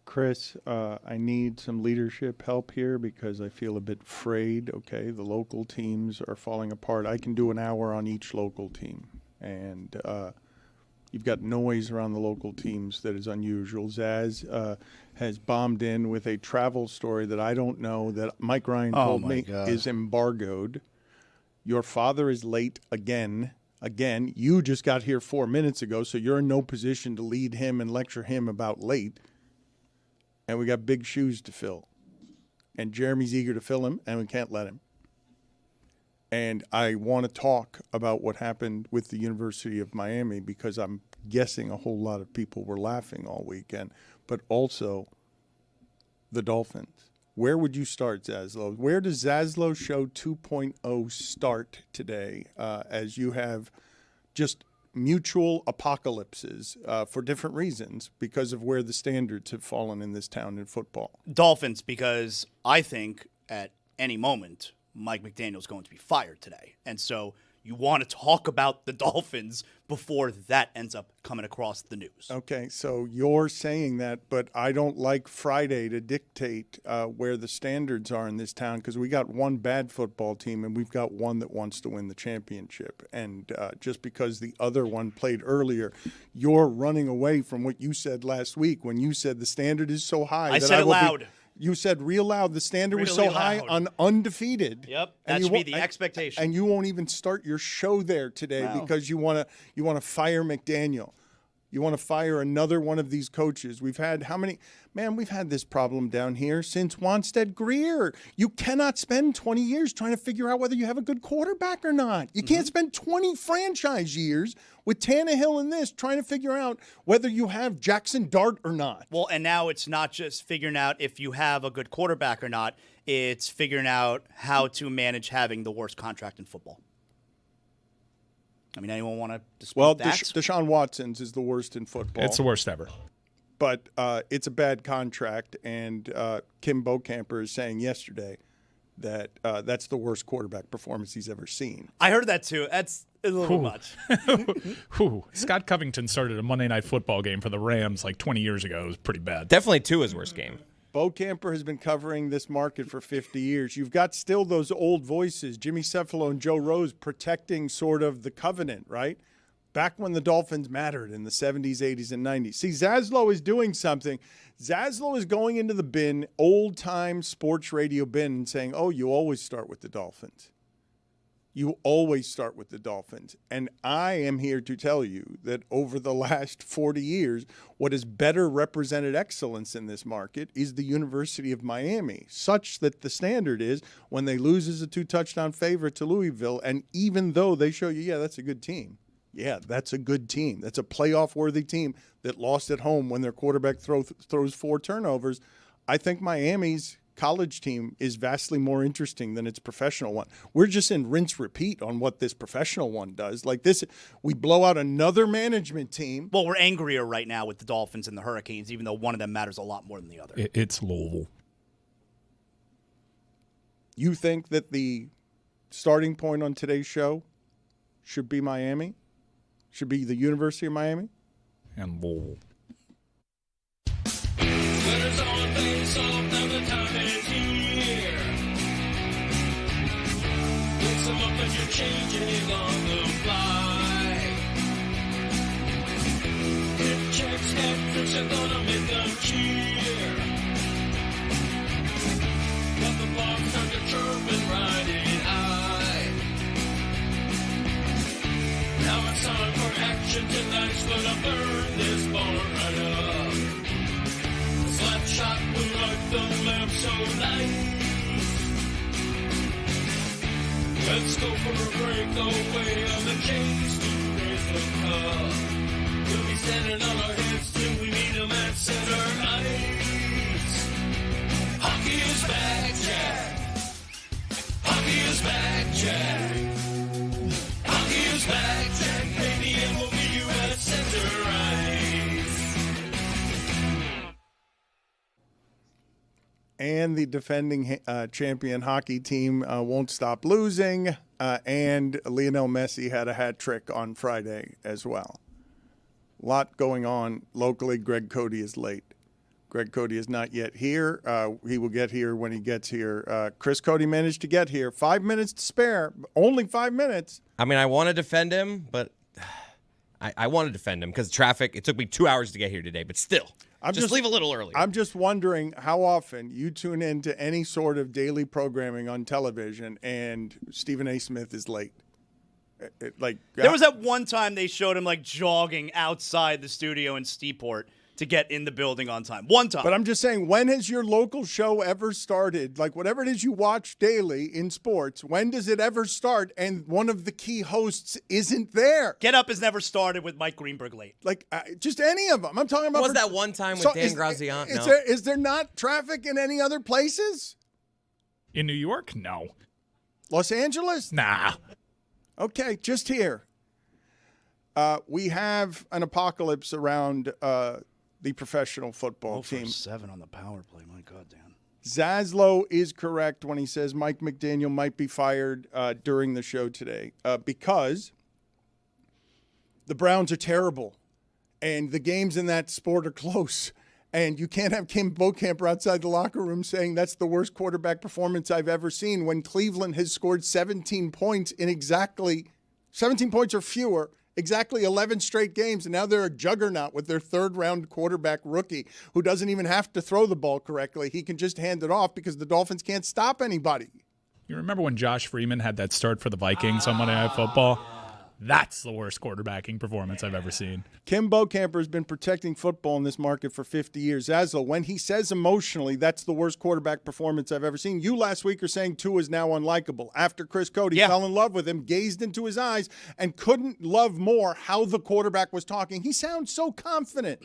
Chris, I need some leadership help here because I feel a bit frayed. Okay, the local teams are falling apart. I can do an hour on each local team, and you've got noise around the local teams that is unusual. Zaz has bombed in with a travel story that I don't know, that Mike Ryan told me is embargoed. Your father is late again. Again, you just got here 4 minutes ago, so you're in no position to lead him and lecture him about late. And we got big shoes to fill. And Jeremy's eager to fill them, and we can't let him. And I want to talk about what happened with the University of Miami because I'm guessing a whole lot of people were laughing all weekend. But also the Dolphins. Where would you start, Zaslow? Where does Zaslow Show 2.0 start today as you have just mutual apocalypses for different reasons because of where the standards have fallen in this town in football? Dolphins, because I think at any moment Mike McDaniel's going to be fired today. And so you want to talk about the Dolphins before that ends up coming across the news. Okay, so you're saying that, but I don't like Friday to dictate where the standards are in this town because we got one bad football team and we've got one that wants to win the championship. And just because the other one played earlier, you're running away from what you said last week when you said the standard is so high. I said it loud. You said real loud. The standard was so Really high loud. on undefeated. Yep, that should be the expectation. And you won't even start your show there today because you want to fire McDaniel. You want to fire another one of these coaches. We've had how many? Man, we've had this problem down here since Wanstead Greer. You cannot spend 20 years trying to figure out whether you have a good quarterback or not. You can't spend 20 franchise years with Tannehill and this trying to figure out whether you have Jackson Dart or not. Well, and now it's not just figuring out if you have a good quarterback or not. It's figuring out how to manage having the worst contract in football. I mean, anyone want to dispute that? Deshaun Watson's is the worst in football. It's the worst ever. But it's a bad contract, and Kim Bokamper is saying yesterday that that's the worst quarterback performance he's ever seen. I heard that too. That's a little much. Scott Covington started a Monday Night Football game for the Rams like 20 years ago. It was pretty bad. Definitely Tua's worst game. Bokamper has been covering this market for 50 years. You've got still those old voices, Jimmy Cephalo and Joe Rose, protecting sort of the covenant, right? Back when the Dolphins mattered in the 70s, 80s, and 90s. See, Zaslow is doing something. Zaslow is going into the bin, old-time sports radio bin, and saying, oh, you always start with the Dolphins. You always start with the Dolphins. And I am here to tell you that over the last 40 years, what has better represented excellence in this market is the University of Miami, such that the standard is when they lose as a 2-touchdown favorite to Louisville, and even though they show you, yeah, that's a good team. Yeah, that's a good team. That's a playoff-worthy team that lost at home when their quarterback throws 4 turnovers. I think Miami's college team is vastly more interesting than its professional one. We're just in rinse repeat on what this professional one does. Like this, we blow out another management team. Well, we're angrier right now with the Dolphins and the Hurricanes, even though one of them matters a lot more than the other. It's Louisville. You think that the starting point on today's show should be Miami? Should be the University of Miami? And Louisville. Winners on face off, now the time is here. Mix them up as you're changing on the fly. Hit checks, head tricks are gonna make them cheer. Got the box start to chirp and riding high. Now it's time for action tonight's gonna burn this bar right up. Slap shot will right the left so nice. Let's go for a breakaway on the chase to raise the cup. We'll be standing on our heads till we meet them at center ice. Hockey is back, Jack. Hockey is back, Jack. Hockey is back, Jack, baby, and we'll meet you at center ice. And the defending champion hockey team won't stop losing. And Lionel Messi had a hat trick on Friday as well. A lot going on locally. Greg Cody is late. Greg Cody is not yet here. He will get here when he gets here. Chris Cody managed to get here. 5 minutes to spare. Only 5 minutes. I mean, I want to defend him, but I want to defend him because traffic. It took me 2 hours to get here today, but still. Just leave a little early. I'm just wondering how often you tune into any sort of daily programming on television and Stephen A. Smith is late. There was that one time they showed him like jogging outside the studio in Steeport to get in the building on time. One time. But I'm just saying, when has your local show ever started? Like, whatever it is you watch daily in sports, when does it ever start and one of the key hosts isn't there? Get Up has never started with Mike Greenberg late. Like, just any of them. I'm talking about. Was that one time with Dan Graziano? Is there not traffic in any other places? In New York? No. Los Angeles? Nah. Okay, just here. We have an apocalypse around the professional football team. 7 on the power play. My God, Dan. Zaslow is correct when he says Mike McDaniel might be fired during the show today because the Browns are terrible and the games in that sport are close. And you can't have Kim Bokamper outside the locker room saying that's the worst quarterback performance I've ever seen when Cleveland has scored 17 points in exactly 17 points or fewer. Exactly 11 straight games, and now they're a juggernaut with their third-round quarterback rookie who doesn't even have to throw the ball correctly. He can just hand it off because the Dolphins can't stop anybody. You remember when Josh Freeman had that start for the Vikings on Monday Night Football? That's the worst quarterbacking performance I've ever seen. Kim Bokamper has been protecting football in this market for 50 years. Zaslow, when he says emotionally that's the worst quarterback performance I've ever seen, you last week are saying Tua is now unlikable. After Chris Cody fell in love with him, gazed into his eyes, and couldn't love more how the quarterback was talking. He sounds so confident.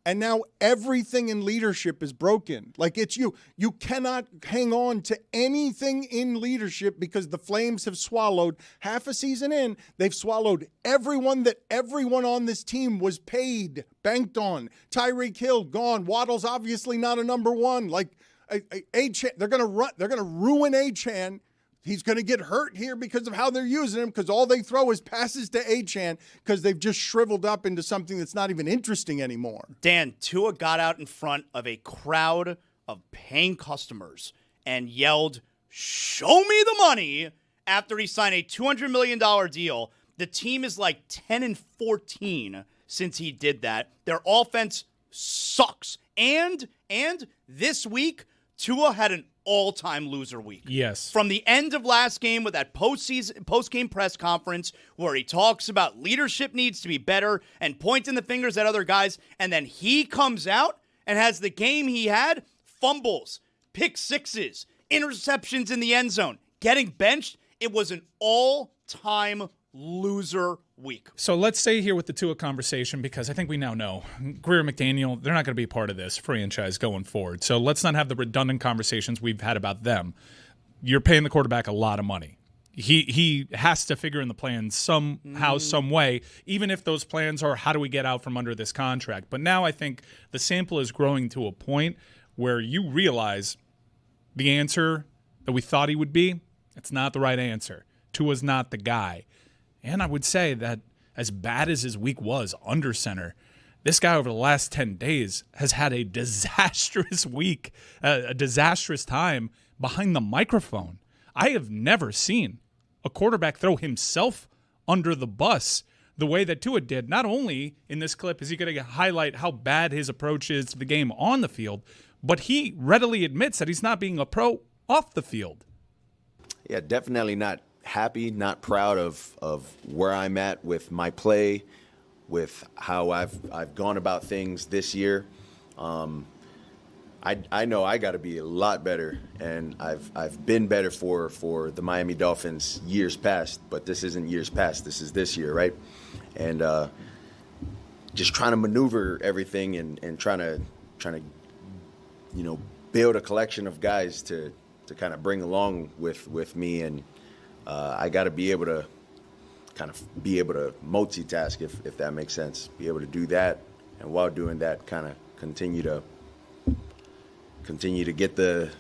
And now everything in leadership is broken. Like, it's you. You cannot hang on to anything in leadership because the Flames have swallowed, half a season in, they've swallowed everyone that everyone on this team was paid, banked on. Tyreek Hill, gone. Waddle's obviously not a number one. Like, they're going to ruin Achan. He's going to get hurt here because of how they're using him because all they throw is passes to Achan because they've just shriveled up into something that's not even interesting anymore. Dan, Tua got out in front of a crowd of paying customers and yelled, "Show me the money," after he signed a $200 million deal. The team is like 10-14 since he did that. Their offense sucks. And this week, Tua had an all-time loser week. Yes. From the end of last game with that post-game press conference where he talks about leadership needs to be better and pointing the fingers at other guys, and then he comes out and has the game he had, fumbles, pick sixes, interceptions in the end zone, getting benched. It was an all-time loser week. So let's stay here with the Tua conversation because I think we now know Greer, McDaniel, they're not going to be part of this franchise going forward. So let's not have the redundant conversations we've had about them. You're paying the quarterback a lot of money. He has to figure in the plan somehow, some way, even if those plans are how do we get out from under this contract. But now I think the sample is growing to a point where you realize the answer that we thought he would be, it's not the right answer. Tua's not the guy. And I would say that as bad as his week was under center, this guy over the last 10 days has had a disastrous week, a disastrous time behind the microphone. I have never seen a quarterback throw himself under the bus the way that Tua did. Not only in this clip is he going to highlight how bad his approach is to the game on the field, but he readily admits that he's not being a pro off the field. Yeah, definitely not happy, not proud of where I'm at with my play, with how I've gone about things this year. I know I got to be a lot better, and I've been better for the Miami Dolphins years past, but this isn't years past. This is this year, right? And just trying to maneuver everything and trying to build a collection of guys to kind of bring along with me, and I got to be able to multitask, if that makes sense. Be able to do that, and while doing that, kind of continue to get the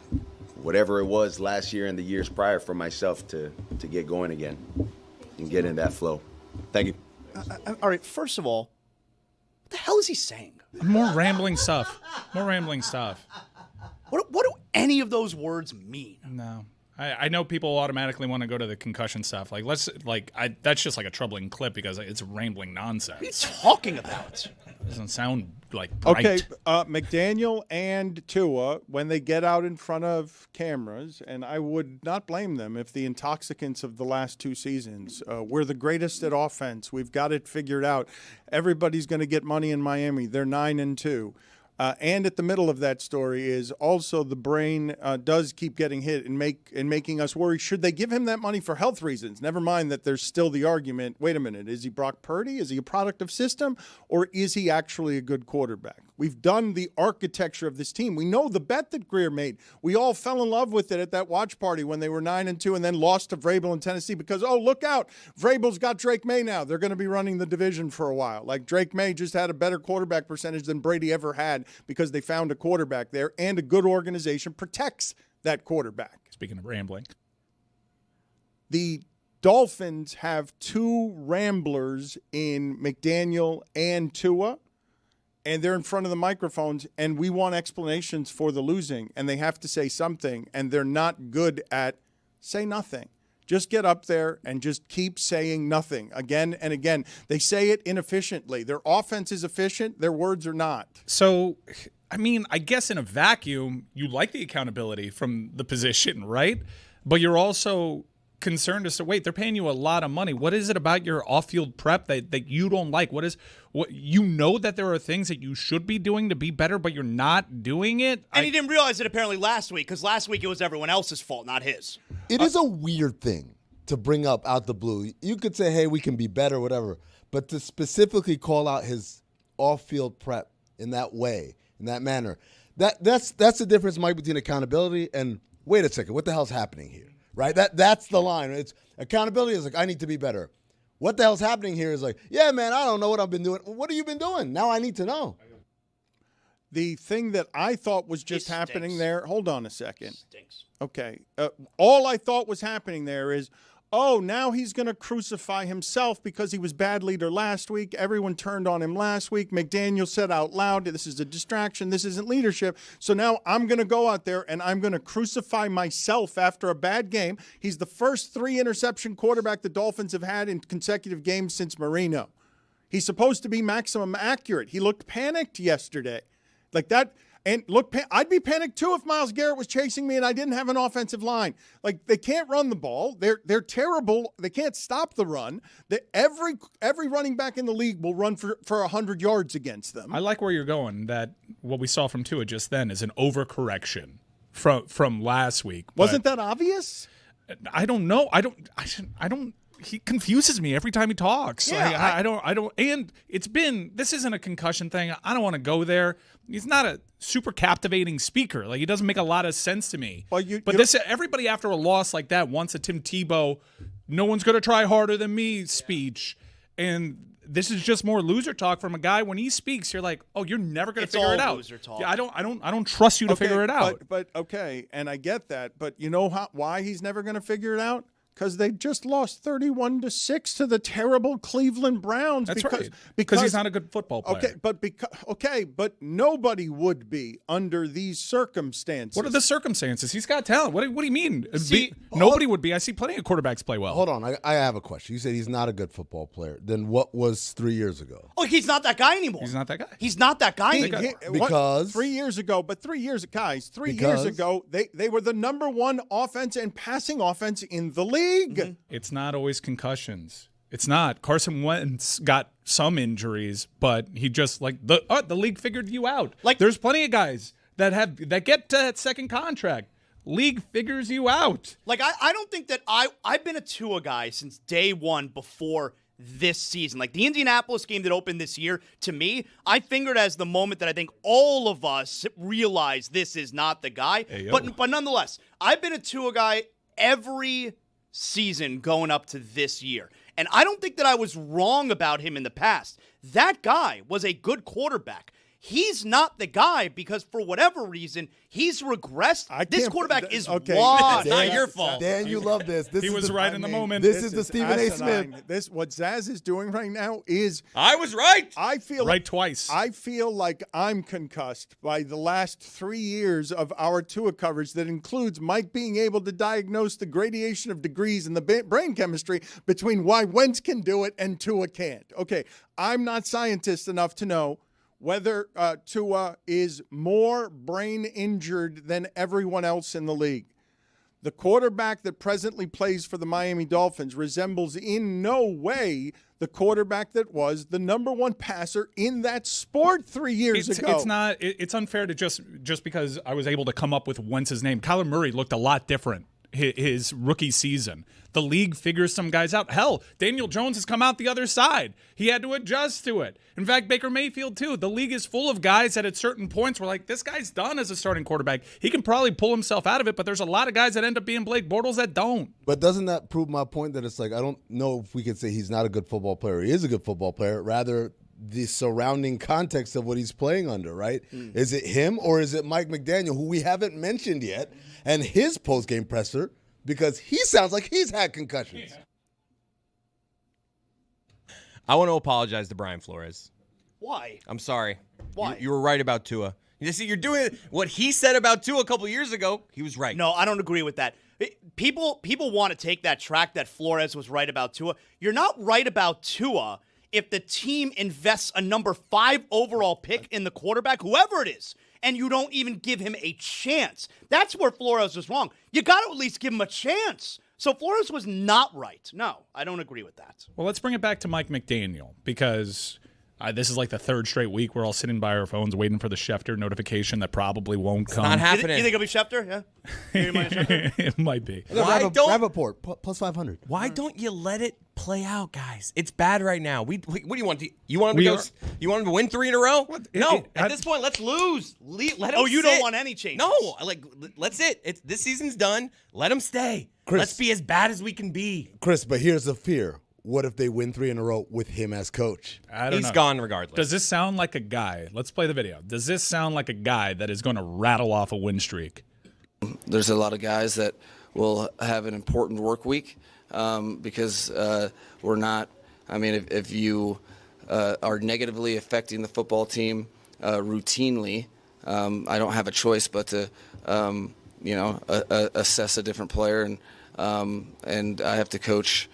whatever it was last year and the years prior for myself to get going again and get in that flow. Thank you. All right, first of all, what the hell is he saying? More rambling stuff. More rambling stuff. What do any of those words mean? No. I know people automatically want to go to the concussion stuff. That's just like a troubling clip because it's rambling nonsense. What are you talking about? It doesn't sound like bright. Okay, McDaniel and Tua, when they get out in front of cameras, and I would not blame them if the intoxicants of the last 2 seasons, we're the greatest at offense. We've got it figured out. Everybody's going to get money in Miami. They're 9-2. And at the middle of that story is also the brain does keep getting hit and making us worry. Should they give him that money for health reasons? Never mind that there's still the argument, wait a minute, is he Brock Purdy? Is he a product of system? Or is he actually a good quarterback? We've done the architecture of this team. We know the bet that Greer made. We all fell in love with it at that watch party when they were 9-2 and then lost to Vrabel in Tennessee because, oh, look out, Vrabel's got Drake May now. They're going to be running the division for a while. Like Drake May just had a better quarterback percentage than Brady ever had because they found a quarterback there, and a good organization protects that quarterback. Speaking of rambling. The Dolphins have 2 ramblers in McDaniel and Tua, and they're in front of the microphones, and we want explanations for the losing, and they have to say something, and they're not good at say nothing. Just get up there and just keep saying nothing again and again. They say it inefficiently. Their offense is efficient. Their words are not. So, I mean, I guess in a vacuum, you like the accountability from the position, right? But you're also concerned as to, wait, they're paying you a lot of money. What is it about your off-field prep that you don't like? What you know that there are things that you should be doing to be better, but you're not doing it? And he didn't realize it apparently last week, because last week it was everyone else's fault, not his. It is a weird thing to bring up out the blue. You could say, hey, we can be better, whatever. But to specifically call out his off-field prep in that way, in that manner, that's the difference, Mike, between accountability and, wait a second, what the hell's happening here? Right? That's the line. It's accountability is like, I need to be better. What the hell's happening here is like, yeah, man, I don't know what I've been doing. What have you been doing? Now I need to know. The thing that I thought was just happening there, hold on a second. Stinks. Okay. All I thought was happening there is, oh, now he's going to crucify himself because he was bad leader last week. Everyone turned on him last week. McDaniel said out loud, this is a distraction. This isn't leadership. So now I'm going to go out there and I'm going to crucify myself after a bad game. He's the first 3-interception quarterback the Dolphins have had in consecutive games since Marino. He's supposed to be maximum accurate. He looked panicked yesterday. Like that. And look, I'd be panicked too if Myles Garrett was chasing me and I didn't have an offensive line. Like, they can't run the ball. They're terrible. They can't stop the run. Every running back in the league will run for 100 yards against them. I like where you're going. That what we saw from Tua just then is an overcorrection from last week. Wasn't that obvious? I don't know. I don't. He confuses me every time he talks. Yeah, I don't. And this isn't a concussion thing. I don't want to go there. He's not a super captivating speaker. Like, he doesn't make a lot of sense to me. But everybody after a loss like that wants a Tim Tebow, no one's going to try harder than me speech. And this is just more loser talk from a guy. When he speaks, you're like, oh, you're never going to figure it out. Loser talk. Yeah, I don't trust you to figure it out. But okay, and I get that. But you know why he's never going to figure it out? Because they just lost 31-6 to the terrible Cleveland Browns. That's right. Because he's not a good football player. But nobody would be under these circumstances. What are the circumstances? He's got talent. What do you mean? See, nobody would be. I see plenty of quarterbacks play well. Hold on. I have a question. You said he's not a good football player. Then what was 3 years ago? Oh, he's not that guy anymore. He's not that guy. He's not that guy anymore. Because 3 years ago, but 3 years, guys, 3 years ago, they were the number 1 offense and passing offense in the league. Mm-hmm. It's not always concussions. It's not. Carson Wentz got some injuries, but he just the league figured you out. Like, there's plenty of guys that get to that second contract. League figures you out. Like, I don't think that I've been a Tua guy since day one before this season. Like, the Indianapolis game that opened this year, to me, I fingered as the moment that I think all of us realize this is not the guy. Hey, but nonetheless, I've been a Tua guy every season going up to this year. And I don't think that I was wrong about him in the past. That guy was a good quarterback. he's not the guy because for whatever reason, he's regressed. This quarterback is okay. washed. It's not your fault. Dan, you love this. He was right in the moment. This is the Stephen A. asinine. Smith. What Zaz is doing right now is I was right. I feel Right twice. I feel like I'm concussed by the last 3 years of our Tua coverage that includes Mike being able to diagnose the gradation of degrees in the brain chemistry between why Wentz can do it and Tua can't. Okay, I'm not scientist enough to know whether Tua is more brain injured than everyone else in the league. The quarterback that presently plays for the Miami Dolphins resembles in no way the quarterback that was the number one passer in that sport 3 years ago. It's not. It's unfair to just because I was able to come up with Wentz's name. Kyler Murray looked a lot different his rookie season. The league figures some guys out. Hell, Daniel Jones has come out the other side. He had to adjust to it. In fact, Baker Mayfield too. The league is full of guys that at certain points were like, this guy's done as a starting quarterback. He can probably pull himself out of it, but there's a lot of guys that end up being Blake Bortles that don't. But doesn't that prove my point that it's like, I don't know if we could say he's not a good football player. He is a good football player. Rather, the surrounding context of what he's playing under, right? Is it him or is it Mike McDaniel, who we haven't mentioned yet, and his post-game presser, because he sounds like he's had concussions. Yeah. I want to apologize to Brian Flores. Why? I'm sorry. Why? You were right about Tua. You see, you're doing what he said about Tua a couple years ago. He was right. No, I don't agree with that. People want to take that track that Flores was right about Tua. You're not right about Tua if the team invests a number 5 overall pick in the quarterback, whoever it is, and you don't even give him a chance. That's where Flores was wrong. You got to at least give him a chance. So Flores was not right. No, I don't agree with that. Well, let's bring it back to Mike McDaniel because this is like the third straight week we're all sitting by our phones waiting for the Schefter notification that probably won't come. Not You happening. think it'll be Schefter? Yeah. You think it'll be Schefter? It might be. Why don't- Rappaport, plus 500. Why don't you let it play out, guys? It's bad right now. What do you want? You want him to go? You want him to win 3 in a row? No. At this point, let's lose. Let him. Oh, you sit. don't want any changes? No. Let's it. This season's done. Let him stay. Chris. Let's be as bad as we can be. Chris, but here's the fear. What if they win 3 in a row with him as coach? I don't He's know. gone regardless. Does this sound like a guy? Let's play the video. Does this sound like a guy that is going to rattle off a win streak? There's a lot of guys that will have an important work week because we're not. I mean, if you are negatively affecting the football team routinely, I don't have a choice but to, assess a different player, and I have to coach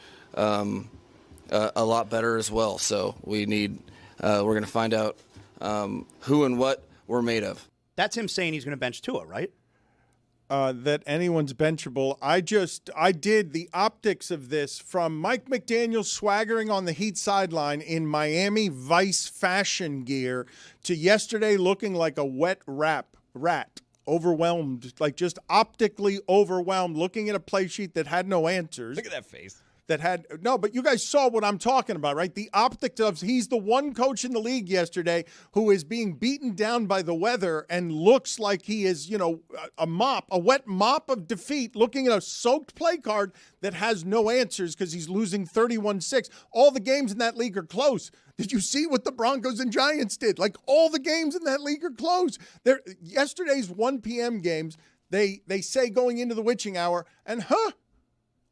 a lot better as well. So we need. We're going to find out who and what we're made of. That's him saying he's going to bench Tua, right? That anyone's benchable. I did the optics of this from Mike McDaniel swaggering on the Heat sideline in Miami Vice fashion gear to yesterday looking like a wet rat, overwhelmed, like just optically overwhelmed, looking at a play sheet that had no answers. Look at that face. But you guys saw what I'm talking about, right? The optics of he's the one coach in the league yesterday who is being beaten down by the weather and looks like he is, a wet mop of defeat, looking at a soaked play card that has no answers because he's losing 31-6. All the games in that league are close. Did you see what the Broncos and Giants did? Like all the games in that league are close. Yesterday's 1 p.m. games, they say going into the witching hour, and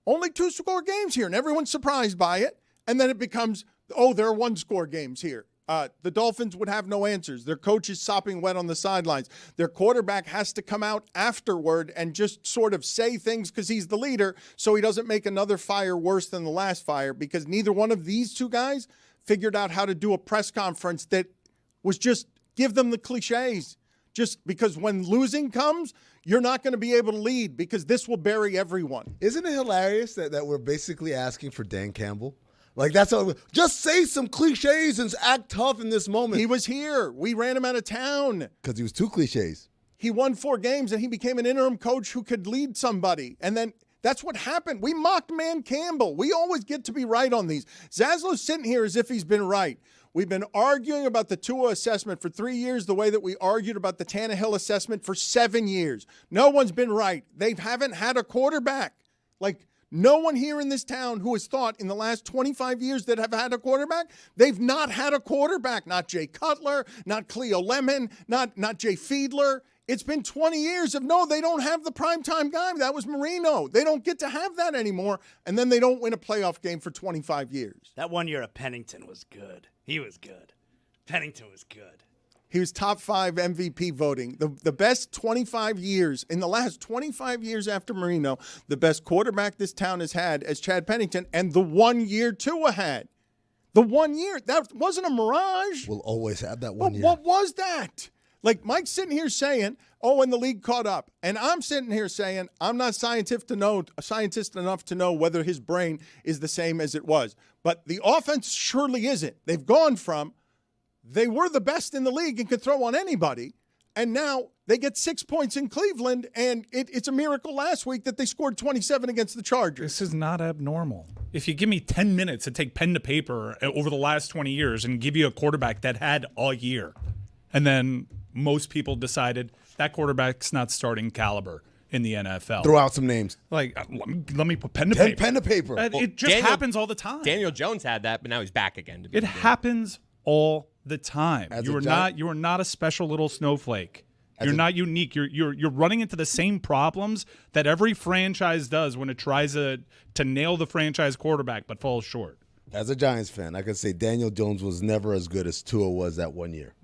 only 2-score games here, and everyone's surprised by it. And then it becomes, there are 1-score games here. The Dolphins would have no answers. Their coach is sopping wet on the sidelines. Their quarterback has to come out afterward and just sort of say things because he's the leader so he doesn't make another fire worse than the last fire, because neither one of these two guys figured out how to do a press conference that was just give them the cliches. Just because when losing comes, you're not going to be able to lead because this will bury everyone. Isn't it hilarious that we're basically asking for Dan Campbell? Like, that's all. Just say some cliches and act tough in this moment. He was here. We ran him out of town. Because he was 2 cliches. He won 4 games, and he became an interim coach who could lead somebody. And then that's what happened. We mocked Man Campbell. We always get to be right on these. Zaslow's sitting here as if he's been right. We've been arguing about the Tua assessment for 3 years the way that we argued about the Tannehill assessment for 7 years. No one's been right. They haven't had a quarterback. Like, No one here in this town who has thought in the last 25 years that have had a quarterback, they've not had a quarterback. Not Jay Cutler, not Cleo Lemon, not Jay Fiedler. It's been 20 years of no, they don't have the primetime guy. That was Marino. They don't get to have that anymore. And then they don't win a playoff game for 25 years. That 1 year of Pennington was good. He was good. Pennington was good. He was top 5 MVP voting. The best 25 years, in the last 25 years after Marino, the best quarterback this town has had as Chad Pennington, and the 1 year Tua had. The 1 year. That wasn't a mirage. We'll always have that 1 year. What was that? Like Mike's sitting here saying, oh, and the league caught up. And I'm sitting here saying, I'm not a scientist enough to know whether his brain is the same as it was. But the offense surely isn't. They've gone from, they were the best in the league and could throw on anybody, and now they get 6 points in Cleveland, and it's a miracle last week that they scored 27 against the Chargers. This is not abnormal. If you give me 10 minutes to take pen to paper over the last 20 years and give you a quarterback that had a year, and then most people decided that quarterback's not starting caliber in the NFL. Throw out some names. Like, let me put pen to paper. Pen to paper. It just happens all the time. Daniel Jones had that, but now he's back again. It happens all the time. As You are not a special little snowflake. You're not unique. You're running into the same problems that every franchise does when it tries to nail the franchise quarterback but falls short. As a Giants fan, I can say Daniel Jones was never as good as Tua was that 1 year.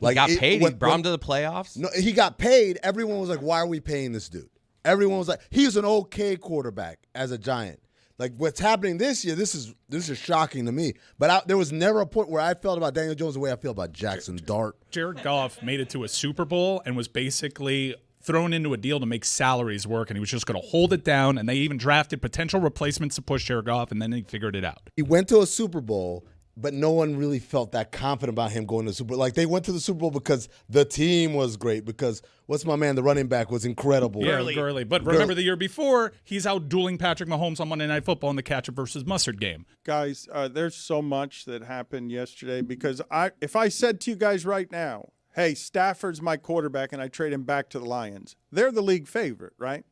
He got paid. He brought him to the playoffs. No, he got paid. Everyone was like, why are we paying this dude? Everyone was like, he's an okay quarterback as a Giant. Like, what's happening this year, this is shocking to me. But there was never a point where I felt about Daniel Jones the way I feel about Jackson Dart. Jared Goff made it to a Super Bowl and was basically thrown into a deal to make salaries work, and he was just going to hold it down, and they even drafted potential replacements to push Jared Goff, and then he figured it out. He went to a Super Bowl, but no one really felt that confident about him going to the Super Bowl. Like, they went to the Super Bowl because the team was great, because what's my man, the running back was incredible. Yeah, Gurley. But remember the year before, he's out dueling Patrick Mahomes on Monday Night Football in the ketchup versus mustard game. Guys, there's so much that happened yesterday because if I said to you guys right now, hey, Stafford's my quarterback and I trade him back to the Lions, they're the league favorite, right?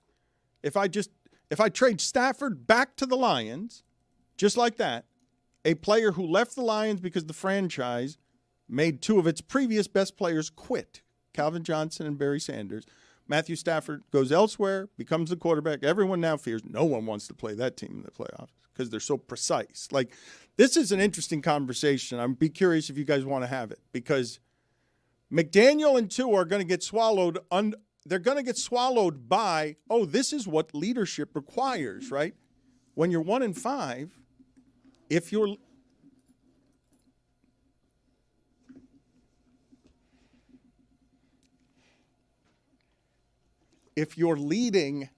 If I trade Stafford back to the Lions, just like that, a player who left the Lions because the franchise made 2 of its previous best players quit, Calvin Johnson and Barry Sanders. Matthew Stafford goes elsewhere, becomes the quarterback. Everyone now fears no one wants to play that team in the playoffs because they're so precise. Like, this is an interesting conversation. I'd be curious if you guys want to have it because McDaniel and Tua are going to get swallowed. They're going to get swallowed by, oh, this is what leadership requires, right? When you're 1-5, if you're leading,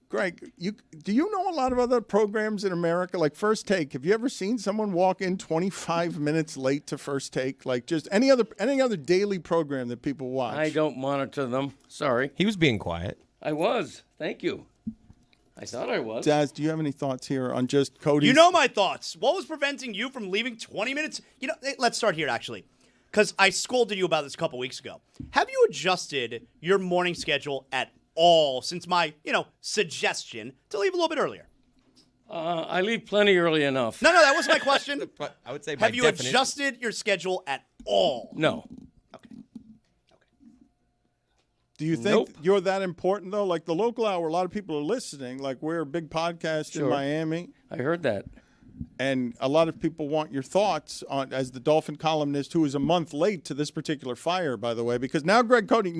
Greg, do you know a lot of other programs in America like First Take? Have you ever seen someone walk in 25 minutes late to First Take? Like just any other daily program that people watch? I don't monitor them. Sorry. He was being quiet. I was. Thank you. I thought I was. Daz, do you have any thoughts here on just Cody's? You know my thoughts. What was preventing you from leaving 20 minutes? Let's start here, actually, because I scolded you about this a couple weeks ago. Have you adjusted your morning schedule at all since my, suggestion to leave a little bit earlier? I leave plenty early enough. No, that was my question. I would say by have you definition. adjusted your schedule at all? No. Do you think you're that important, though? Like the local hour, a lot of people are listening. Like we're a big podcast in Miami. I heard that. And a lot of people want your thoughts on, as the Dolphin columnist who is a month late to this particular fire, by the way, because now Greg Cody,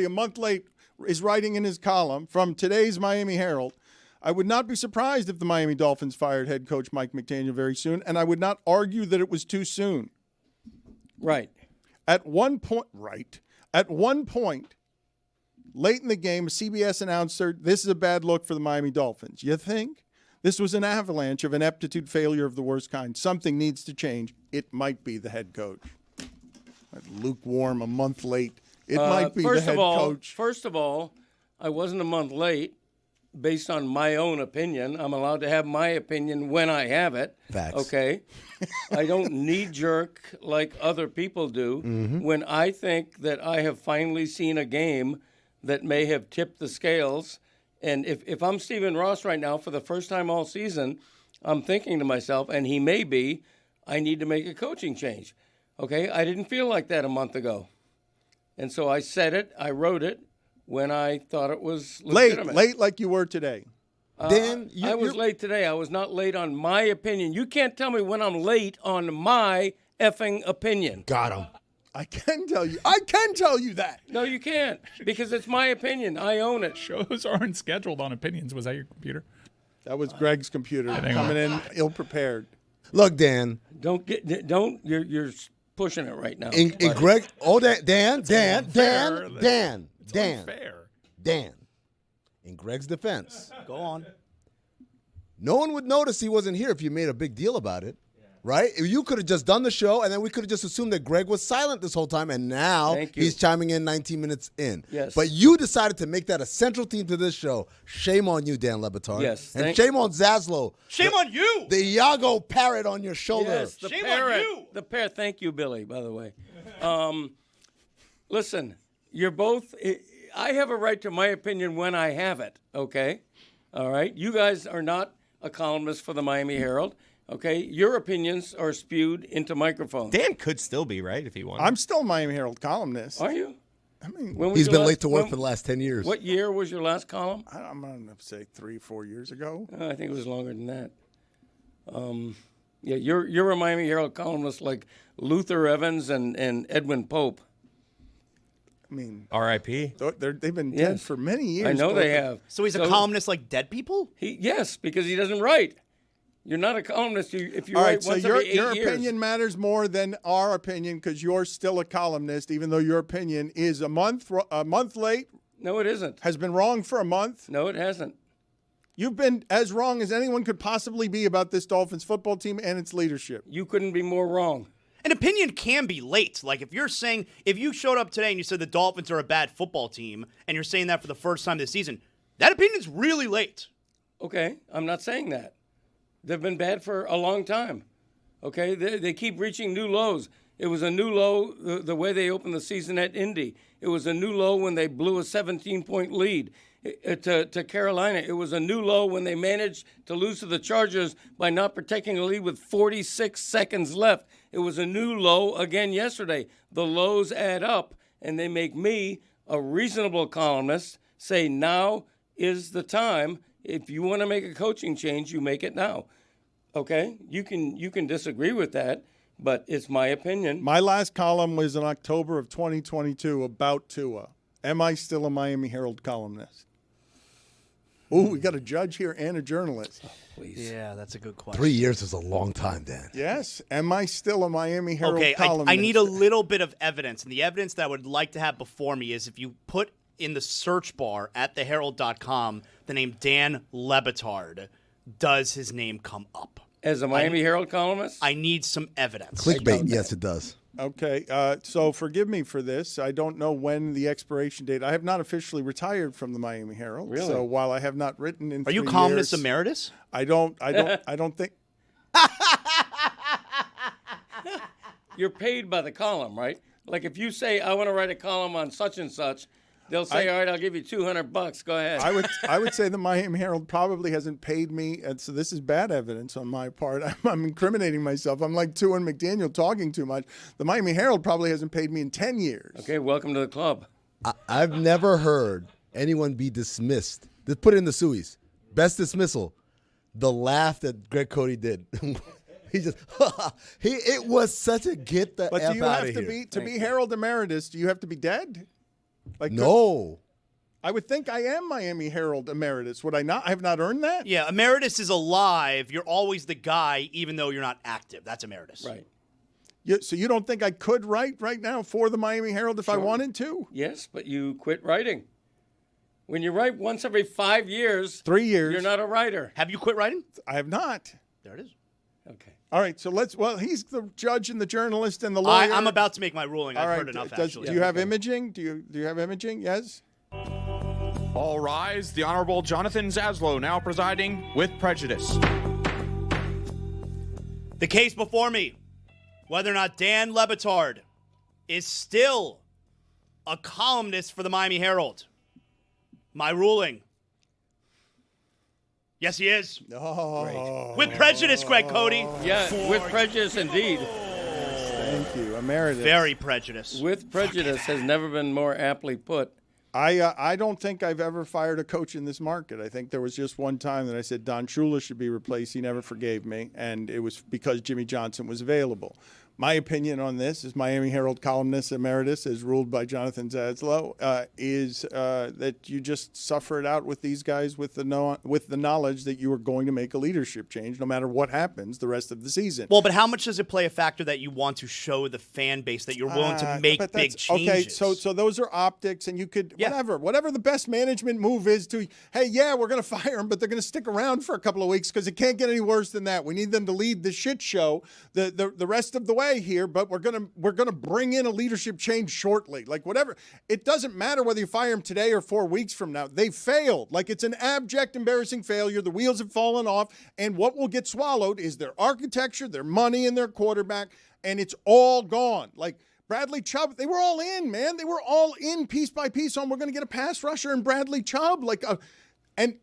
a month late, is writing in his column from today's Miami Herald. I would not be surprised if the Miami Dolphins fired head coach Mike McDaniel very soon, and I would not argue that it was too soon. Right. At one point, late in the game, a CBS announcer, this is a bad look for the Miami Dolphins. You think? This was an avalanche of ineptitude failure of the worst kind. Something needs to change. It might be the head coach. Lukewarm, a month late. It might be the head coach. First of all, I wasn't a month late based on my own opinion. I'm allowed to have my opinion when I have it. Facts. Okay? I don't knee-jerk like other people do. Mm-hmm. When I think that I have finally seen a game that may have tipped the scales And if I'm Stephen Ross right now for the first time all season, I'm thinking to myself, and he may be, I need to make a coaching change. Okay, I didn't feel like that a month ago. And so I said it, I wrote it when I thought it was legitimate. Late like you were today. Dan, I was late today. I was not late on my opinion. You can't tell me when I'm late on my effing opinion. got him. I can tell you that. No, you can't, because it's my opinion. I own it. Shows aren't scheduled on opinions. Was that your computer? That was Greg's computer coming in ill-prepared. Look, Dan. You're pushing it right now. In Greg, Dan. Fair. Dan. In Greg's defense, Go on. no one would notice he wasn't here if you made a big deal about it, right? You could have just done the show, and then we could have just assumed that Greg was silent this whole time, and now Thank you. he's chiming in 19 minutes in. Yes. But you decided to make that a central theme to this show. Shame on you, Dan Le Batard. Yes, And thank- shame on Zaslow. Shame on you. The Iago parrot on your shoulder. Yes, the Shame on parrot. you. The parrot. Thank you, Billy, by the way. Listen, you're both. I have a right to my opinion when I have it, okay? All right? You guys are not a columnist for the Miami Herald, okay? Your opinions are spewed into microphones. Dan could still be, right, if he wanted. I'm still a Miami Herald columnist. Are you? I mean, When was He's your been last- late to work when- for the last 10 years. What year was your last column? I'm going to say 3-4 years ago. I think it was longer than that. Yeah, you're a Miami Herald columnist like Luther Evans and Edwin Pope. I mean, R.I.P. they've been dead Yes. for many years. I know they have. So he's a columnist like dead people? Yes, because he doesn't write. You're not a columnist if you All write right, so once your every 8 years. opinion matters more than our opinion because you're still a columnist, even though your opinion is a month late, No, it isn't. has been wrong for a month. No, it hasn't. You've been as wrong as anyone could possibly be about this Dolphins football team and its leadership. You couldn't be more wrong. An opinion can be late. Like if you showed up today and you said the Dolphins are a bad football team and you're saying that for the first time this season, that opinion's really late. Okay, I'm not saying that. They've been bad for a long time. Okay, they keep reaching new lows. It was a new low the way they opened the season at Indy. It was a new low when they blew a 17-point lead to Carolina. It was a new low when they managed to lose to the Chargers by not protecting a lead with 46 seconds left. It was a new low again yesterday. The lows add up, and they make me, a reasonable columnist, say now is the time. If you want to make a coaching change, you make it now. Okay? You can disagree with that, but it's my opinion. My last column was in October of 2022 about Tua. Am I still a Miami Herald columnist? Ooh, we got a judge here and a journalist. Please. Yeah, that's a good question. 3 years is a long time, Dan. Yes. Am I still a Miami Herald Okay, columnist? I need a little bit of evidence, and the evidence that I would like to have before me is if you put in the search bar at theherald.com the name Dan Le Batard, does his name come up? As a Miami Herald columnist? I need some evidence. Clickbait, yes, it does. Okay, so forgive me for this. I don't know when the expiration date. I have not officially retired from the Miami Herald. Really? So while I have not written in Are you 3 columnist years, emeritus? I don't think. You're paid by the column, right? Like if you say, I want to write a column on such and such, they'll say, all right, I'll give you $200. Go ahead. I would say the Miami Herald probably hasn't paid me, and so this is bad evidence on my part. I'm incriminating myself. I'm like Tua and McDaniel talking too much. The Miami Herald probably hasn't paid me in 10 years. Okay, welcome to the club. I've never heard anyone be dismissed. Just put it in the Sueys. Best dismissal. The laugh that Greg Cody did. He just, it was such a get the But F do you out have of to here. be Herald emeritus? Do you have to be dead? Like No. I would think I am Miami Herald emeritus. Would I not? I have not earned that. Yeah, emeritus is alive. You're always the guy, even though you're not active. That's emeritus. Right. So you don't think I could write right now for the Miami Herald if I wanted to? Yes, but you quit writing. When you write once every 5 years, 3 years. you're not a writer. Have you quit writing? I have not. There it is. Okay. All right, so he's the judge and the journalist and the lawyer. I'm about to make my ruling. All I've right, heard enough, do actually. you have imaging? Do you have imaging? Yes? All rise. The Honorable Jonathan Zaslow now presiding with prejudice. The case before me, whether or not Dan Le Batard is still a columnist for the Miami Herald. My ruling, Yes, he is. Oh, With prejudice, Greg Cody. Yeah, with prejudice indeed. thank you, emeritus. Very prejudiced. With prejudice has never been more aptly put. I don't think I've ever fired a coach in this market. I think there was just one time that I said Don Shula should be replaced. He never forgave me, and it was because Jimmy Johnson was available. My opinion on this, as Miami Herald columnist emeritus, as ruled by Jonathan Zaslow, is that you just suffer it out with these guys with the knowledge that you are going to make a leadership change no matter what happens the rest of the season. Well, but how much does it play a factor that you want to show the fan base that you're willing to make big changes? Okay, so those are optics, and you could whatever the best management move is to, hey, yeah, we're going to fire them, but they're going to stick around for a couple of weeks because it can't get any worse than that. We need them to lead the shit show the rest of the way here, but we're gonna bring in a leadership change shortly. Like whatever, it doesn't matter whether you fire them today or 4 weeks from now. They failed. Like it's an abject, embarrassing failure. The wheels have fallen off, and what will get swallowed is their architecture, their money, and their quarterback, and it's all gone. Like Bradley Chubb, they were all in, man. They were all in piece by piece on we're going to get a pass rusher and Bradley Chubb. Like, and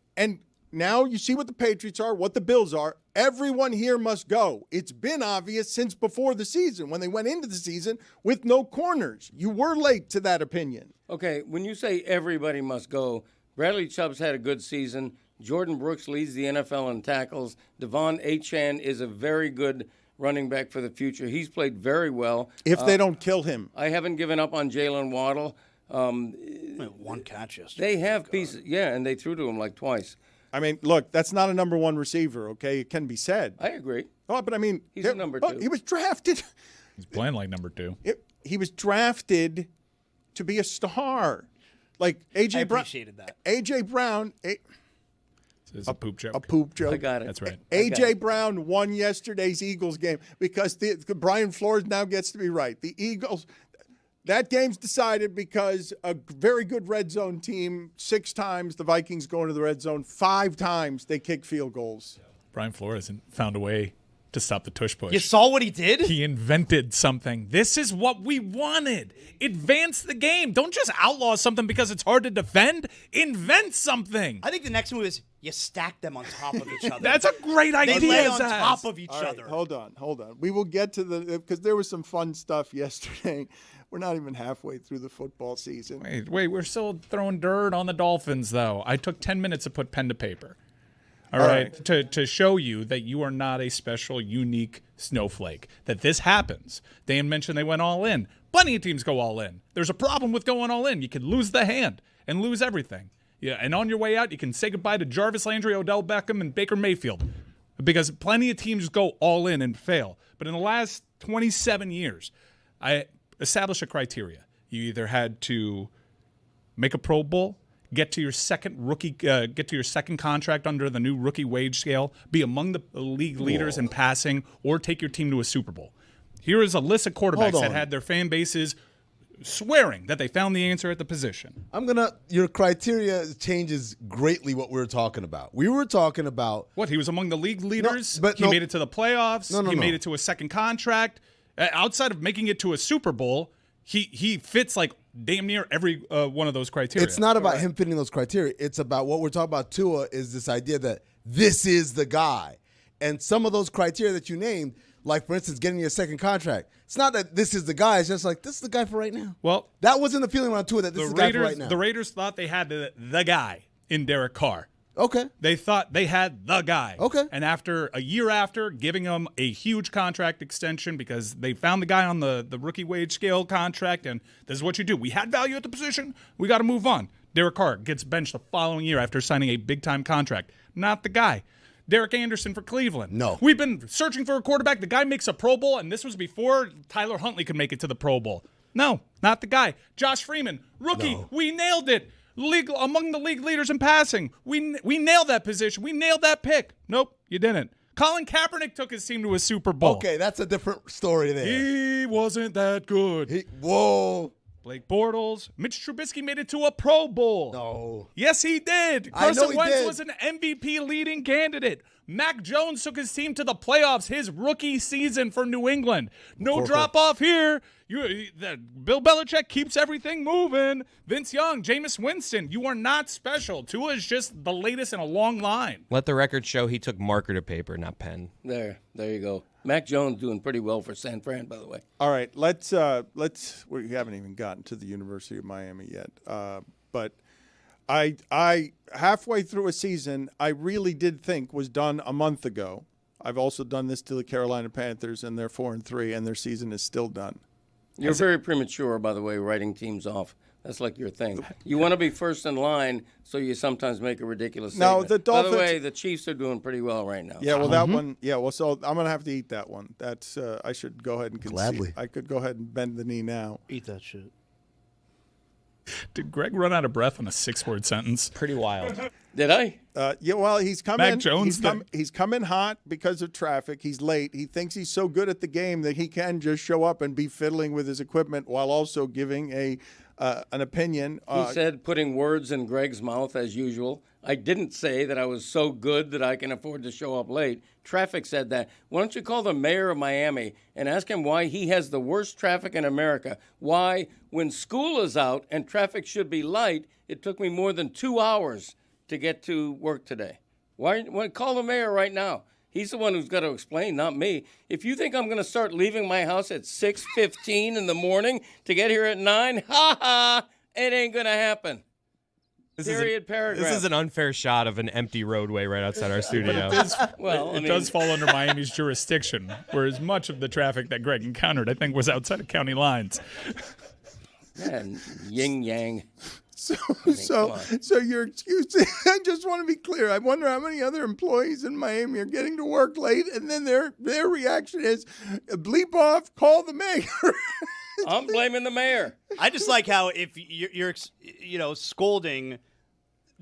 now you see what the Patriots are, what the Bills are. Everyone here must go. It's been obvious since before the season when they went into the season with no corners. You were late to that opinion. Okay, when you say everybody must go, Bradley Chubb's had a good season. Jordan Brooks leads the NFL in tackles. Devon Achane is a very good running back for the future. He's played very well. If they don't kill him. I haven't given up on Jalen Waddle. One catch yesterday. They have pieces, and they threw to him like twice. I mean, look, that's not a number one receiver, okay? It can be said. I agree. Oh, but I mean, he's a number two. He was drafted. He's playing like number 2. He was drafted to be a star. Like A.J. Brown. I appreciated that. A.J. Brown. It's a poop joke. A poop joke. I got it. That's right. A.J. Brown won yesterday's Eagles game because Brian Flores now gets to be right. The Eagles, that game's decided because a very good red zone team, 6 times the Vikings go into the red zone, 5 times they kick field goals. Brian Flores found a way to stop the tush push. You saw what he did? He invented something. This is what we wanted. Advance the game. Don't just outlaw something because it's hard to defend. Invent something. I think the next move is you stack them on top of each other. That's a great idea. They lay on top of each other. Hold on. We will get to because there was some fun stuff yesterday. We're not even halfway through the football season. Wait, we're still throwing dirt on the Dolphins, though. I took 10 minutes to put pen to paper. All right. To show you that you are not a special, unique snowflake, that this happens. Dan mentioned they went all in. Plenty of teams go all in. There's a problem with going all in. You can lose the hand and lose everything. Yeah, and on your way out, you can say goodbye to Jarvis Landry, Odell Beckham, and Baker Mayfield because plenty of teams go all in and fail. But in the last 27 years, I established a criteria. You either had to make a Pro Bowl, get to your second contract under the new rookie wage scale, be among the league leaders in passing, or take your team to a Super Bowl. Here is a list of quarterbacks that had their fan bases swearing that they found the answer at the position. Your criteria changes greatly what we were talking about. We were talking about what he was among the league leaders. He made it to the playoffs. He made it to a second contract. Outside of making it to a Super Bowl, he fits like damn near every one of those criteria. It's not about him fitting those criteria. It's about what we're talking about. Tua is this idea that this is the guy, and some of those criteria that you named, like for instance, getting your second contract. It's not that this is the guy. It's just like this is the guy for right now. Well, that wasn't the feeling around Tua that this is the guy for right now. The Raiders thought they had the guy in Derek Carr. Okay. They thought they had the guy. Okay. And after a year after giving him a huge contract extension because they found the guy on the rookie wage scale contract, and this is what you do. We had value at the position. We got to move on. Derek Carr gets benched the following year after signing a big-time contract. Not the guy. Derek Anderson for Cleveland. No. We've been searching for a quarterback. The guy makes a Pro Bowl, and this was before Tyler Huntley could make it to the Pro Bowl. No, not the guy. Josh Freeman, rookie. No. We nailed it. Among the league leaders in passing. We nailed that position. We nailed that pick. Nope, you didn't. Colin Kaepernick took his team to a Super Bowl. Okay, that's a different story there. He wasn't that good. Whoa. Blake Bortles. Mitch Trubisky made it to a Pro Bowl. No. Yes, he did. Carson Wentz was an MVP leading candidate. Mac Jones took his team to the playoffs his rookie season for New England. No drop off here. Bill Belichick keeps everything moving. Vince Young, Jameis Winston, you are not special. Tua is just the latest in a long line. Let the record show he took marker to paper, not pen. There you go. Mac Jones doing pretty well for San Fran, by the way. All right, let's. We haven't even gotten to the University of Miami yet, but I halfway through a season I really did think was done a month ago. I've also done this to the Carolina Panthers, and they're 4-3, and their season is still done. You're very premature, by the way, writing teams off. That's like your thing. You want to be first in line, so you sometimes make a ridiculous statement. No, the Dolphins. By the way, the Chiefs are doing pretty well right now. Yeah, well, that one. Yeah, well, so I'm gonna have to eat that one. That's. I should go ahead and concede. Gladly. I could go ahead and bend the knee now. Eat that shit. Did Greg run out of breath on a 6-word sentence? Pretty wild. Did I? Yeah, well, he's coming. Mac Jones he's coming hot because of traffic. He's late. He thinks he's so good at the game that he can just show up and be fiddling with his equipment while also giving an opinion. He said putting words in Greg's mouth as usual. I didn't say that I was so good that I can afford to show up late. Traffic said that. Why don't you call the mayor of Miami and ask him why he has the worst traffic in America? Why, when school is out and traffic should be light, it took me more than 2 hours to get to work today. Why call the mayor right now? He's the one who's got to explain, not me. If you think I'm going to start leaving my house at 6:15 in the morning to get here at 9, it ain't going to happen. Paragraph. This is an unfair shot of an empty roadway right outside our studio. It does fall under Miami's jurisdiction, whereas much of the traffic that Greg encountered, I think, was outside of county lines. And yin yang. So your excuse. I just want to be clear. I wonder how many other employees in Miami are getting to work late, and then their reaction is, bleep off, call the mayor. I'm blaming the mayor. I just like how if you're scolding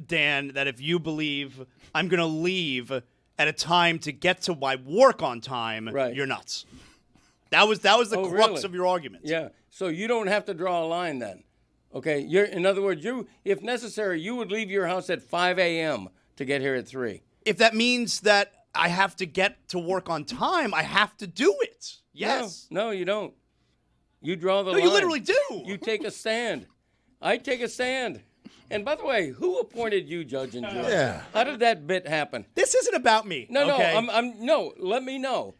Dan that if you believe I'm going to leave at a time to get to my work on time, right, you're nuts. That was the crux of your argument. Yeah. So you don't have to draw a line then. Okay. In other words, if necessary, you would leave your house at 5 a.m. to get here at 3. If that means that I have to get to work on time, I have to do it. Yes. No, you don't. You draw the line. No, you literally do. You take a stand. I take a stand. And by the way, who appointed you judge and jury? Yeah. How did that bit happen? This isn't about me. No, no. Let me know.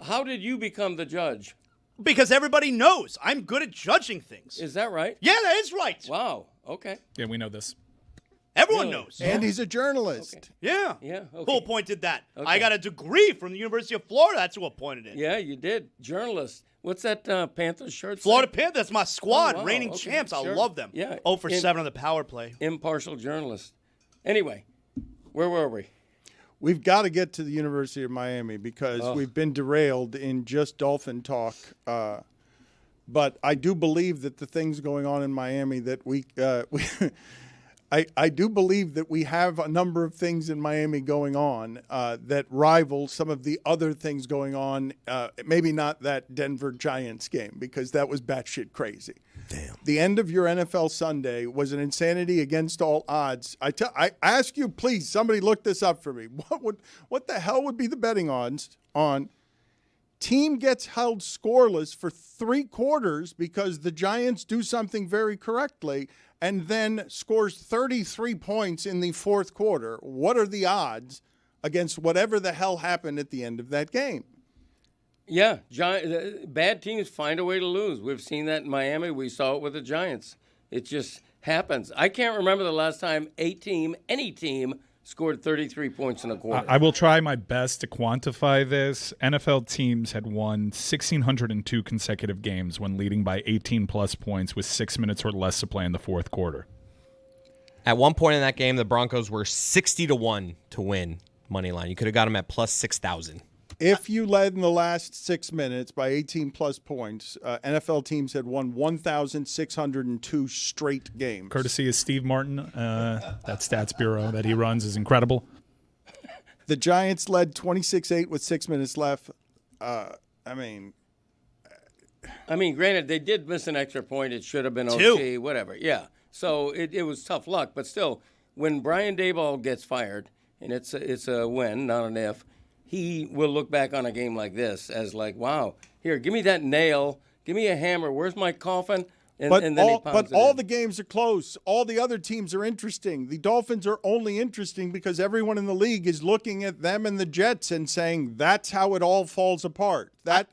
How did you become the judge? Because everybody knows I'm good at judging things. Is that right? Yeah, that is right. Wow. Okay. Yeah, we know this. Everyone knows. And he's a journalist. Okay. Yeah. Yeah. Okay. Who appointed that? Okay. I got a degree from the University of Florida. That's who appointed it. Yeah, you did. Journalist. What's that Panthers shirt? Florida Panthers. That's my squad. Oh, wow. Reigning Okay, champs. sure. I love them. Yeah. 0 for 7 on the power play. Impartial journalist. Anyway, where were we? We've got to get to the University of Miami because we've been derailed in just Dolphin talk. But I do believe that the things going on in Miami that I do believe that we have a number of things in Miami going on that rival some of the other things going on. Maybe not that Denver Giants game because that was batshit crazy. Damn. The end of your NFL Sunday was an insanity against all odds. I ask you, please, somebody look this up for me. What the hell would be the betting odds on team gets held scoreless for 3 quarters because the Giants do something very correctly and then scores 33 points in the 4th quarter? What are the odds against whatever the hell happened at the end of that game? Yeah, bad teams find a way to lose. We've seen that in Miami. We saw it with the Giants. It just happens. I can't remember the last time any team, scored 33 points in a quarter. I will try my best to quantify this. NFL teams had won 1,602 consecutive games when leading by 18-plus points with 6 minutes or less to play in the 4th quarter. At one point in that game, the Broncos were 60-1 to win money line. You could have got them at plus 6,000. If you led in the last 6 minutes by 18-plus points, NFL teams had won 1,602 straight games. Courtesy of Steve Martin, that stats bureau that he runs is incredible. The Giants led 26-8 with 6 minutes left. I mean, granted, they did miss an extra point. It should have been OT, whatever. Yeah. So it was tough luck. But still, when Brian Daboll gets fired, and it's a win, not an if, he will look back on a game like this as like, wow, here, give me that nail, give me a hammer. Where's my coffin? And then all the games are close. All the other teams are interesting. The Dolphins are only interesting because everyone in the league is looking at them and the Jets and saying that's how it all falls apart. That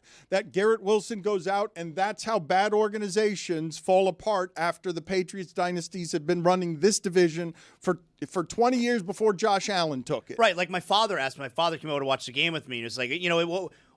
Garrett Wilson goes out, and that's how bad organizations fall apart after the Patriots dynasties have been running this division for 20 years before Josh Allen took it. Right, like my father asked me. My father came over to watch the game with me, and it's like,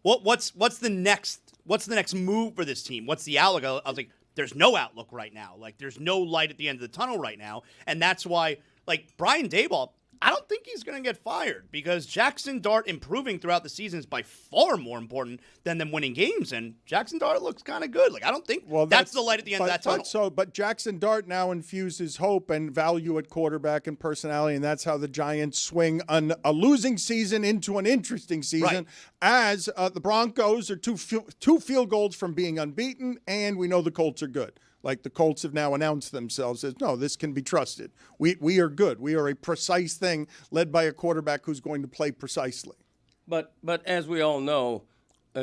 what's the next move for this team? What's the outlook? I was like, there's no outlook right now. Like, there's no light at the end of the tunnel right now. And that's why, like, Brian Daboll, I don't think he's going to get fired because Jackson Dart improving throughout the season is by far more important than them winning games. And Jackson Dart looks kind of good. Like, I don't think that's the light at the end of that tunnel. But Jackson Dart now infuses hope and value at quarterback and personality, and that's how the Giants swing a losing season into an interesting season. Right. As the Broncos are two field goals from being unbeaten, and we know the Colts are good. Like the Colts have now announced themselves as, no, this can be trusted. We are good. We are a precise thing led by a quarterback who's going to play precisely. But as we all know,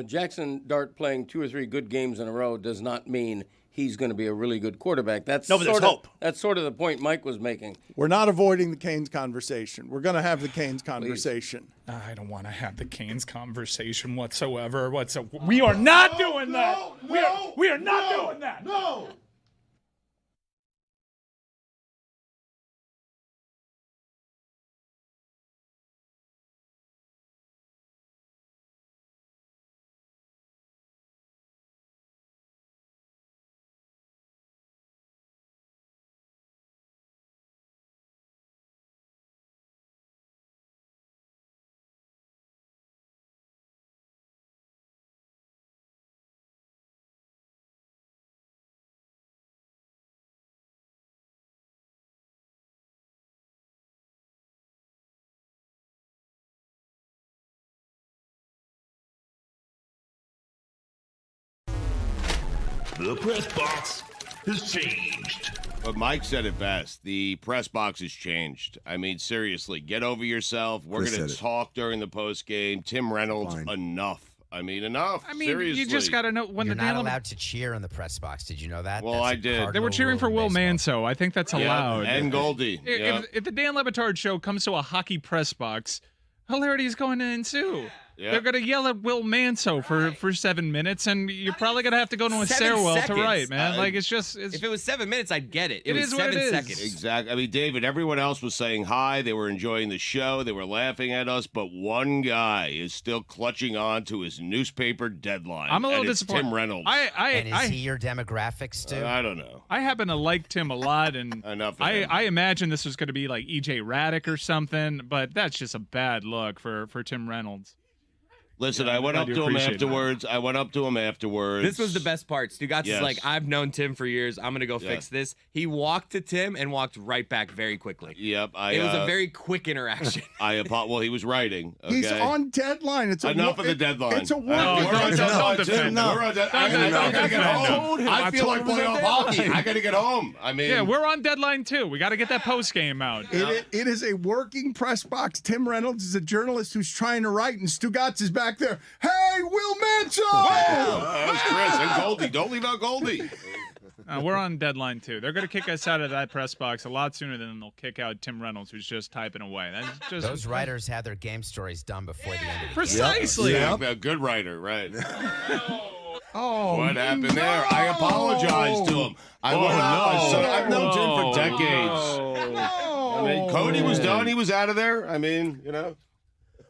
Jackson Dart playing 2 or 3 good games in a row does not mean he's going to be a really good quarterback. But there's hope. That's sort of the point Mike was making. We're not avoiding the Canes conversation. We're going to have the Canes conversation. I don't want to have the Canes conversation whatsoever. We are not doing that. We are not doing that. No. The press box has changed. But Mike said it best. The press box has changed. I mean, seriously, get over yourself. We're going to talk during the post game. Tim Reynolds, enough. I mean, enough. I mean, seriously. you just got to know when You're the not allowed to cheer in the press box. Did you know that? Well, I did. They were cheering for Will Manso. I think that's allowed. And Goldie. If the Dan Le Batard Show comes to a hockey press box, hilarity is going to ensue. Yeah. They're going to yell at Will Manso for 7 minutes, and you're probably going to have to go to a stairwell to write, man. If it was 7 minutes, I'd get it. It was is what 7 it is. seconds. Exactly. I mean, David, everyone else was saying hi. They were enjoying the show. They were laughing at us. But one guy is still clutching on to his newspaper deadline. I'm a little disappointed. Tim Reynolds. And is he your demographic, Stu? I don't know. I happen to like Tim a lot, and Enough of him. I imagine this was going to be like E.J. Raddick or something, but that's just a bad look for Tim Reynolds. Listen, I went up to him afterwards. This was the best part. Stugotz is like, I've known Tim for years. I'm going to go fix this. He walked to Tim and walked right back very quickly. Yep. It was a very quick interaction. Well, he was writing. Okay? He's on deadline. Enough of the deadline. It's a we're on deadline. I gotta get home. I feel like playing off hockey. I got to get home. I mean, yeah, we're on deadline too. We got to get that post game out. It is a working press box. Tim Reynolds is a journalist who's trying to write, and Stugotz is back there. Hey, Will Manso! That was Chris and Goldie. Don't leave out Goldie. We're on deadline too. They're going to kick us out of that press box a lot sooner than they'll kick out Tim Reynolds, who's just typing away. That's just, those writers had their game stories done before the end of the Precisely. Yeah, a good writer, right? Oh, what happened there? I apologize to him. I've known Tim for decades. I mean, Cody was done. He was out of there. I mean, you know.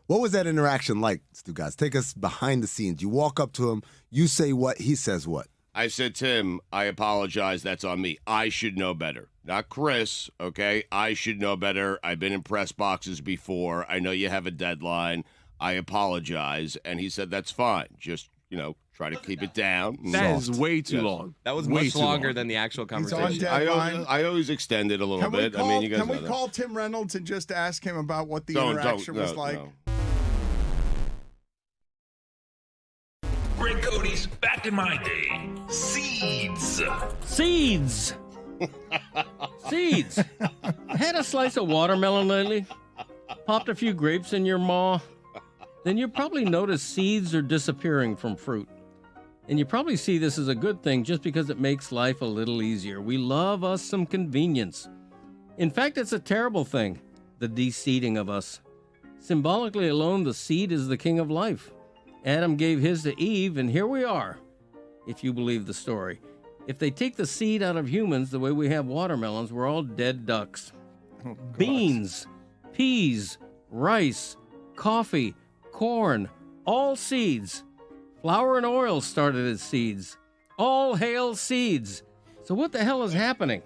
What was that interaction like, Stugotz? Take us behind the scenes. You walk up to him, you say what, he says what? I said, Tim, I apologize. That's on me. I should know better. Not Chris, okay? I should know better. I've been in press boxes before. I know you have a deadline. I apologize. And he said, that's fine. Just, try to keep it down. That is way too long. That was way much longer than the actual conversation. I always extend it a little bit. I mean, you guys can know we that. call Tim Reynolds and just ask him about what the interaction was like? No. Greg Cody's back in my day. Seeds. Seeds. Had a slice of watermelon lately? Popped a few grapes in your maw? then you probably notice seeds are disappearing from fruit. And you probably see this as a good thing just because it makes life a little easier. We love us some convenience. In fact, it's a terrible thing, the de-seeding of us. Symbolically alone, the seed is the king of life. Adam gave his to Eve, and here we are, if you believe the story. If they take the seed out of humans the way we have watermelons, we're all dead ducks. Oh, Beans, peas, rice, coffee, corn, all seeds. Flour and oil started as seeds. All hail seeds. So what the hell is happening?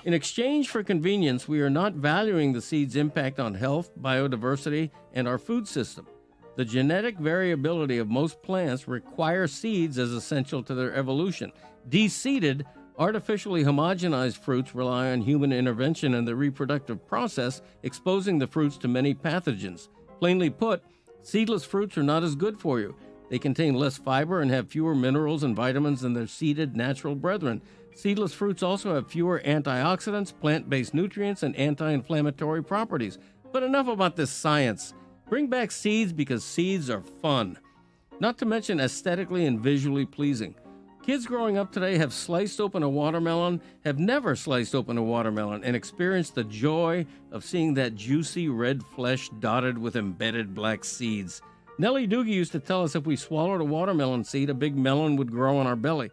In exchange for convenience, we are not valuing the seed's impact on health, biodiversity, and our food system. The genetic variability of most plants require seeds as essential to their evolution. De-seeded, artificially homogenized fruits rely on human intervention in the reproductive process, exposing the fruits to many pathogens. Plainly put, seedless fruits are not as good for you. They contain less fiber and have fewer minerals and vitamins than their seeded natural brethren. Seedless fruits also have fewer antioxidants, plant-based nutrients, and anti-inflammatory properties. But enough about this science. Bring back seeds because seeds are fun. Not to mention aesthetically and visually pleasing. Kids growing up today have sliced open a watermelon, have never sliced open a watermelon, and experienced the joy of seeing that juicy red flesh dotted with embedded black seeds. Nellie Doogie used to tell us if we swallowed a watermelon seed, a big melon would grow on our belly.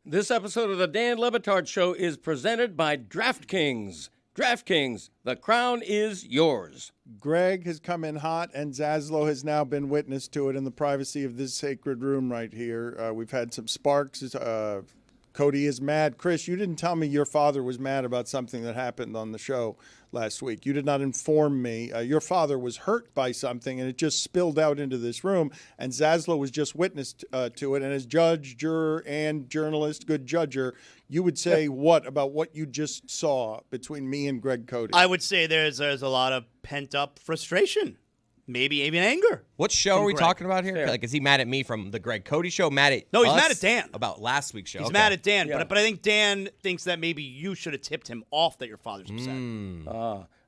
This episode of the Dan Le Batard Show is presented by DraftKings. DraftKings, the crown is yours. Greg has come in hot, and Zaslow has now been witness to it in the privacy of this sacred room right here. We've had some sparks. Cody is mad. Chris, you didn't tell me your father was mad about something that happened on the show last week. You did not inform me. Your father was hurt by something, and it just spilled out into this room, and Zaslow was just witness to it. And as judge, juror, and journalist, good judger, you would say what about what you just saw between me and Greg Cody? I would say there's a lot of pent-up frustration. Maybe even anger. What show are we Greg. talking about here? Fair. Like, is he mad at me from the Greg Cody show? Mad at No, he's us mad at Dan. About last week's show. He's Okay. mad at Dan, Yeah. but I think Dan thinks that maybe you should have tipped him off that your father's upset.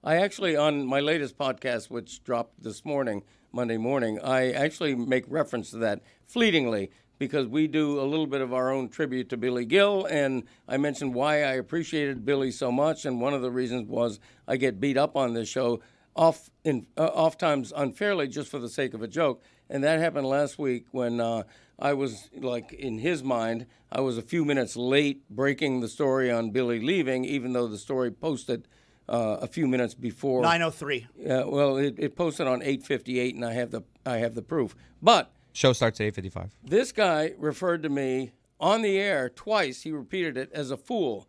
I actually, on my latest podcast, which dropped this morning, Monday morning, I actually make reference to that fleetingly because we do a little bit of our own tribute to Billy Gill, and I mentioned why I appreciated Billy so much, and one of the reasons was I get beat up on this show oftentimes unfairly just for the sake of a joke. And that happened last week when I was, like, in his mind, I was a few minutes late breaking the story on Billy leaving, even though the story posted a few minutes before. 9:03. Well, it posted on 8:58, and I have the proof. But Show starts at 8:55. this guy referred to me on the air twice. He repeated it as a fool.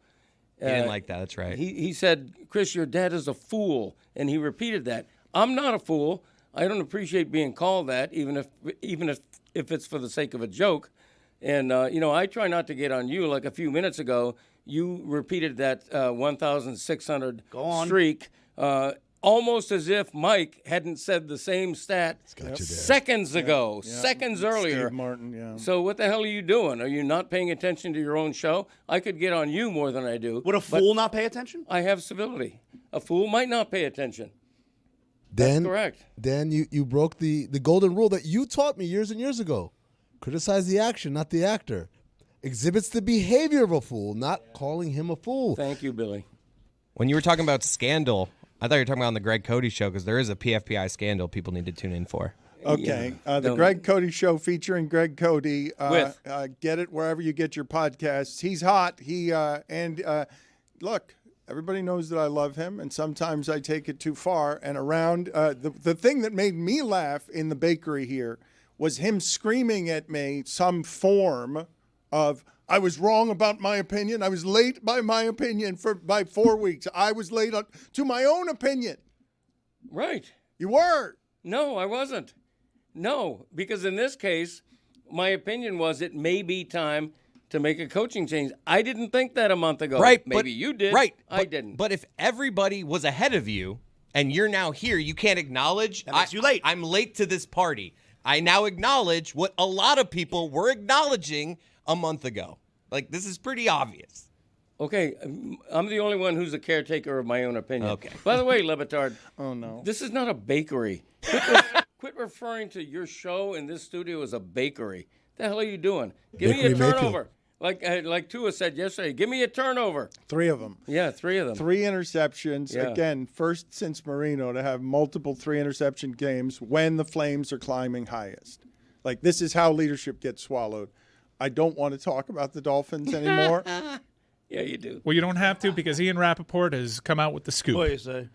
He didn't like that. That's right. He said, "Chris, your dad is a fool," and he repeated that. I'm not a fool. I don't appreciate being called that, even if it's for the sake of a joke. And I try not to get on you. Like a few minutes ago, you repeated that 1,600 streak, almost as if Mike hadn't said the same stat seconds ago, seconds earlier. Steve Martin, yeah. So what the hell are you doing? Are you not paying attention to your own show? I could get on you more than I do. Would a fool not pay attention? I have civility. A fool might not pay attention. Dan, That's correct. Dan, you broke the golden rule that you taught me years and years ago. Criticize the action, not the actor. Exhibits the behavior of a fool, not calling him a fool. Thank you, Billy. When you were talking about scandal, I thought you were talking about on the Greg Cody show because there is a PFPI scandal people need to tune in for. Okay, the Don't- Greg Cody Show featuring Greg Cody. With. Get it wherever you get your podcasts. He's hot. Look, everybody knows that I love him, and sometimes I take it too far. And around the thing that made me laugh in the bakery here was him screaming at me some form of I was wrong about my opinion. I was late by my opinion by 4 weeks. I was late to my own opinion. Right. You were. No, I wasn't. No, because in this case, my opinion was it may be time to make a coaching change. I didn't think that a month ago. Right. Maybe you did. Right. I didn't. But if everybody was ahead of you and you're now here, you can't acknowledge. That makes you late. I'm late to this party. I now acknowledge what a lot of people were acknowledging a month ago. Like, this is pretty obvious. Okay, I'm the only one who's a caretaker of my own opinion. Okay. By the way, Le Batard, Oh, no. this is not a bakery. Quit referring to your show in this studio as a bakery. The hell are you doing? Give me a Bakery maker. turnover. Like Tua said yesterday, give me a turnover. 3 of them. Yeah, 3 of them. 3 interceptions. Yeah. Again, first since Marino to have multiple 3 interception games when the Flames are climbing highest. Like, this is how leadership gets swallowed. I don't want to talk about the Dolphins anymore. Yeah, you do. Well, you don't have to because Ian Rappaport has come out with the scoop. What do you say?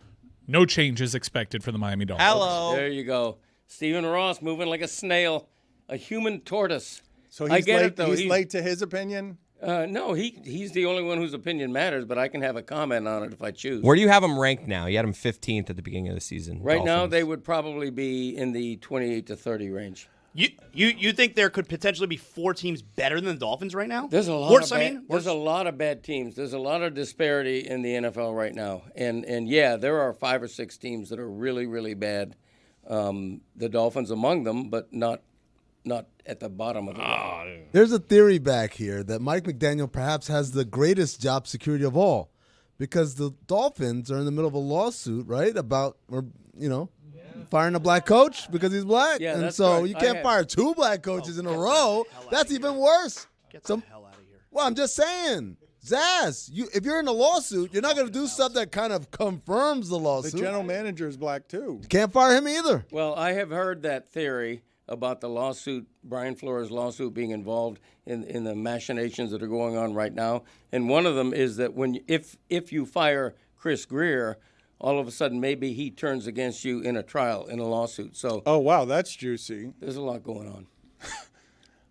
No changes expected for the Miami Dolphins. Hello. There you go. Stephen Ross moving like a snail, a human tortoise. So I he's get late. it, though. He's late to his opinion. No, he's the only one whose opinion matters, but I can have a comment on it if I choose. Where do you have them ranked now? You had them 15th at the beginning of the season. Right now, Dolphins. they would probably be in the 28 to 30 range. You think there could potentially be 4 teams better than the Dolphins right now? There's a lot Worse, of bad, I mean, there's a lot of bad teams. There's a lot of disparity in the NFL right now, and yeah, there are 5 or 6 teams that are really really bad. The Dolphins among them, but not at the bottom of the line. There's a theory back here that Mike McDaniel perhaps has the greatest job security of all, because the Dolphins are in the middle of a lawsuit, right, about firing a black coach because he's black, Yeah, and that's so right. you can't fire 2 black coaches in a row. That's even worse. Get the hell out of here. Well, I'm just saying, Zaz, if you're in a lawsuit, you're not going to do stuff that kind of confirms the The lawsuit. general manager is black, too. You can't fire him either. Well, I have heard that theory about the lawsuit, Brian Flores' lawsuit, being involved in the machinations that are going on right now. And one of them is that if you fire Chris Greer, all of a sudden maybe he turns against you in a trial, in a lawsuit. So Oh, wow, that's juicy. there's a lot going on.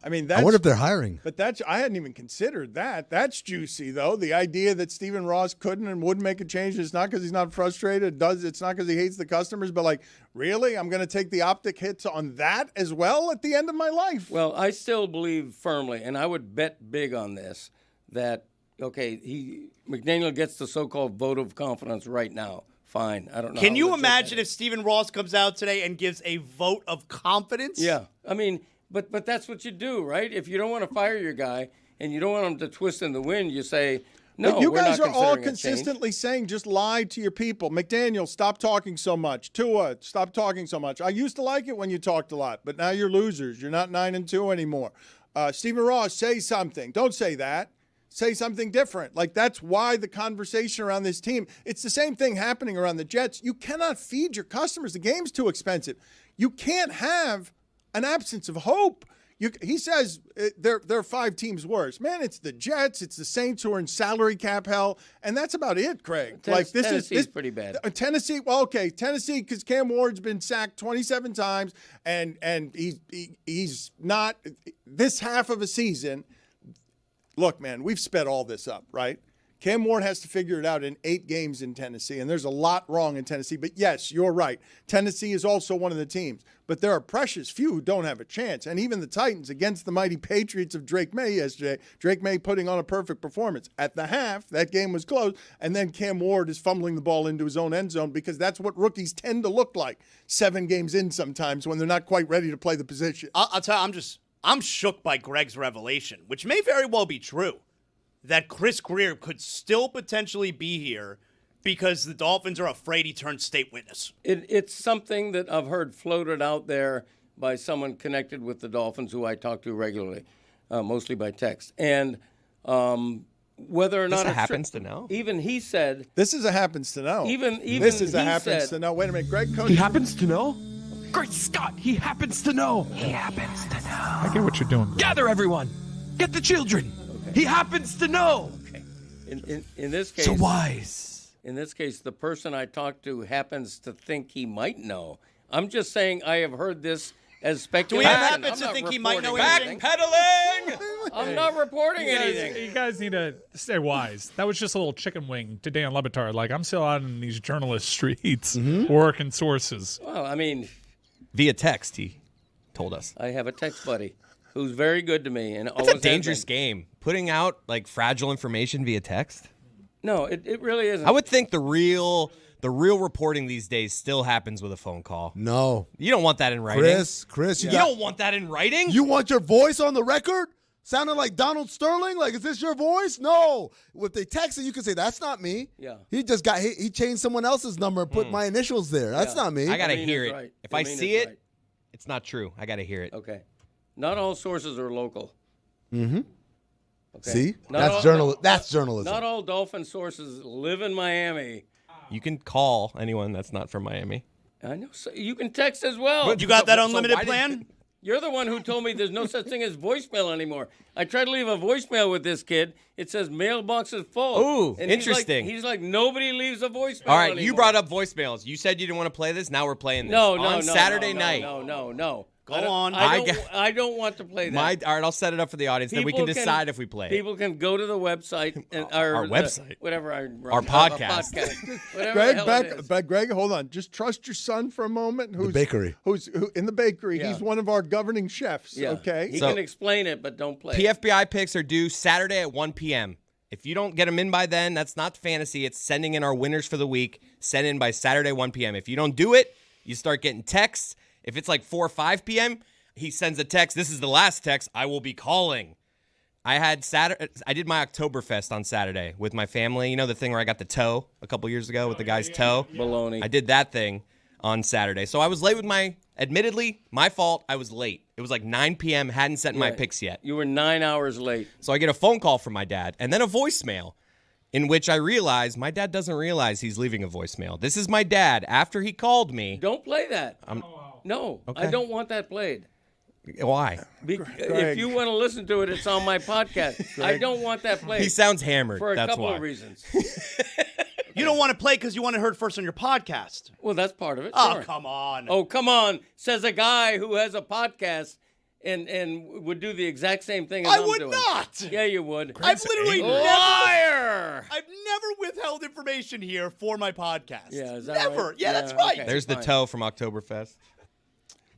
I mean, I that's. wonder if they're hiring. But I hadn't even considered that. That's juicy, though. The idea that Stephen Ross couldn't and wouldn't make a change. It's not because he's not frustrated. It's not because he hates the customers. But, like, really? I'm going to take the optic hits on that as well at the end of my life? Well, I still believe firmly, and I would bet big on this, that, McDaniel gets the so-called vote of confidence right now. Fine. I don't know. Can how you legit imagine that if is. Stephen Ross comes out today and gives a vote of confidence? Yeah. I mean, but that's what you do, right? If you don't want to fire your guy and you don't want him to twist in the wind, you say, no, But you we're guys not are all considering a change. consistently saying just lie to your people. McDaniel, stop talking so much. Tua, stop talking so much. I used to like it when you talked a lot, but now you're losers. You're not 9-2 anymore. Stephen Ross, say something. Don't say that. Say something different. Like, that's why the conversation around this team, it's the same thing happening around the Jets. You cannot feed your customers. The game's too expensive. You can't have an absence of hope. He says there are 5 teams worse. Man, it's the Jets, it's the Saints who are in salary cap hell, and that's about it, Craig. Tennessee's pretty bad. Tennessee, well, okay, Tennessee, because Cam Ward's been sacked 27 times, and he's not this half of a season. Look, man, we've sped all this up, right? Cam Ward has to figure it out in 8 games in Tennessee, and there's a lot wrong in Tennessee. But, yes, you're right. Tennessee is also one of the teams. But there are precious few who don't have a chance. And even the Titans against the mighty Patriots of Drake May yesterday, Drake May putting on a perfect performance. At the half, that game was close, and then Cam Ward is fumbling the ball into his own end zone because that's what rookies tend to look like 7 games in sometimes when they're not quite ready to play the position. I'll tell you, I'm shook by Greg's revelation, which may very well be true, that Chris Greer could still potentially be here because the Dolphins are afraid he turned state witness. It's something that I've heard floated out there by someone connected with the Dolphins who I talk to regularly, mostly by text. And whether or not This it happens to know. Even he said. This is a happens to know. Even this is a he happens said, to know. Wait a minute, Greg Coach. He happens to know? Great Scott, he happens to know. He happens to know. I get what you're doing. Gather everyone. Get the children. He happens to know. Okay. In this case. So wise. In this case, the person I talked to happens to think he might know. I'm just saying I have heard this as speculation. Do we have happens to think he might know anything? Backpedaling! I'm not reporting anything. You guys need to stay wise. That was just a little chicken wing to Dan Le Batard. Like, I'm still out in these journalist streets working sources. Well, I mean, Via text, he told us. I have a text buddy who's very good to me. And It's a dangerous game. Putting out, like, fragile information via text. No, it really isn't. I would think the real reporting these days still happens with a phone call. No. You don't want that in writing. Chris, you don't want that in writing? You want your voice on the record? Sounding like Donald Sterling? Like, is this your voice? No. If they text it, you can say, that's not me. Yeah. He just he changed someone else's number and put my initials there. That's not me. I got to hear it. Right. If I see it, it's not true. I got to hear it. Okay. Not all sources are local. Mm-hmm. Okay. See? That's journalism. Not all Dolphin sources live in Miami. You can call anyone that's not from Miami. I know. So you can text as well. You got that unlimited plan? You're the one who told me there's no such thing as voicemail anymore. I tried to leave a voicemail with this kid. It says mailbox is full. Ooh, and interesting. He's like, nobody leaves a voicemail All right, anymore. you brought up voicemails. You said you didn't want to play this. Now we're playing this. No, on Saturday no, night. No. Go on. I don't want to play that. All right, I'll set it up for the audience. Then we can decide if we play it. People can go to the website. And, Our website? Whatever. Our podcast. Whatever Greg, the hell it is. Greg, hold on. Just trust your son for a moment. The bakery. Who's in the bakery? Yeah. He's one of our governing chefs. Yeah. Okay. He can explain it, but don't play it. PFBI picks are due Saturday at 1 p.m. If you don't get them in by then, that's not fantasy. It's sending in our winners for the week. Send in by Saturday 1 p.m. If you don't do it, you start getting texts. If it's like 4 or 5 p.m., he sends a text. This is the last text. I will be calling. I did my Oktoberfest on Saturday with my family. You know the thing where I got the toe a couple years ago with the guy's toe? Baloney. I did that thing on Saturday. So I was late with admittedly, my fault, I was late. It was like 9 p.m., hadn't sent my picks yet. You were 9 hours late. So I get a phone call from my dad and then a voicemail in which I realize my dad doesn't realize he's leaving a voicemail. This is my dad after he called me. Don't play that. No, Okay. I don't want that played. Why? If you want to listen to it, it's on my podcast. I don't want that played. He sounds hammered. For a That's couple why. of reasons. You don't want to play because you want to hear it first on your podcast. Well, that's part of it. Oh, sure. come on. Oh, come on. Says a guy who has a podcast and would do the exact same thing as I I'm would doing. not. Yeah, you would. I've literally Liar. I've never withheld information here for my podcast. Yeah, is that never. right? Yeah, that's right. okay, There's the fine. toe from Oktoberfest.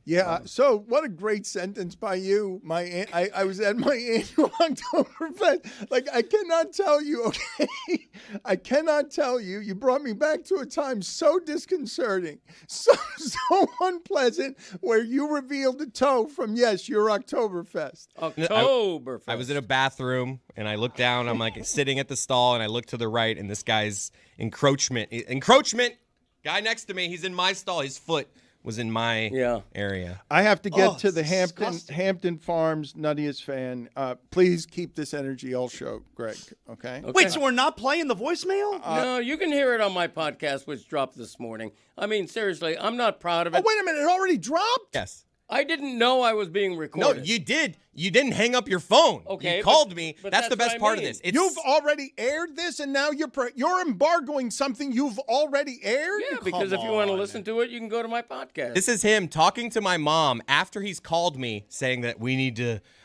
Yeah. So what a great sentence by you. I was at my annual Oktoberfest. Like, I cannot tell you. Okay, I cannot tell you. You brought me back to a time so disconcerting, so unpleasant, where you revealed the toe from your Oktoberfest. Oktoberfest. I was in a bathroom and I looked down. I'm like sitting at the stall and I look to the right and this guy's encroachment. Guy next to me. He's in my stall. His foot was in my area. I have to get to the disgusting. Hampton Farms Nuttiest fan. Please keep this energy all show, Greg. Okay. Wait, so we're not playing the voicemail? No, you can hear it on my podcast, which dropped this morning. I mean, seriously, I'm not proud of it. Oh, wait a minute. It already dropped? Yes. I didn't know I was being No, recorded. you did. You didn't hang up your phone. Okay, You called me. but That's the that's best what I part mean. of this. You've already aired this, and now you're embargoing something you've already aired? Yeah, because if you want to listen to it, you can go to my podcast. This is him talking to my mom after he's called me saying that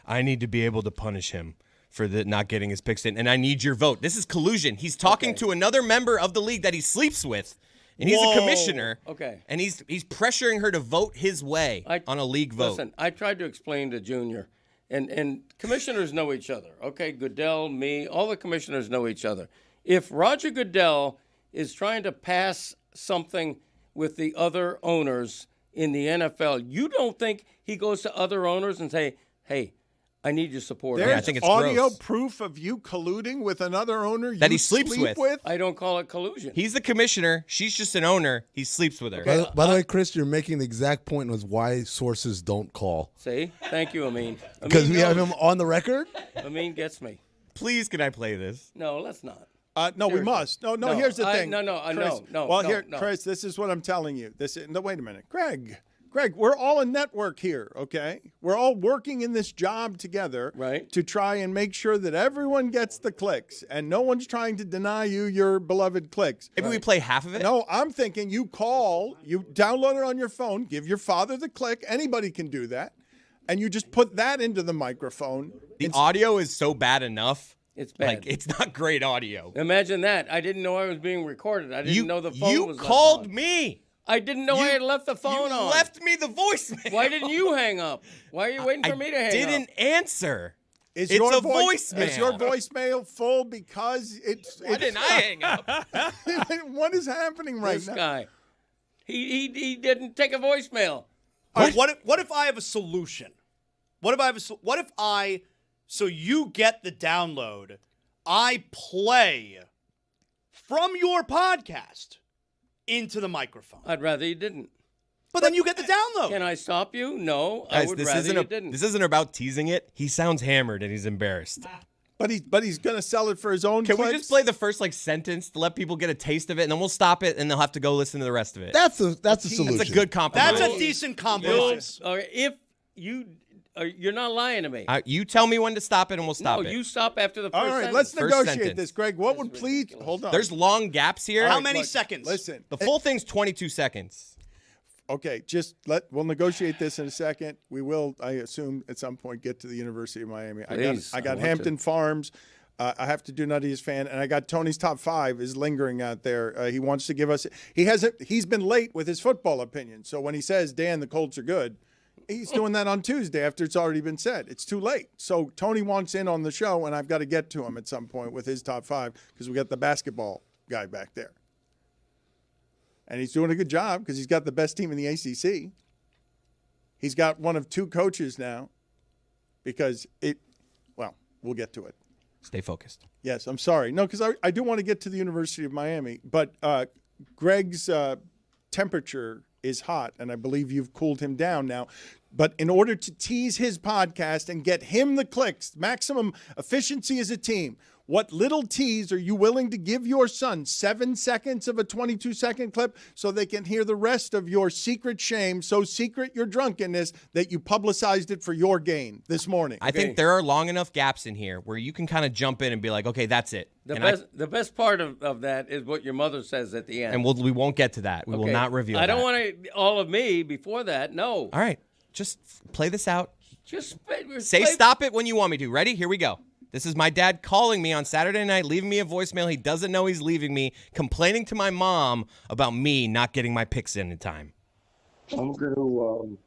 I need to be able to punish him for not getting his picks in, and I need your vote. This is collusion. He's talking to another member of the league that he sleeps with, and he's a commissioner. Okay. And he's pressuring her to vote his way on a league vote. Listen, I tried to explain to Junior, and commissioners know each other. Okay, Goodell, me, all the commissioners know each other. If Roger Goodell is trying to pass something with the other owners in the NFL, you don't think he goes to other owners and say, hey, I need your support. There's I think it's audio gross. proof of you colluding with another owner That you he sleeps sleep with. I don't call it collusion. He's the commissioner. She's just an owner. He sleeps with her. By the way, Chris, you're making the exact point was why sources don't call. See? Thank you, Amin. Because Amin we have knows. him on the record? Amin gets me. Please, can I play this? No, let's not. No, we Seriously. must. No, No, here's the I- thing. no, Chris, no. Well, no, here, no. Chris, this is what I'm telling you. No, wait a minute. Greg, we're all a network here, okay? We're all working in this job together to try and make sure that everyone gets the clicks, and no one's trying to deny you your beloved clicks. Maybe we play half of it? No, I'm thinking you download it on your phone, give your father the click. Anybody can do that. And you just put that into the microphone. The audio is so bad enough. It's bad. Like, it's not great audio. Imagine that. I didn't know I was being recorded. I didn't know the phone You was left called on. me. I didn't know I had left the phone You on. left me the voicemail. Why didn't you hang up? Why are you waiting for me to hang up? Didn't answer. Is It's your a voicemail. Is your voicemail. voicemail full because it's? Why didn't I hang up? What is happening right This now? guy, he didn't take a voicemail. All right, what if I have a solution? What if so you get the download, I play from your podcast into the microphone. I'd rather you didn't. But then you get the download. Can I stop you? No, I Guys, would this rather isn't you didn't. this isn't about teasing it. He sounds hammered and he's embarrassed. But he's going to sell it for his own. Can we clicks? just play the first sentence to let people get a taste of it, and then we'll stop it, and they'll have to go listen to the rest of it. That's a solution. That's a good compromise. That's a decent compromise. If you're not lying to me. You tell me when to stop it, and we'll stop No, it. you stop after the first All right, sentence. let's First negotiate sentence. this, Greg. What would please hold on? There's long gaps here. How many seconds? Listen, The full thing's 22 seconds. okay, we'll negotiate this in a second. We will, I assume, at some point get to the University of Miami. Please, I got want Hampton to. Farms. I have to do Nutty's fan, and I got Tony's top 5 is lingering out there. He wants to give us. He's been late with his football opinion. So when he says, Dan, the Colts are good, he's doing that on Tuesday after it's already been said. It's too late. So Tony wants in on the show, and I've got to get to him at some point with his top 5 because we got the basketball guy back there. And he's doing a good job because he's got the best team in the ACC. He's got one of 2 coaches now because we'll get to it. Stay focused. Yes, I'm sorry. No, because I do want to get to the University of Miami, but Greg's temperature is hot, and I believe you've cooled him down now. But in order to tease his podcast and get him the clicks, maximum efficiency as a team, what little tease are you willing to give your son? 7 seconds of a 22-second clip so they can hear the rest of your secret shame, so secret your drunkenness that you publicized it for your gain this morning. I think there are long enough gaps in here where you can kind of jump in and be like, okay, that's it. The best part of that is what your mother says at the end. And we won't get to that. We will not reveal that. I don't want all of me before that. No. All right. Just play this out. Just Say stop it when you want me to. Ready? Here we go. This is my dad calling me on Saturday night, leaving me a voicemail. He doesn't know he's leaving me, complaining to my mom about me not getting my picks in time. I'm going to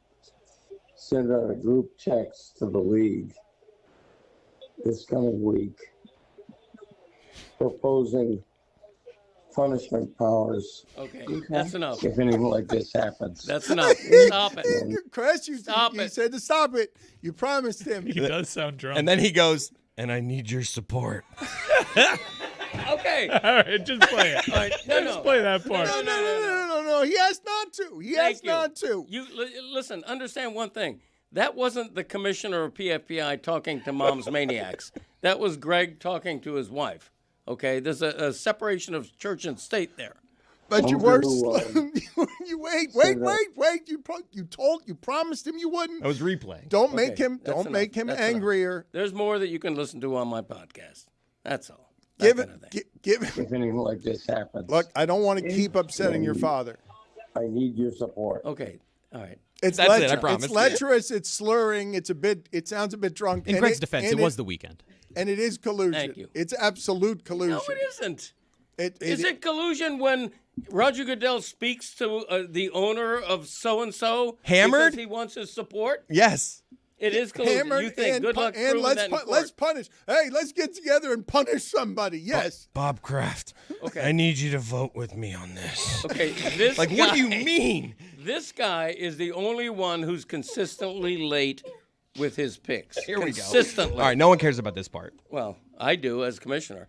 send out a group text to the league this coming week proposing punishment powers. Okay, that's enough. If anything like this happens. That's enough. Stop it. Chris, you said to stop it. You promised him. He does sound drunk. And then he goes, and I need your support. Okay. All right, just play it. All right. Just play that part. No. He has not to. He has not to. Listen, understand one thing. That wasn't the commissioner of PFPI talking to mom's maniacs. That was Greg talking to his wife. Okay, there's a separation of church and state there. But you were. You wait. You promised him you wouldn't. I was replaying. Don't make him angrier. There's more that you can listen to on my podcast. That's all. Give it. If anything like this happens. Look, I don't want to keep upsetting your father. I need your support. Okay. All right. That's it, I promise. It's lecherous. It's slurring. It sounds a bit drunk. In Greg's defense, it was the weekend. And it is collusion. Thank you. It's absolute collusion. No, it isn't. Is it collusion when Roger Goodell speaks to the owner of so-and-so Hammered? because he wants his support? Yes. It is collusion. Hammered You think good luck and proving let's that in court. let's punish. Hey, let's get together and punish somebody. Yes. Bob Kraft. Okay. I need you to vote with me on this. Okay, this Like, guy, what do you mean? This guy is the only one who's consistently late with his picks. Here we go. Consistently. All right, no one cares about this part. Well, I do as commissioner,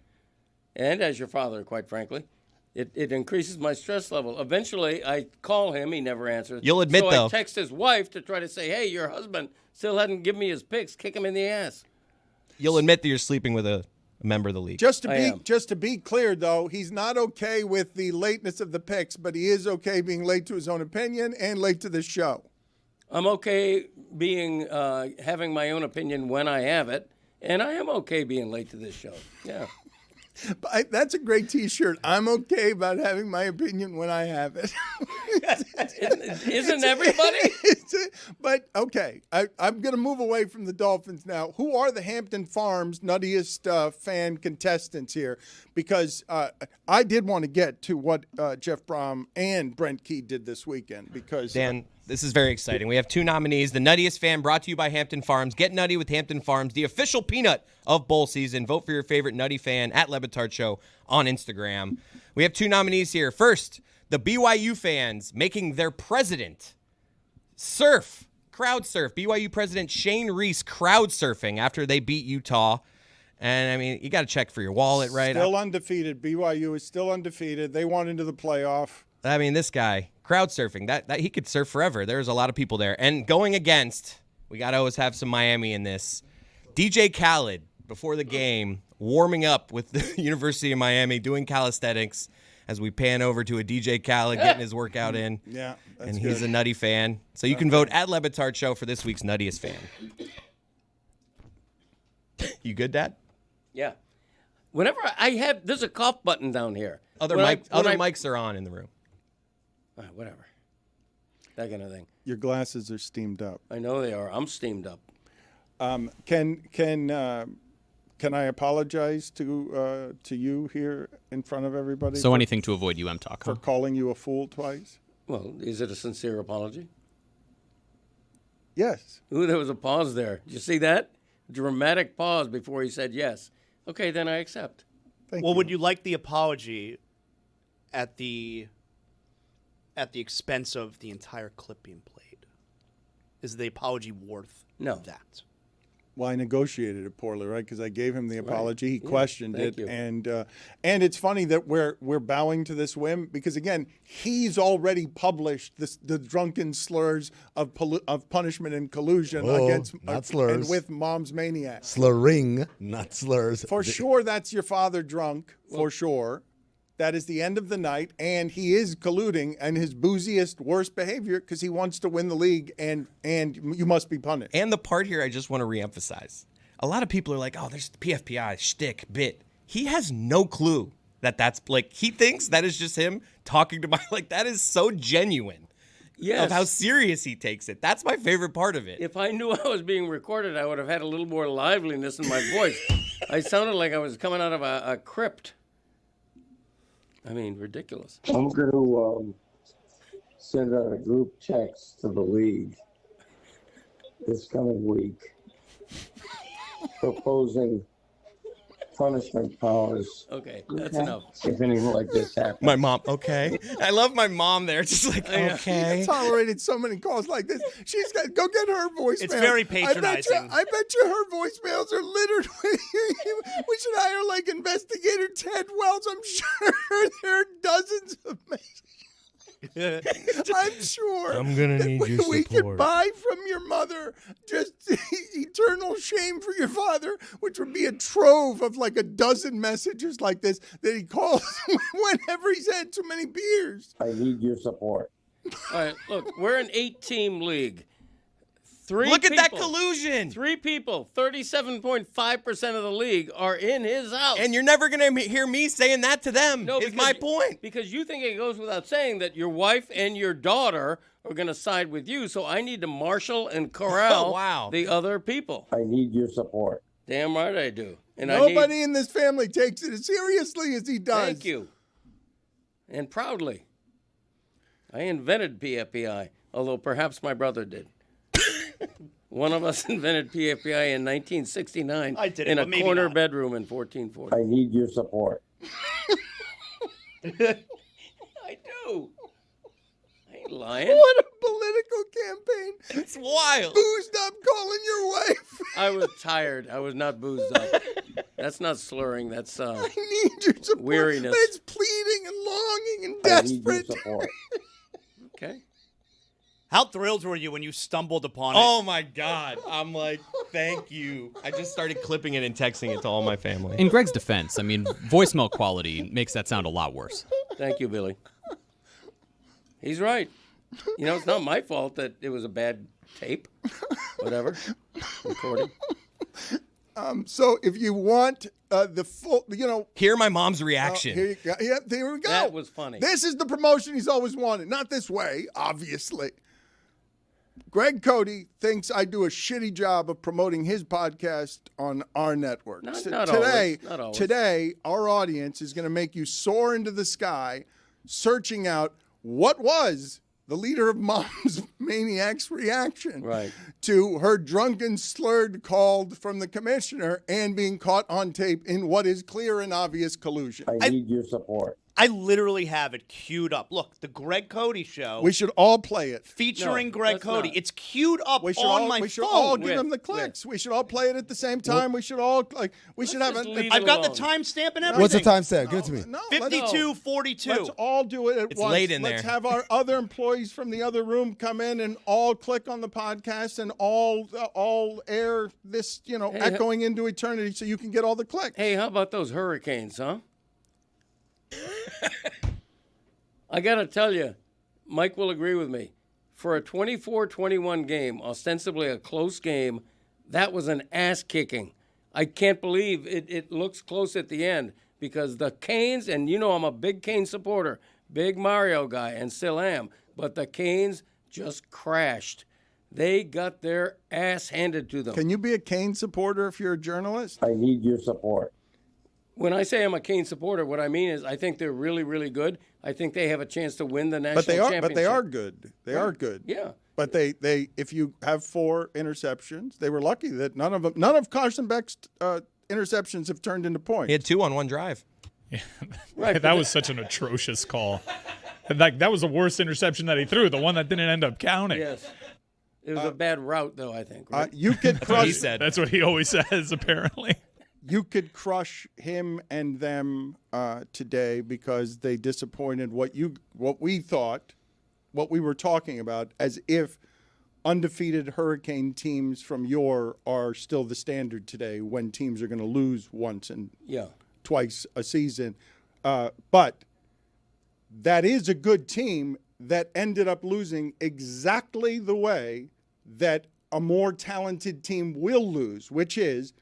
and as your father, quite frankly. It increases my stress level. Eventually, I call him. He never answers. You'll admit, so though. I text his wife to try to say, hey, your husband still hadn't given me his picks. Kick him in the ass. You'll admit that you're sleeping with a member of the league. Just to be clear, though, he's not okay with the lateness of the picks, but he is okay being late to his own opinion and late to the show. I'm okay being having my own opinion when I have it, and I am okay being late to this show. Yeah. But that's a great T-shirt. I'm okay about having my opinion when I have it. Isn't everybody? But, okay, I'm going to move away from the Dolphins now. Who are the Hampton Farms nuttiest fan contestants here? Because I did want to get to what Jeff Brom and Brent Key did this weekend. Because Dan, this is very exciting. We have 2 nominees. The Nuttiest Fan, brought to you by Hampton Farms. Get nutty with Hampton Farms, the official peanut of bowl season. Vote for your favorite nutty fan at Le Batard Show on Instagram. We have 2 nominees here. First, the BYU fans making their president crowd surf. BYU president Shane Reese crowd surfing after they beat Utah. And, I mean, you got to check for your wallet, right? Still undefeated. BYU is still undefeated. They want into the playoff. I mean, this guy, crowd surfing, that he could surf forever. There's a lot of people there. And going against, we got to always have some Miami in this. DJ Khaled, before the game, warming up with the University of Miami, doing calisthenics as we pan over to a DJ Khaled getting his workout in. Yeah, that's and good. he's a nutty fan. So you can vote at Le Batard Show for this week's Nuttiest Fan. You good, Dad? Yeah. Whenever there's a cough button down here. Other mics are on in the room. All right, whatever. That kind of thing. Your glasses are steamed up. I know they are. I'm steamed up. Can I apologize to you here in front of everybody? So anything to avoid UM talk, for calling you a fool twice? Well, is it a sincere apology? Yes. Ooh, there was a pause there. Did you see that? Dramatic pause before he said yes. Okay, then I accept. Would you like the apology at the expense of the entire clip being played? Is the apology worth that? Well, I negotiated it poorly, right? Because I gave him the apology. He questioned thank it, you. and it's funny that we're bowing to this whim because again, he's already published the drunken slurs of punishment and collusion against not slurs. and with Mom's Maniac. Slurring, not slurs. For sure, that's your father drunk. For sure. That is the end of the night, and he is colluding and his booziest, worst behavior because he wants to win the league, and you must be punished. And the part here I just want to reemphasize. A lot of people are like, oh, there's PFPI, shtick, bit. He has no clue that's like, he thinks that is just him talking to that is so genuine of how serious he takes it. That's my favorite part of it. If I knew I was being recorded, I would have had a little more liveliness in my voice. I sounded like I was coming out of a crypt. I mean, ridiculous. I'm going to send out a group text to the league this coming week proposing punishment powers. Okay, that's enough. If anything like this happens. My mom, okay. I love my mom there. Just like, okay. I've tolerated so many calls like this. She's got go get her voicemail. It's very patronizing. I bet you her voicemails are littered with we should hire like investigator Ted Wells. I'm sure there are dozens of messages. I'm sure. I'm gonna need your support. We could buy from your mother just eternal shame for your father, which would be a trove of like a dozen messages like this that he calls whenever he's had too many beers. I need your support. All right, look, we're an 8-team league. Look at that collusion. 3 people, 37.5% of the league are in his house. And you're never going to hear me saying that to them, is my point. Because you think it goes without saying that your wife and your daughter are going to side with you, so I need to marshal and corral the other people. I need your support. Damn right I do. And nobody in this family takes it as seriously as he does. Thank you. And proudly. I invented PFPI, although perhaps my brother did. One of us invented PFPI in 1969 in a corner bedroom in 1440. I need your support. I do. I ain't lying. What a political campaign. It's wild. Boozed up calling your wife. I was tired. I was not boozed up. That's not slurring. That's I need your support. Weariness. But it's pleading and longing and I need desperate. your support. Okay. How thrilled were you when you stumbled upon it? Oh, my God. I'm like, thank you. I just started clipping it and texting it to all my family. In Greg's defense, I mean, voicemail quality makes that sound a lot worse. Thank you, Billy. He's right. You know, it's not my fault that it was a bad tape. Whatever. Recording. So if you want the full, hear my mom's reaction. Here you go. Yeah, there we go. That was funny. This is the promotion he's always wanted. Not this way, obviously. Greg Cody thinks I do a shitty job of promoting his podcast on our network. Not today, always. Not always. Today, our audience is going to make you soar into the sky, searching out what was the leader of Mom's Maniac's reaction to her drunken, slurred call from the commissioner and being caught on tape in what is clear and obvious collusion. I need your support. I literally have it queued up. Look, the Greg Cody show. We should all play it. Featuring Greg Cody. not. It's queued up We should on all, my we should phone. all give them the clicks. We should all play it at the same time. We should all we should have. I've got the timestamp and everything. What's the timestamp? Give it to me. 52:42. Let's all do it at It's once. late in Let's there. have our other employees from the other room come in and all click on the podcast and all air this, echoing into eternity so you can get all the clicks. Hey, how about those hurricanes, huh? I got to tell you, Mike will agree with me. For a 24-21 game, ostensibly a close game, that was an ass-kicking. I can't believe it looks close at the end because the Canes, and I'm a big Canes supporter, big Mario guy, and still am, but the Canes just crashed. They got their ass handed to them. Can you be a Kane supporter if you're a journalist? I need your support. When I say I'm a Kane supporter, what I mean is I think they're really, really good. I think they have a chance to win the national championship. But they are good. They are good. Yeah. But they if you have 4 interceptions, they were lucky that none of Carson Beck's interceptions have turned into points. He had 2 on one drive. Yeah. Right, that was such an atrocious call. That was the worst interception that he threw, the one that didn't end up counting. Yes. It was a bad route, though, I think. Right? You could That's what he crush. said. That's what he always says, apparently. You could crush him and them today because they disappointed what we thought, what we were talking about, as if undefeated Hurricane teams from yore are still the standard today when teams are going to lose once and twice a season. But that is a good team that ended up losing exactly the way that a more talented team will lose, which is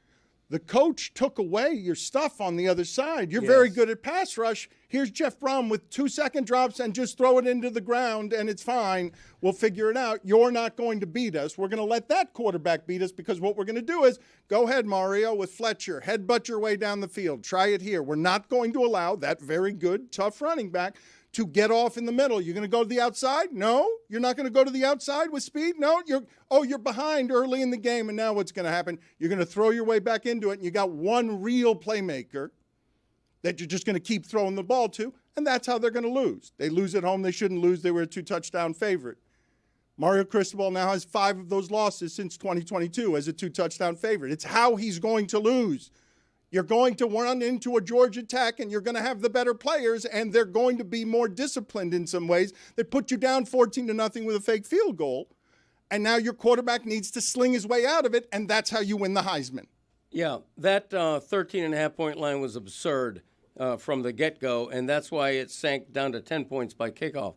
the coach took away your stuff on the other side. You're very good at pass rush. Here's Jeff Brom with 2-second drops and just throw it into the ground and it's fine. We'll figure it out. You're not going to beat us. We're going to let that quarterback beat us because what we're going to do is go ahead, Mario, with Fletcher. Headbutt your way down the field. Try it here. We're not going to allow that very good, tough running back to get off in the middle. You're going to go to the outside? No. You're not going to go to the outside with speed? No. You're behind early in the game, and now what's going to happen? You're going to throw your way back into it, and you got one real playmaker that you're just going to keep throwing the ball to, and that's how they're going to lose. They lose at home. They shouldn't lose. They were a 2-touchdown favorite. Mario Cristobal now has 5 of those losses since 2022 as a 2-touchdown favorite. It's how he's going to lose. You're going to run into a Georgia Tech, and you're going to have the better players, and they're going to be more disciplined in some ways. They put you down 14-0 with a fake field goal, and now your quarterback needs to sling his way out of it, and that's how you win the Heisman. Yeah, that 13.5-point line was absurd from the get-go, and that's why it sank down to 10 points by kickoff.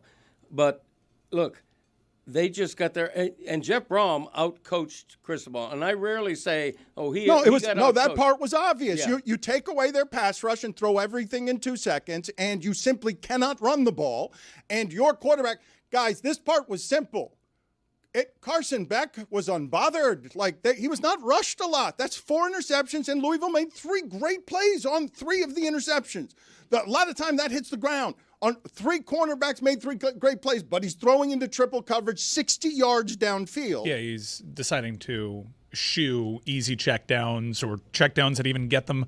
But, look, they just got there, and Jeff Brom out-coached Cristobal. And I rarely say, that part was obvious. Yeah. You take away their pass rush and throw everything in 2 seconds, and you simply cannot run the ball. And your quarterback, guys, this part was simple. Carson Beck was unbothered. He was not rushed a lot. That's 4 interceptions, and Louisville made 3 great plays on 3 of the interceptions. A lot of time that hits the ground. On 3 cornerbacks made 3 great plays, but he's throwing into triple coverage 60 yards downfield. Yeah, he's deciding to shoo easy checkdowns or checkdowns that even get them,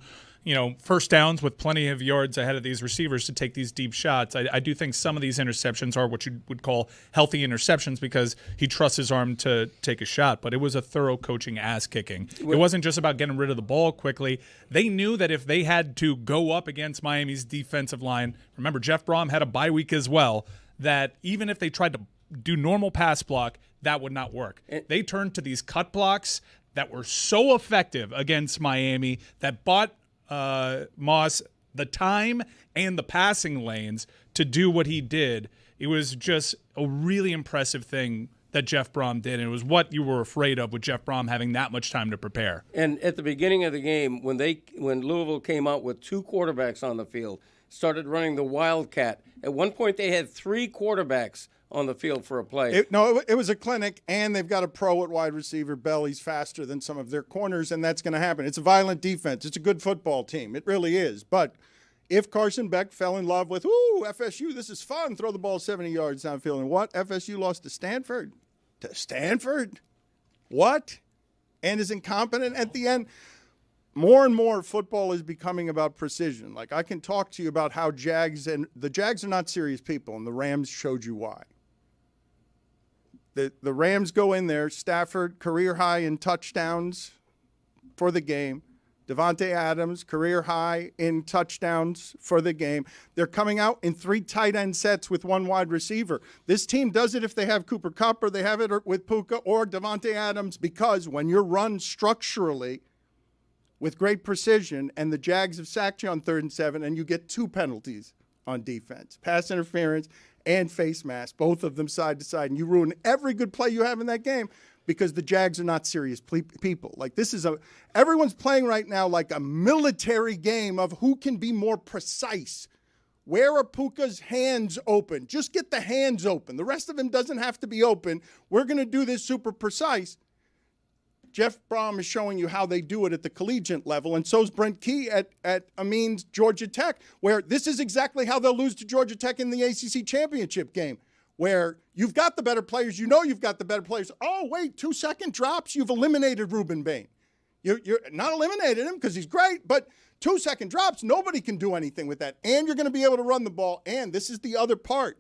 first downs with plenty of yards ahead of these receivers to take these deep shots. I do think some of these interceptions are what you would call healthy interceptions because he trusts his arm to take a shot. But it was a thorough coaching ass-kicking. It wasn't just about getting rid of the ball quickly. They knew that if they had to go up against Miami's defensive line, remember Jeff Brom had a bye week as well, that even if they tried to do normal pass block, that would not work. They turned to these cut blocks that were so effective against Miami that bought Moss the time and the passing lanes to do what he did. It was just a really impressive thing that Jeff Brom did, and it was what you were afraid of with Jeff Brom having that much time to prepare. And at the beginning of the game, when Louisville came out with 2 quarterbacks on the field, started running the Wildcat. At one point, they had 3 quarterbacks on the field for a play. It was a clinic, and they've got a pro at wide receiver. Bell, he's faster than some of their corners, and that's going to happen. It's a violent defense. It's a good football team. It really is. But if Carson Beck fell in love with, FSU, this is fun, throw the ball 70 yards downfield, and what? FSU lost to Stanford? To Stanford? What? And is incompetent at the end? More and more football is becoming about precision. Like, I can talk to you about how the Jags are not serious people, and the Rams showed you why. The Rams go in there, Stafford, career high in touchdowns for the game. Devontae Adams, career high in touchdowns for the game. They're coming out in 3 tight end sets with 1 wide receiver. This team does it if they have Cooper Kupp or they have it with Puka or Devontae Adams, because when you're run structurally with great precision, and the Jags have sacked you on 3rd and 7, and you get 2 penalties on defense, pass interference and face mask, both of them side to side, and you ruin every good play you have in that game because the Jags are not serious people. Like, everyone's playing right now like a military game of who can be more precise. Where are Puka's hands open? Just get the hands open. The rest of him doesn't have to be open. We're going to do this super precise. Jeff Brom is showing you how they do it at the collegiate level, and so's Brent Key at Amin's Georgia Tech, where this is exactly how they'll lose to Georgia Tech in the ACC championship game, where you've got the better players, you've got the better players. Oh, wait, 2-second drops, you've eliminated Reuben Bain. You're not eliminated him because he's great, but 2-second drops, nobody can do anything with that, and you're going to be able to run the ball, and this is the other part.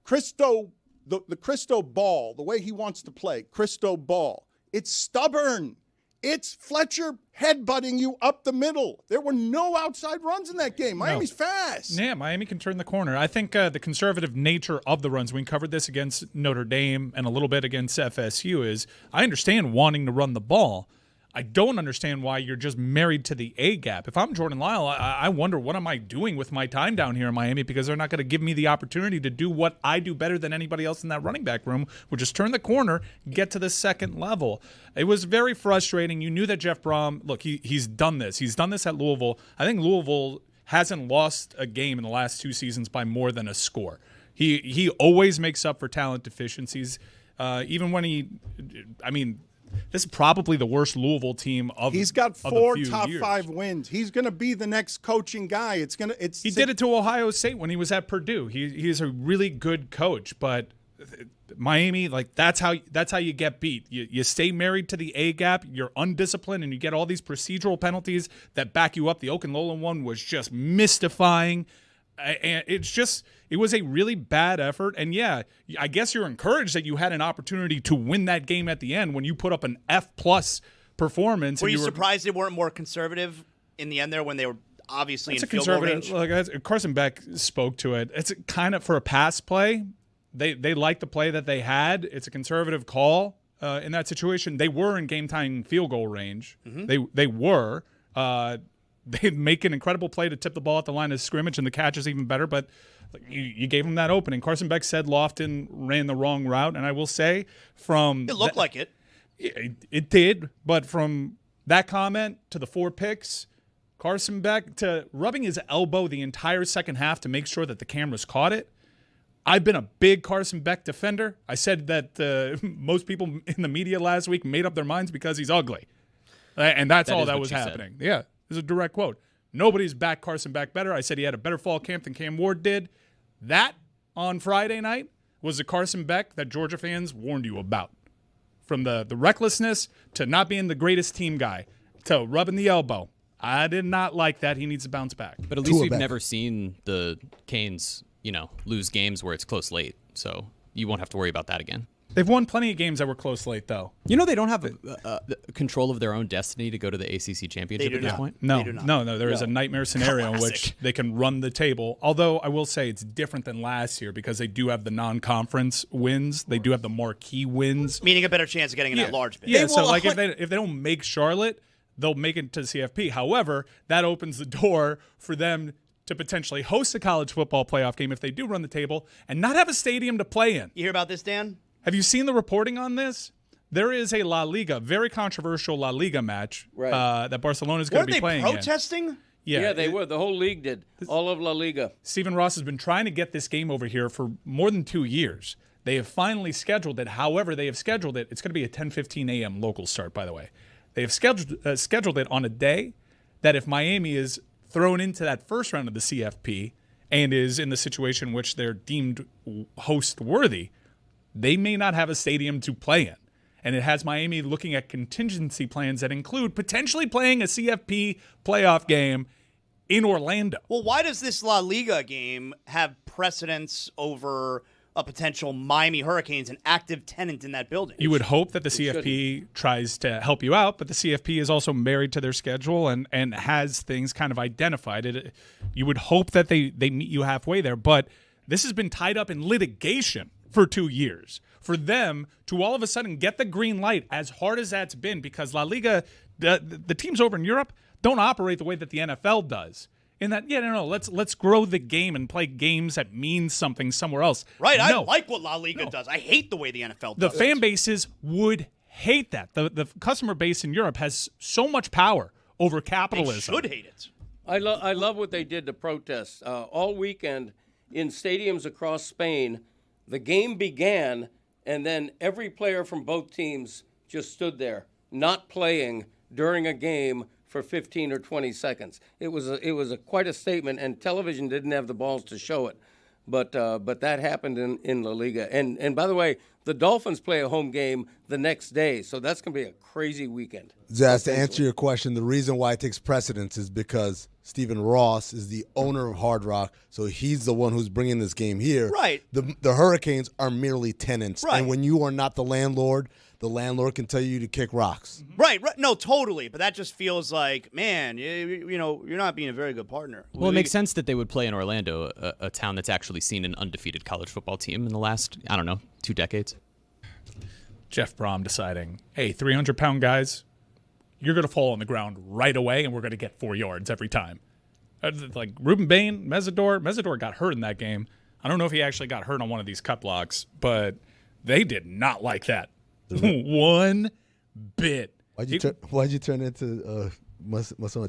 Christo, the Christo ball, the way he wants to play, Christo ball, it's stubborn. It's Fletcher headbutting you up the middle. There were no outside runs in that game. Miami's fast. Yeah, Miami can turn the corner. I think the conservative nature of the runs, we covered this against Notre Dame and a little bit against FSU, is I understand wanting to run the ball. I don't understand why you're just married to the A gap. If I'm Jordan Lyle, I wonder what am I doing with my time down here in Miami, because they're not going to give me the opportunity to do what I do better than anybody else in that running back room, which is turn the corner, get to the second level. It was very frustrating. You knew that Jeff Brom, look, he's done this. He's done this at Louisville. I think Louisville hasn't lost a game in the last 2 seasons by more than a score. He always makes up for talent deficiencies, even when this is probably the worst Louisville team of He's got of 4 the few top years. 5 wins. He's going to be the next coaching guy. He did it to Ohio State when he was at Purdue. He's a really good coach, but Miami, like that's how you get beat. You stay married to the A gap. You're undisciplined, and you get all these procedural penalties that back you up. The Okunlola one was just mystifying. And it was a really bad effort. And yeah, I guess you're encouraged that you had an opportunity to win that game at the end when you put up an F+ performance. Were you surprised they weren't more conservative in the end there when they were obviously in field goal range? Like, Carson Beck spoke to it. It's kind of for a pass play. They like the play that they had. It's a conservative call in that situation. They were in game-tying field goal range. Mm-hmm. They were. They make an incredible play to tip the ball at the line of scrimmage, and the catch is even better, but you gave him that opening. Carson Beck said Lofton ran the wrong route, and I will say from... It looked like it. It did, but from that comment to the 4 picks, Carson Beck to rubbing his elbow the entire second half to make sure that the cameras caught it. I've been a big Carson Beck defender. I said that most people in the media last week made up their minds because he's ugly. And that's all that was happening. Said. Yeah. This is a direct quote. Nobody's backed Carson Beck better. I said he had a better fall camp than Cam Ward did. That, on Friday night, was the Carson Beck that Georgia fans warned you about. From the recklessness to not being the greatest team guy to rubbing the elbow. I did not like that. He needs to bounce back. But at least we've never seen the Canes, lose games where it's close late. So you won't have to worry about that again. They've won plenty of games that were close late, though. They don't have control of their own destiny to go to the ACC championship at this point? No. There is a nightmare scenario in which they can run the table. Although I will say it's different than last year because they do have the non-conference wins. They do have the marquee wins. Meaning a better chance of getting in that large bid. Yeah, so like if they don't make Charlotte, they'll make it to the CFP. However, that opens the door for them to potentially host a college football playoff game if they do run the table and not have a stadium to play in. You hear about this, Dan? Have you seen the reporting on this? There is a La Liga, very controversial La Liga match that Barcelona is going to be playing Weren't they protesting? Yeah, they were. The whole league did. All of La Liga. Stephen Ross has been trying to get this game over here for more than 2 years. They have finally scheduled it. However, they have scheduled it. It's going to be a 10:15 a.m. local start, by the way. They have scheduled it on a day that if Miami is thrown into that first round of the CFP and is in the situation in which they're deemed host worthy, they may not have a stadium to play in. And it has Miami looking at contingency plans that include potentially playing a CFP playoff game in Orlando. Well, why does this La Liga game have precedence over a potential Miami Hurricanes, an active tenant in that building? You would hope that the CFP tries to help you out, but the CFP is also married to their schedule and has things kind of identified. You would hope that they meet you halfway there, but this has been tied up in litigation for 2 years. For them to all of a sudden get the green light, as hard as that's been, because La Liga, the teams over in Europe don't operate the way that the NFL does. In that, let's grow the game and play games that mean something somewhere else. Right, I like what La Liga does. I hate the way the NFL does The fan bases would hate that. The customer base in Europe has so much power over capitalism. They should hate it. I love what they did to protest. All weekend in stadiums across Spain, the game began, and then every player from both teams just stood there, not playing during a game for 15 or 20 seconds. It was quite a statement, and television didn't have the balls to show it. But that happened in La Liga. And by the way, the Dolphins play a home game the next day, so that's going to be a crazy weekend. Zaz, to answer your question, the reason why it takes precedence is because Stephen Ross is the owner of Hard Rock, so he's the one who's bringing this game here. Right. The Hurricanes are merely tenants. Right. And when you are not the landlord can tell you to kick rocks. Right. No, totally. But that just feels like, man, you know, you're not being a very good partner. Well, it makes sense that they would play in Orlando, a town that's actually seen an undefeated college football team in the last, 2 decades. Jeff Brom deciding, hey, 300-pound guys, you're going to fall on the ground right away, and we're going to get 4 yards every time. Like Ruben Bain, Mesidor got hurt in that game. I don't know if he actually got hurt on one of these cut blocks, but they did not like that. One bit. Why'd you turn into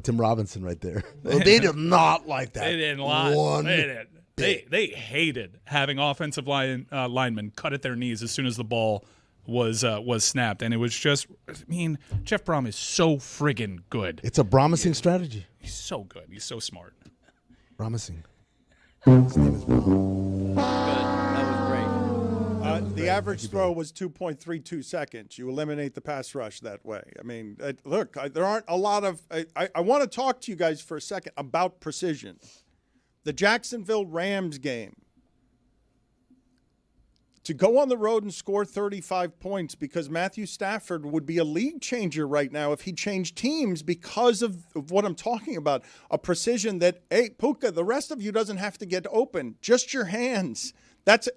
Tim Robinson right there? They did not like that. They didn't like They hated having offensive linemen cut at their knees as soon as the ball was snapped, and it was just. Jeff Brom is so friggin' good. It's a promising strategy. He's so good. He's so smart. Promising. Good. That was great. The average throw was 2.32 seconds. You eliminate the pass rush that way. Look, there aren't a lot of. I want to talk to you guys for a second about precision. The Jacksonville Rams game. To go on the road and score 35 points because Matthew Stafford would be a league changer right now if he changed teams because of what I'm talking about. A precision that, hey, Puka, the rest of you doesn't have to get open. Just your hands.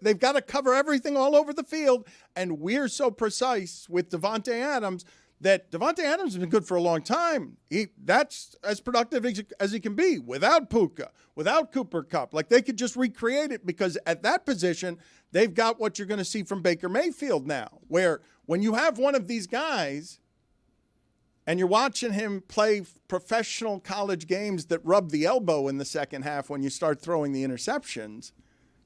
They've got to cover everything all over the field, and we're so precise with Devontae Adams that Devontae Adams has been good for a long time. That's as productive as he can be without Puka, without Cooper Kupp. Like, they could just recreate it because at that position, they've got what you're going to see from Baker Mayfield now, where when you have one of these guys and you're watching him play professional college games that rub the elbow in the second half when you start throwing the interceptions,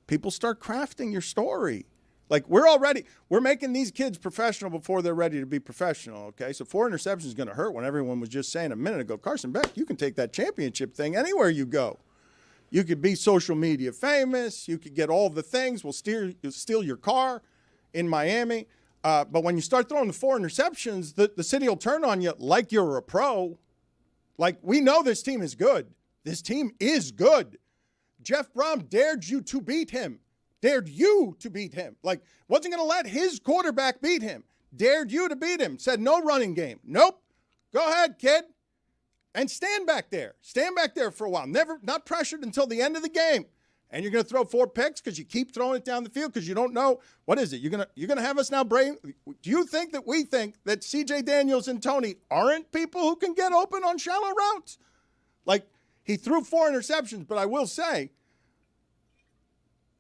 people start crafting your story. Like, we're making these kids professional before they're ready to be professional, okay? So 4 interceptions is going to hurt when everyone was just saying a minute ago, Carson Beck, you can take that championship thing anywhere you go. You could be social media famous. You could get all the things. We'll steal your car in Miami. But when you start throwing the 4 interceptions, the city will turn on you like you're a pro. Like, we know this team is good. This team is good. Jeff Brom dared you to beat him. Dared you to beat him. Like, wasn't going to let his quarterback beat him. Dared you to beat him. Said no running game. Nope. Go ahead, kid. And stand back there. Stand back there for a while. Not pressured until the end of the game. And you're going to throw 4 picks because you keep throwing it down the field because you don't know. What is it? You're going to have us now brave? Do you think that we think that C.J. Daniels and Tony aren't people who can get open on shallow routes? Like, he threw 4 interceptions, but I will say,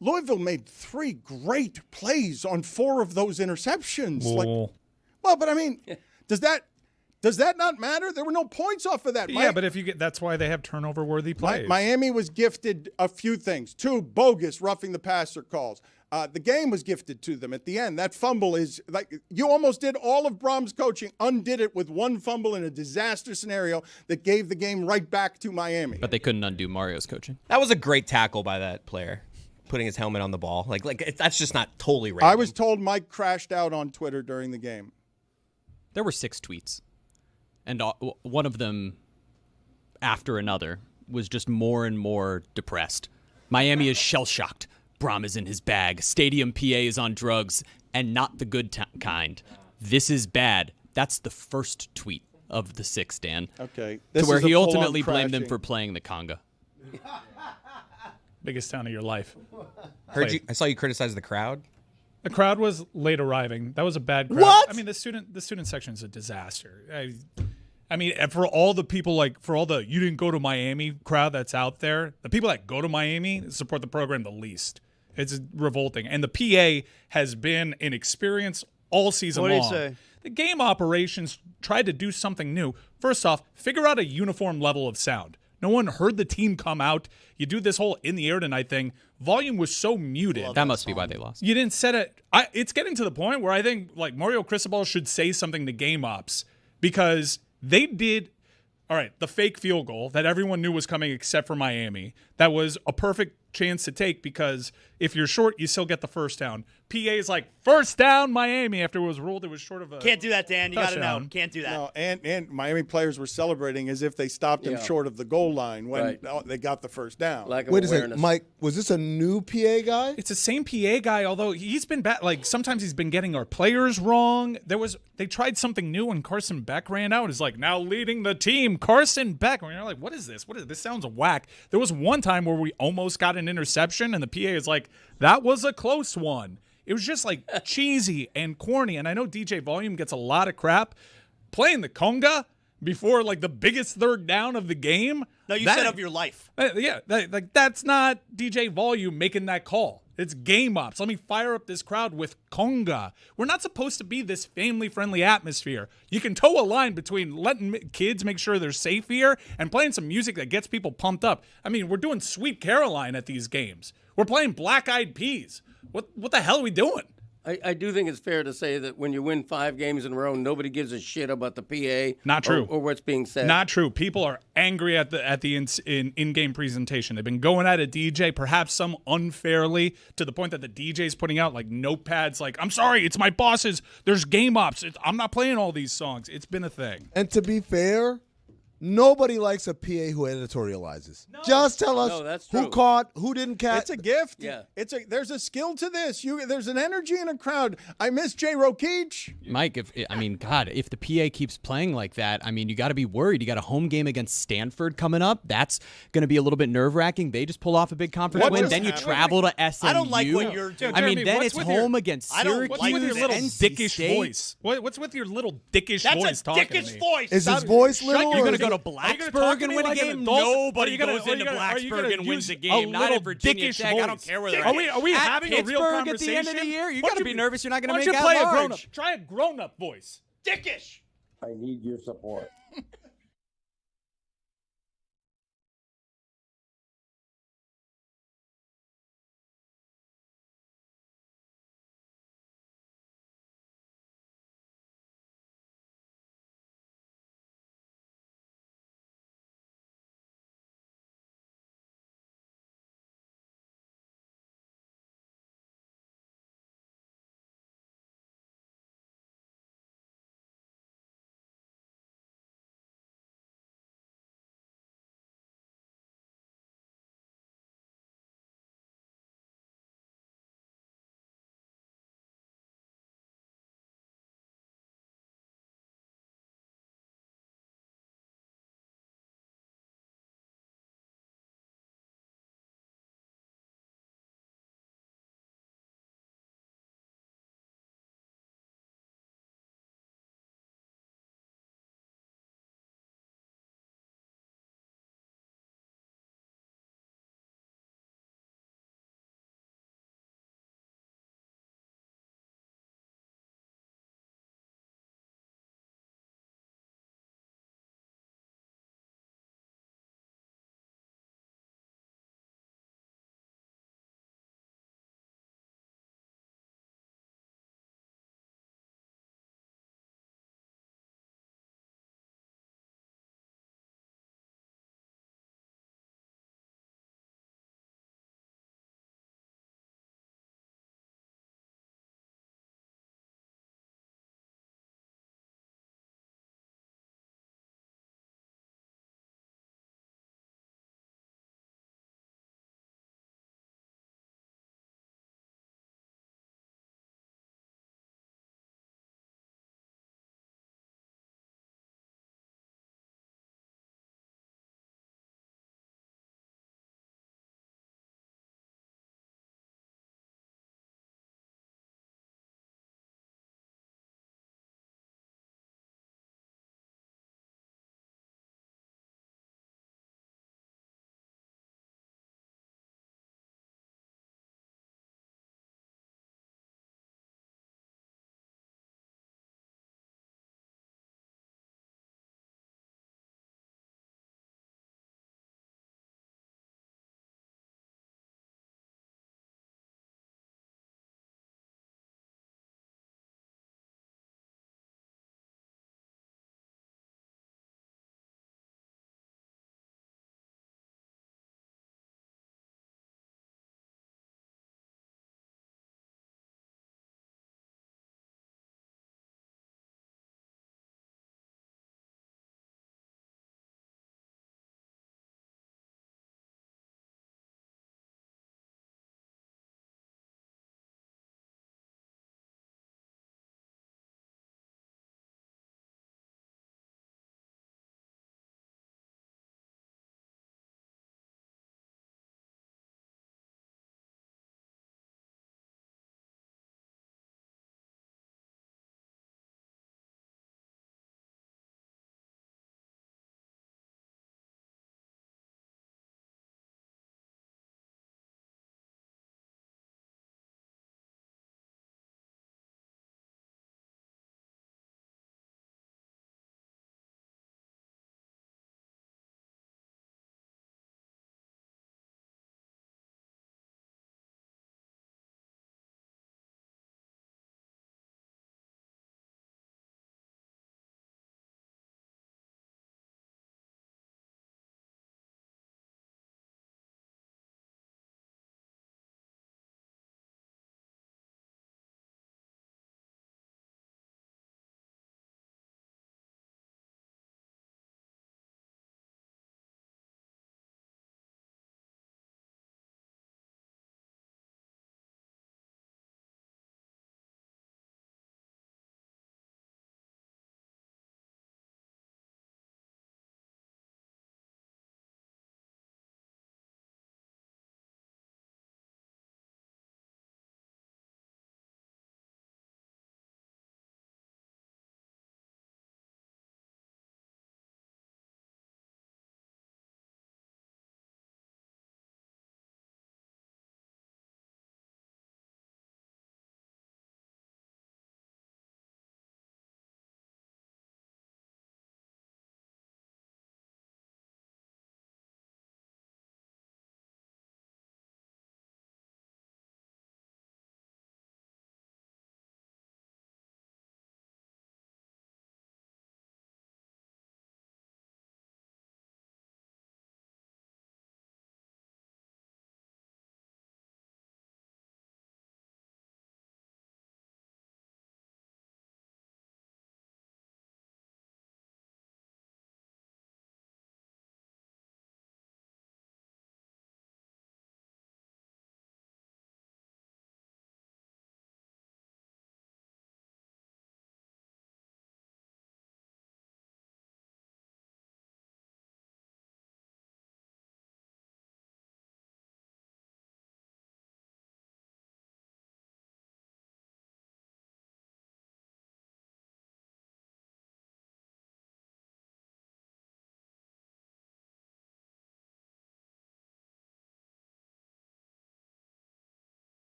Louisville made 3 great plays on 4 of those interceptions. Well, But I mean, does that not matter? There were no points off of that. yeah, but if you get, that's why they have turnover-worthy plays. Miami was gifted a few things. 2 bogus roughing the passer calls. The game was gifted to them at the end. That fumble is like you almost did all of Brom's coaching, undid it with 1 fumble in a disaster scenario that gave the game right back to Miami. But they couldn't undo Mario's coaching. That was a great tackle by that player, putting his helmet on the ball. That's just not totally random. I was told Mike crashed out on Twitter during the game. There were 6 tweets, and one of them, after another, was just more and more depressed. Miami is shell-shocked. Brom is in his bag. Stadium PA is on drugs, and not the good kind. This is bad. That's the first tweet of the 6, Dan. Okay. To where he ultimately blamed them for playing the conga. Biggest town of your life. I saw you criticize the crowd. The crowd was late arriving. That was a bad crowd. What? I mean, the student section is a disaster. I mean, for all the people, for all the you didn't go to Miami crowd that's out there, the people that go to Miami support the program the least. It's revolting. And the PA has been an experience all season long. What do you say? The game operations tried to do something new. First off, figure out a uniform level of sound. No one heard the team come out. You do this whole in the air tonight thing. Volume was so muted. That must be why they lost. You didn't set it. It's getting to the point where I think Mario Cristobal should say something to game ops because they did. All right, the fake field goal that everyone knew was coming except for Miami. That was a perfect chance to take because if you're short, you still get the first down. PA is like, first down, Miami, after it was ruled it was short of a Can't do that, Dan. You got to know. touchdown. Can't do that. No, and Miami players were celebrating as if they stopped him short of the goal line when they got the first down. Wait a second, Mike, was this a new PA guy? It's the same PA guy, although he's been bad. Sometimes he's been getting our players wrong. They tried something new when Carson Beck ran out. It's like, now leading the team, Carson Beck. And you're like, what is this? This sounds whack. There was one time where we almost got an interception, and the PA is like, that was a close one. It was just cheesy and corny. And I know DJ Volume gets a lot of crap playing the conga before the biggest third down of the game. No, you said of your life. That's not DJ Volume making that call. It's game ops. Let me fire up this crowd with conga. We're not supposed to be this family-friendly atmosphere. You can toe a line between letting kids make sure they're safe here and playing some music that gets people pumped up. I mean, we're doing Sweet Caroline at these games. We're playing Black Eyed Peas. What the hell are we doing? I do think it's fair to say that when you win 5 games in a row, nobody gives a shit about the PA. Not true. Or what's being said. Not true. People are angry at the in-game presentation. They've been going at a DJ, perhaps some unfairly, to the point that the DJ's putting out notepads I'm sorry, it's my bosses. There's game ops. I'm not playing all these songs. It's been a thing. And to be fair, nobody likes a PA who editorializes. No. Just tell us who caught, who didn't catch. It's a gift. Yeah. There's a skill to this. There's an energy in a crowd. I miss Jay Rokeach. Mike, if the PA keeps playing like that, you got to be worried. You got a home game against Stanford coming up. That's going to be a little bit nerve-wracking. They just pull off a big conference win. Then you travel to SMU. I don't like what you're doing. Then it's home against Syracuse. What's with your little dickish State? Voice? What's with your little dickish That's voice a talking dickish to me? voice. Is his voice little? You're going to or go is to it- Blacksburg and win a game? Nobody goes into Blacksburg and wins a game. Not at Virginia Tech. I don't care where they're at. Are we At having a real Pittsburgh conversation? at the end of the year? You Why got to don't be nervous you're not going Why to don't make you it play at a grown-up? large. Try a grown-up voice. Dickish. I need your support.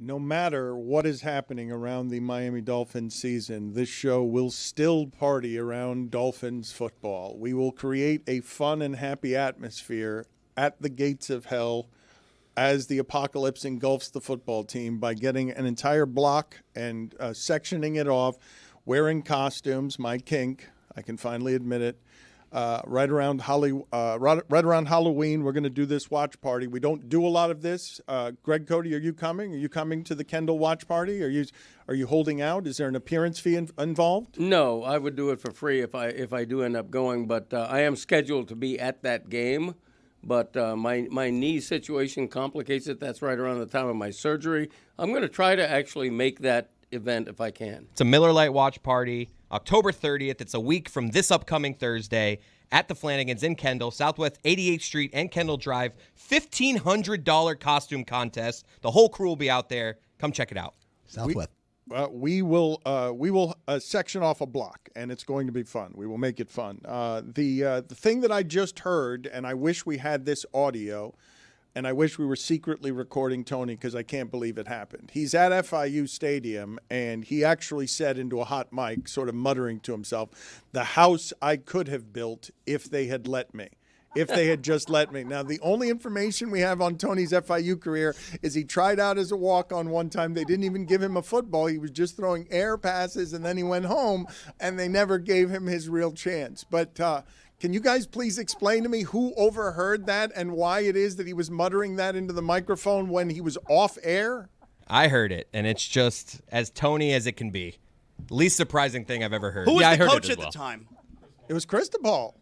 no matter what is happening around the Miami Dolphins season, this show will still party around Dolphins football. We will create a fun and happy atmosphere at the gates of hell as the apocalypse engulfs the football team by getting an entire block and sectioning it off, wearing costumes, my kink, I can finally admit it. Right around Halloween, we're going to do this watch party. We don't do a lot of this. Greg Cody, are you coming? Are you coming to the Kendall watch party? Are you holding out? Is there an appearance fee involved? No, I would do it for free if I do end up going. But I am scheduled to be at that game. But my knee situation complicates it. That's right around the time of my surgery. I'm going to try to actually make that event if I can. It's a Miller Lite watch party, October 30th. It's a week from this upcoming Thursday at the Flanagan's in Kendall, Southwest 88th Street and Kendall Drive. $1,500 costume contest. The whole crew will be out there. Come check it out. Southwest. We will section off a block, and it's going to be fun. We will make it fun. The thing that I just heard, and I wish we had this audio, and I wish we were secretly recording Tony because I can't believe it happened. He's at FIU Stadium, and he actually said into a hot mic, sort of muttering to himself, "The house I could have built if they had let me." If they had just let me. Now, the only information we have on Tony's FIU career is he tried out as a walk-on one time. They didn't even give him a football. He was just throwing air passes, and then he went home, and they never gave him his real chance. But can you guys please explain to me who overheard that and why it is that he was muttering that into the microphone when he was off air? I heard it, and it's just as Tony as it can be. Least surprising thing I've ever heard. Who was I the heard coach it as at well. the time? It was Cristobal.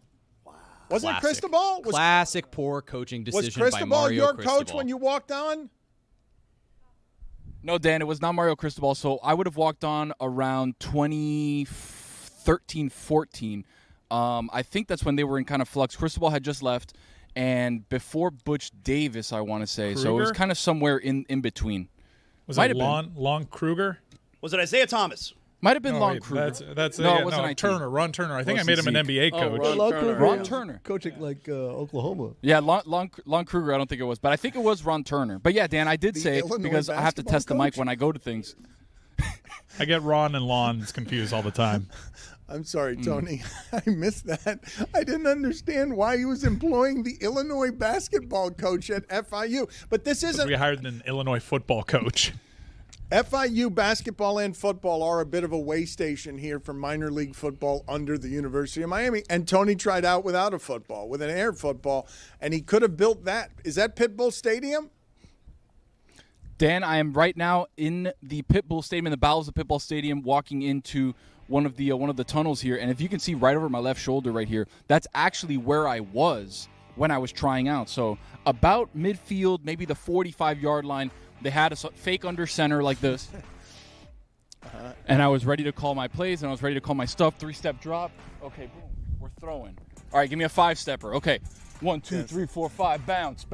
Wasn't it Cristobal? Classic poor coaching decision was by Cristobal Mario your Cristobal. coach when you walked on? No, Dan, it was not Mario Cristobal. So I would have walked on around 2013, 14. I think that's when they were in kind of flux. Cristobal had just left, and before Butch Davis, I want to say. So it was kind of somewhere in between. Was it Lon Kruger? Was it Isaiah Thomas? Might have been Lon Kruger. That's no, it wasn't Turner. Ron Turner. I think I made him an NBA coach. Ron Turner. Coaching like Oklahoma. Yeah, Lon Kruger, I don't think it was. But I think it was Ron Turner. But yeah, Dan, I did say, because I have to test the mic when I go to things. I get Ron and Lon confused all the time. I'm sorry, Tony. I missed that. I didn't understand why he was employing the Illinois basketball coach at FIU. But this isn't. We hired an Illinois football coach. FIU basketball and football are a bit of a way station here for minor league football under the University of Miami. And Tony tried out without a football, with an air football, and he could have built that. Is that Pitbull Stadium? Dan, I am right now in the Pitbull Stadium, in the bowels of Pitbull Stadium, walking into one of the tunnels here. And if you can see right over my left shoulder right here, that's actually where I was when I was trying out. So about midfield, maybe the 45-yard line. They had a fake under center like this. And I was ready to call my plays, and I was ready to call my stuff. 3-step drop. Okay, boom. We're throwing. All right, give me a 5-stepper. Okay. 1, 2, 3, 4, 5. Bounce,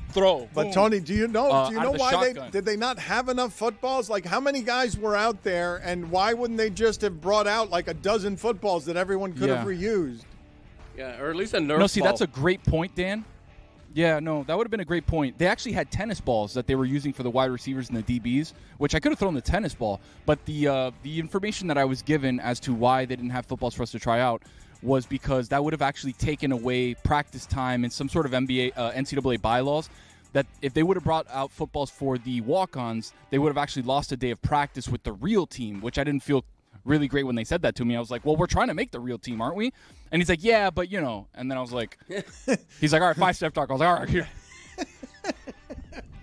throw. But boom. Tony, do you know why shotgun. did they not have enough footballs? Like, how many guys were out there, and why wouldn't they just have brought out like a dozen footballs that everyone could have reused? Yeah, or at least a Nerf No, see, ball. that's a great point, Dan. Yeah, no, that would have been a great point. They actually had tennis balls that they were using for the wide receivers and the DBs, which I could have thrown the tennis ball. But the information that I was given as to why they didn't have footballs for us to try out was because that would have actually taken away practice time and some sort of NCAA bylaws. That if they would have brought out footballs for the walk-ons, they would have actually lost a day of practice with the real team, which I didn't feel really great when they said that to me. I was like, well, we're trying to make the real team, aren't we? And he's like, yeah, but and then I was like, he's like, all right, 5-step talk. I was like, all right, here.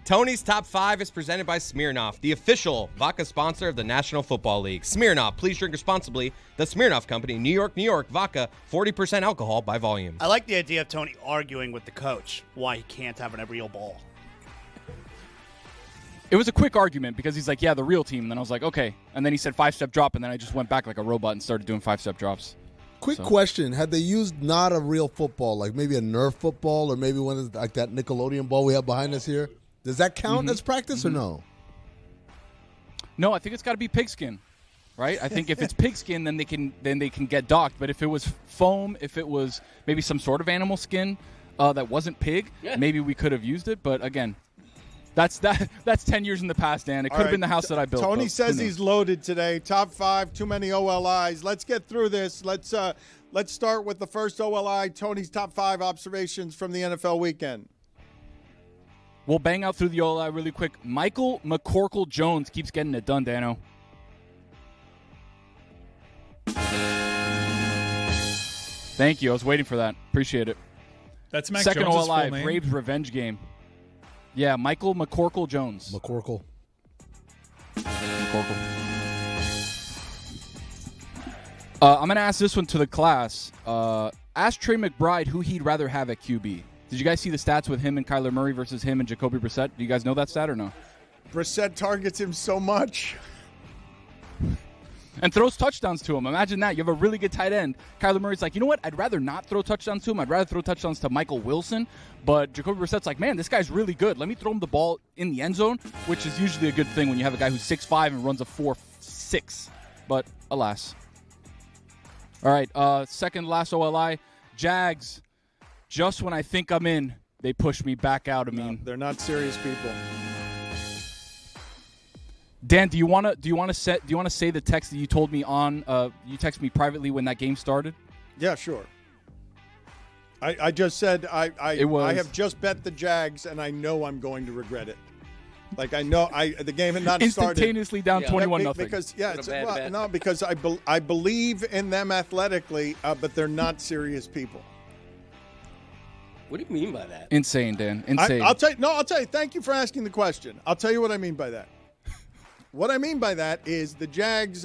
Tony's Top 5 is presented by Smirnoff, the official vodka sponsor of the National Football League. Smirnoff, please drink responsibly. The Smirnoff Company, New York, New York, vodka, 40% alcohol by volume. I like the idea of Tony arguing with the coach why he can't have a real ball. It was a quick argument because he's like, yeah, the real team. And then I was like, okay. And then he said 5-step drop, and then I just went back like a robot and started doing 5-step drops. Quick question. Had they used not a real football, like maybe a Nerf football or maybe one of like that Nickelodeon ball we have behind us here, does that count as practice or no? No, I think it's got to be pigskin, right? I think if it's pigskin, then they can get docked. But if it was foam, if it was maybe some sort of animal skin that wasn't pig, maybe we could have used it. But again, That's 10 years in the past, Dan. It could have been the house that I built. Tony but says who knows? he's loaded today. Top 5, too many OLIs. Let's get through this. Let's start with the first OLI. Tony's top 5 observations from the NFL weekend. We'll bang out through the OLI really quick. Michael McCorkle-Jones keeps getting it done, Dano. Thank you. I was waiting for that. Appreciate it. That's Mac Second Jones's OLI, full name. Braves revenge game. Yeah, Michael McCorkle-Jones. McCorkle. I'm going to ask this one to the class. Ask Trey McBride who he'd rather have at QB. Did you guys see the stats with him and Kyler Murray versus him and Jacoby Brissett? Do you guys know that stat or no? Brissett targets him so much. And throws touchdowns to him. Imagine that. You have a really good tight end. Kyler Murray's like, you know what? I'd rather not throw touchdowns to him. I'd rather throw touchdowns to Michael Wilson. But Jacoby Brissett's like, man, this guy's really good. Let me throw him the ball in the end zone, which is usually a good thing when you have a guy who's 6'5" and runs a 4.6. But alas. All right, second last OLI. Jags. Just when I think I'm in, they push me back out. They're not serious people. Dan, do you want to say the text that you told me on? You texted me privately when that game started. Yeah, sure. I just said I have just bet the Jags and I know I'm going to regret it. Like I know the game had not started. Instantaneously down 21-0. Because because I believe in them athletically, but they're not serious people. What do you mean by that? Insane, Dan. Insane. I'll tell you. Thank you for asking the question. I'll tell you what I mean by that. What I mean by that is the Jags,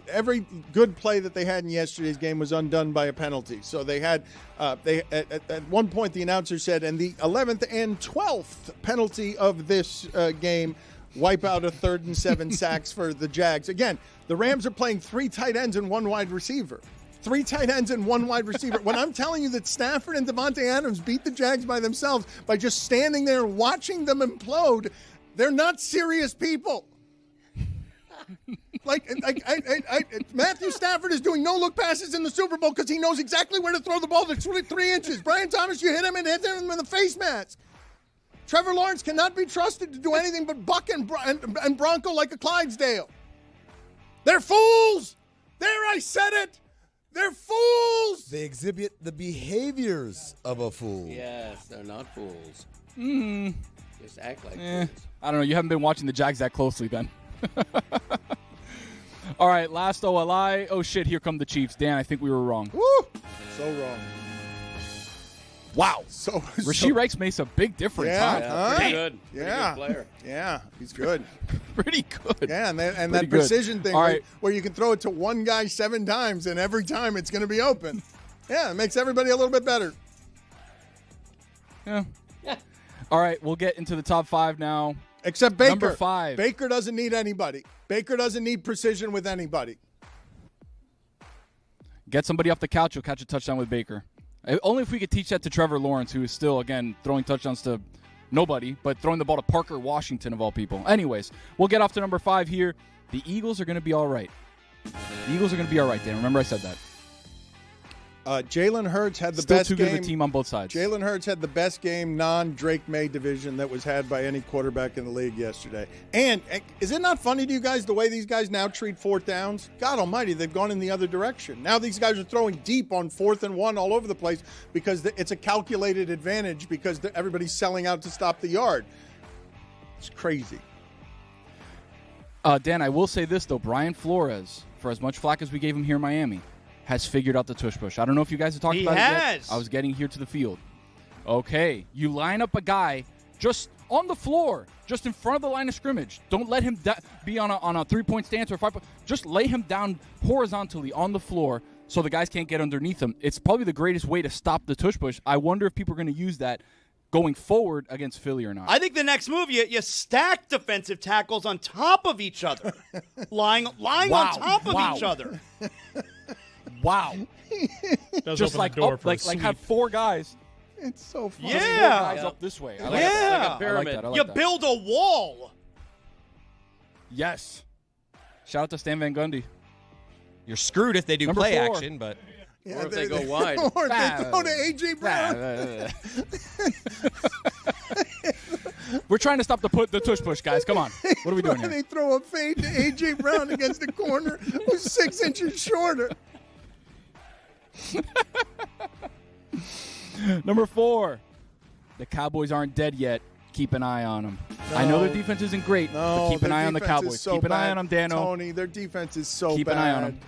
every good play that they had in yesterday's game was undone by a penalty. So they had, at one point the announcer said, and the 11th and 12th penalty of this game wipe out a 3rd and 7 sacks for the Jags. Again, the Rams are playing 3 tight ends and 1 wide receiver. 3 tight ends and 1 wide receiver. When I'm telling you that Stafford and Devontae Adams beat the Jags by themselves by just standing there watching them implode, they're not serious people. Matthew Stafford is doing no-look passes in the Super Bowl because he knows exactly where to throw the ball that's 3 inches. Brian Thomas, you hit him and hit him in the face mask. Trevor Lawrence cannot be trusted to do anything but buck and Bronco like a Clydesdale. They're fools. There, I said it. They're fools. They exhibit the behaviors of a fool. Yes, they're not fools. Just act like fools. I don't know. You haven't been watching the Jags that closely, then. All right, last OLI. Oh, shit, here come the Chiefs. Dan, I think we were wrong. Woo! So wrong. Wow. Rashee Rice makes a big difference. Yeah, pretty good. Yeah. Pretty good player. Yeah, he's good. Pretty good. Yeah, and that Pretty precision thing All right. where you can throw it to one guy 7 times and every time it's going to be open. Yeah, it makes everybody a little bit better. Yeah. All right, we'll get into the top 5 now. Except Baker. Number 5. Baker doesn't need anybody. Baker doesn't need precision with anybody. Get somebody off the couch, you'll catch a touchdown with Baker. Only if we could teach that to Trevor Lawrence, who is still, again, throwing touchdowns to nobody, but throwing the ball to Parker Washington, of all people. Anyways, we'll get off to number 5 here. The Eagles are going to be all right. The Eagles are going to be all right, Dan. Remember I said that. Jalen Hurts had the Still best too game. good of a team on both sides. Jalen Hurts had the best game non-Drake May division that was had by any quarterback in the league yesterday. And is it not funny to you guys the way these guys now treat 4th downs? God almighty, they've gone in the other direction. Now these guys are throwing deep on 4th and 1 all over the place because it's a calculated advantage because everybody's selling out to stop the yard. It's crazy. Dan, I will say this, though. Brian Flores, for as much flack as we gave him here in Miami, has figured out the tush push. I don't know if you guys have talked about it yet. I was getting here to the field. Okay, you line up a guy just on the floor, just in front of the line of scrimmage. Don't let him be on a 3-point stance or 5-point. Just lay him down horizontally on the floor so the guys can't get underneath him. It's probably the greatest way to stop the tush push. I wonder if people are going to use that going forward against Philly or not. I think the next move, you stack defensive tackles on top of each other, lying on top of each other. Wow. Just like up, like have 4 guys. It's so fun. Yeah. 4 guys up this way. I like that. Like a pyramid. I like You that. build a wall. Yes. Shout out to Stan Van Gundy. You're screwed if they do Number play 4. action, but Yeah, Or if they go wide. Or if they throw to A.J. Brown. We're trying to stop the tush push, guys. Come on. What are we doing here? They throw a fade to A.J. Brown against the corner who's 6 inches shorter. Number 4, the Cowboys aren't dead yet. Keep an eye on them. I know their defense isn't great, but keep an eye on the Cowboys. So keep an eye bad, on them, Dano. Tony, their defense is so keep bad. Keep an eye on them.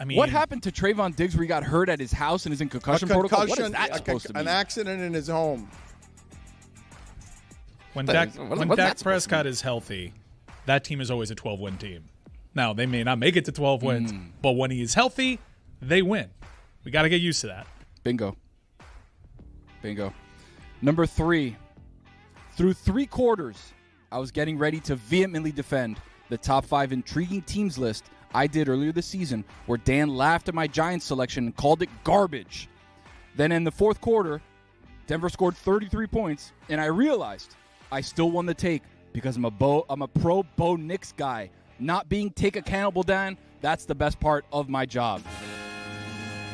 I mean, what happened to Trayvon Diggs where he got hurt at his house and is in concussion protocol? What is that supposed to mean? An accident in his home. When Dak Prescott is healthy, that team is always a 12-win team. Now, they may not make it to 12 wins, but when he is healthy, they win. We got to get used to that. Bingo. Number 3, through 3 quarters, I was getting ready to vehemently defend the top 5 intriguing teams list I did earlier this season, where Dan laughed at my Giants selection and called it garbage. Then in the 4th quarter, Denver scored 33 points, and I realized I still won the take because I'm a pro Bo Nix guy. Not being take accountable, Dan, that's the best part of my job.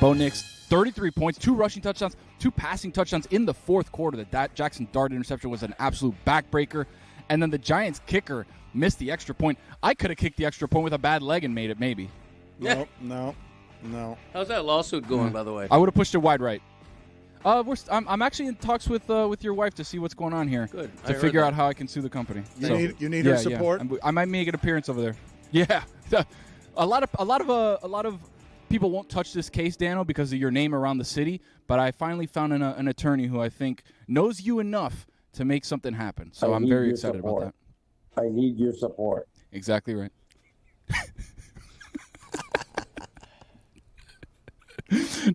Bo Nix, 33 points, 2 rushing touchdowns, 2 passing touchdowns in the 4th quarter. That Jackson Dart interception was an absolute backbreaker. And then the Giants kicker missed the extra point. I could have kicked the extra point with a bad leg and made it, maybe. No. How's that lawsuit going, by the way? I would have pushed it wide right. I'm actually in talks with your wife to see what's going on here. Good. To figure out how I can sue the company. You need her support. Yeah. I might make an appearance over there. Yeah. A lot of people won't touch this case, Dano, because of your name around the city. But I finally found an attorney who I think knows you enough to make something happen. So I'm very excited about that. I need your support. Exactly right.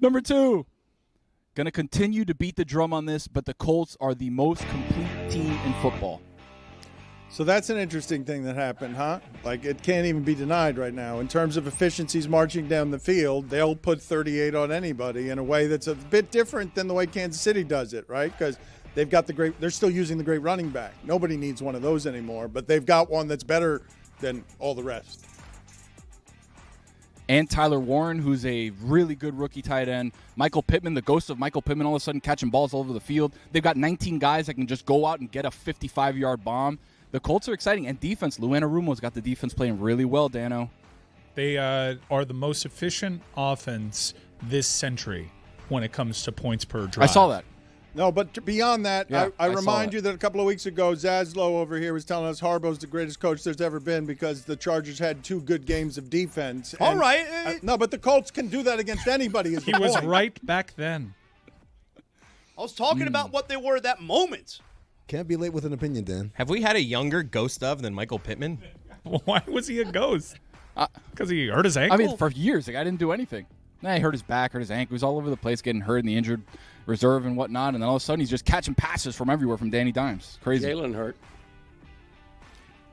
Number 2. Going to continue to beat the drum on this, but the Colts are the most complete team in football. So that's an interesting thing that happened, huh? Like, it can't even be denied right now. In terms of efficiencies marching down the field, they'll put 38 on anybody in a way that's a bit different than the way Kansas City does it, right? Because they've got they're still using the great running back. Nobody needs one of those anymore, but they've got one that's better than all the rest. And Tyler Warren, who's a really good rookie tight end. Michael Pittman, the ghost of Michael Pittman, all of a sudden catching balls all over the field. They've got 19 guys that can just go out and get a 55-yard bomb. The Colts are exciting. And defense, Lou Anarumo's got the defense playing really well, Dano. They are the most efficient offense this century when it comes to points per drive. I saw that. No, but beyond that, Yeah, I I saw remind that. you that a couple of weeks ago, Zaslow over here was telling us Harbaugh's the greatest coach there's ever been because the Chargers had 2 good games of defense. All right. No, but the Colts can do that against anybody. Is He the was point. right back then. I was talking about what they were at that moment. Can't be late with an opinion, Dan. Have we had a younger ghost of than Michael Pittman? Why was he a ghost? Because he hurt his ankle? I mean, for years, the guy didn't do anything. He hurt his back, hurt his ankle. He was all over the place getting hurt in the injured reserve and whatnot. And then all of a sudden, he's just catching passes from everywhere from Danny Dimes. Crazy. Jalen hurt.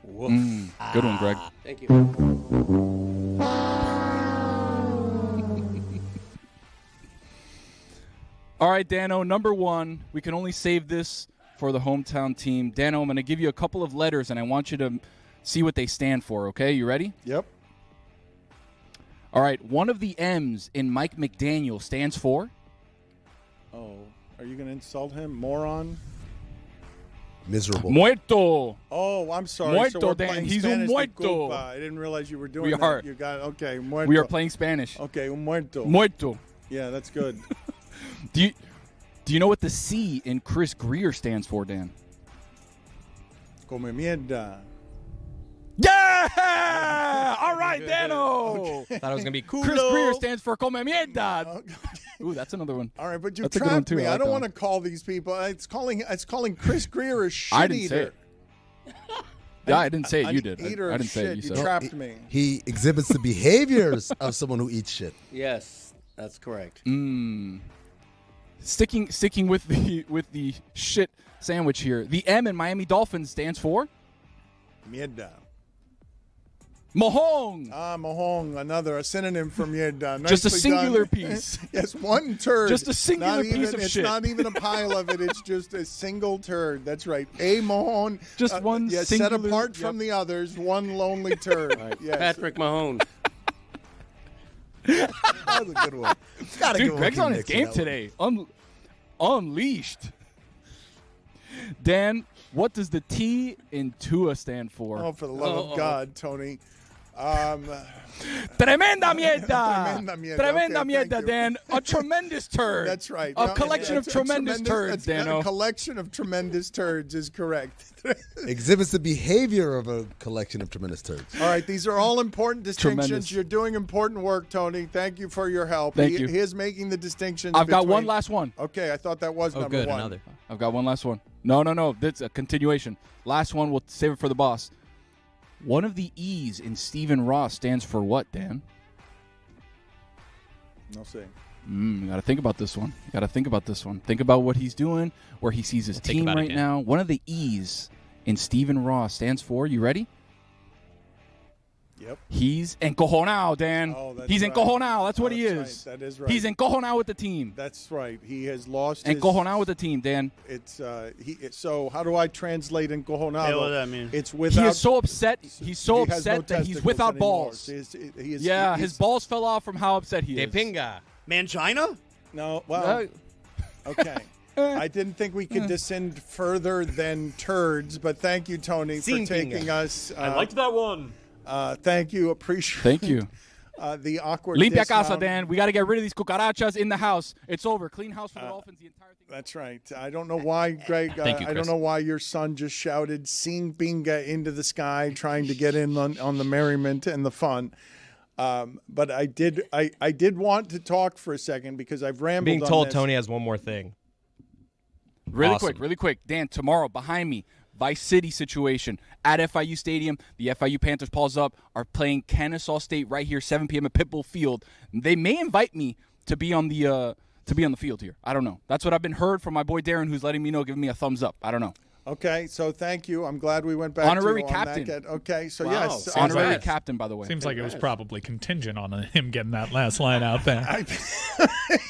Good one, Greg. Thank you. All right, Dano, number 1. We can only save this for the hometown team. Dano, I'm going to give you a couple of letters, and I want you to see what they stand for, okay? You ready? Yep. All right, one of the M's in Mike McDaniel stands for? Oh, are you going to insult him? Moron? Miserable. Muerto. Oh, I'm sorry. Muerto, so we're Dan. playing He's Spanish un de muerto. culpa. I didn't realize you were doing We that. are. You got okay. Muerto. We are playing Spanish. Okay, un muerto. Muerto. Yeah, that's good. Do you know what the C in Chris Greer stands for, Dan? Come mierda. Yeah! All right, Dano. Thought it was gonna be cool. Chris Greer stands for come mierda. Ooh, that's another one. All right, but you That's a good one, trapped too. me. I I like don't that want to call these people. It's calling Chris Greer a shit I didn't eater. say it. Yeah, I didn't say it. You An did. eater I of didn't say it. shit. You You said it. trapped me. He exhibits the behaviors of someone who eats shit. Yes, that's correct. Sticking with the shit sandwich here. The M in Miami Dolphins stands for Mierda. Mahong. Mahong, a synonym for mierda. Just a Nicely singular done. piece. Yes, one turd. Just a singular Not piece even, of it's shit. not even a pile of it. It's just a single turd. That's right. A Mahone. Just one set singular- apart from the others, one lonely turd. Yes. Patrick Mahone. That was a good one. Gotta Dude, go with Greg's King on his Nixon, game that one. today. Unleashed. Dan, What does the T in Tua stand for? Oh, for the love of God, Tony. Tremenda mierda. Tremenda mierda. Tremenda Okay, mierda, thank you. Dan. A tremendous turd. That's right. A No, collection of it's tremendous turds, A Dano. collection of tremendous turds is correct. Exhibits the behavior of a collection of tremendous turds. All right, these are all important distinctions. Tremendous. You're doing important work, Tony. Thank you for your help. Thank you. He is making the distinctions. I've got between- one last one. Okay, I thought that was Oh, number good, one. another. I've got one last one. No. That's a continuation. Last one. We'll save it for the boss. One of the E's in Stephen Ross stands for what, Dan? I'll see. You got to think about this one. Think about what he's doing, where he sees his Think team about it, right Dan. now. One of the E's in Stephen Ross stands for, you ready? Yep. He's encojonado, Dan. Oh, that's He's right. encojonado. That's what he That's is. right. That is right. He's encojonado with the team. That's right. He has lost his... Encojonado with the team, Dan. So how do I translate encojonado? Hey, what does that mean? It's without... He is so upset. He's so he has no upset that he's testicles without anymore. balls. He is, His balls fell off from how upset he Que is. pinga. Mangina? No, well... Okay. I didn't think we could descend further than turds, but thank you, Tony, for Sin taking pinga. us. I liked that one. Thank you. Appreciate Thank you. the awkward Limpia casa, dismount. Dan. We got to get rid of these cucarachas in the house. It's over. Clean house for the Dolphins. The entire thing. That's right. I don't know why, Greg. Thank you, I don't Chris. know why your son just shouted "Sing Binga" into the sky, trying to get in on the merriment and the fun. But I did want to talk for a second because I've rambled. Being on told this. Tony has one more thing. Really Awesome. quick. Dan, tomorrow, behind me, Vice City situation at FIU Stadium. The FIU Panthers, Paul's up, are playing Kennesaw State right here, 7 p.m. at Pitbull Field. They may invite me to be on the field here. I don't know. That's what I've been heard from my boy Darren, who's letting me know, giving me a thumbs up. I don't know. Okay, so thank you. I'm glad we went back Honorary to you on captain. that. Okay, so Wow. yes, Seems Honorary bad. captain, by the way. Seems like it was probably contingent on him getting that last line out there.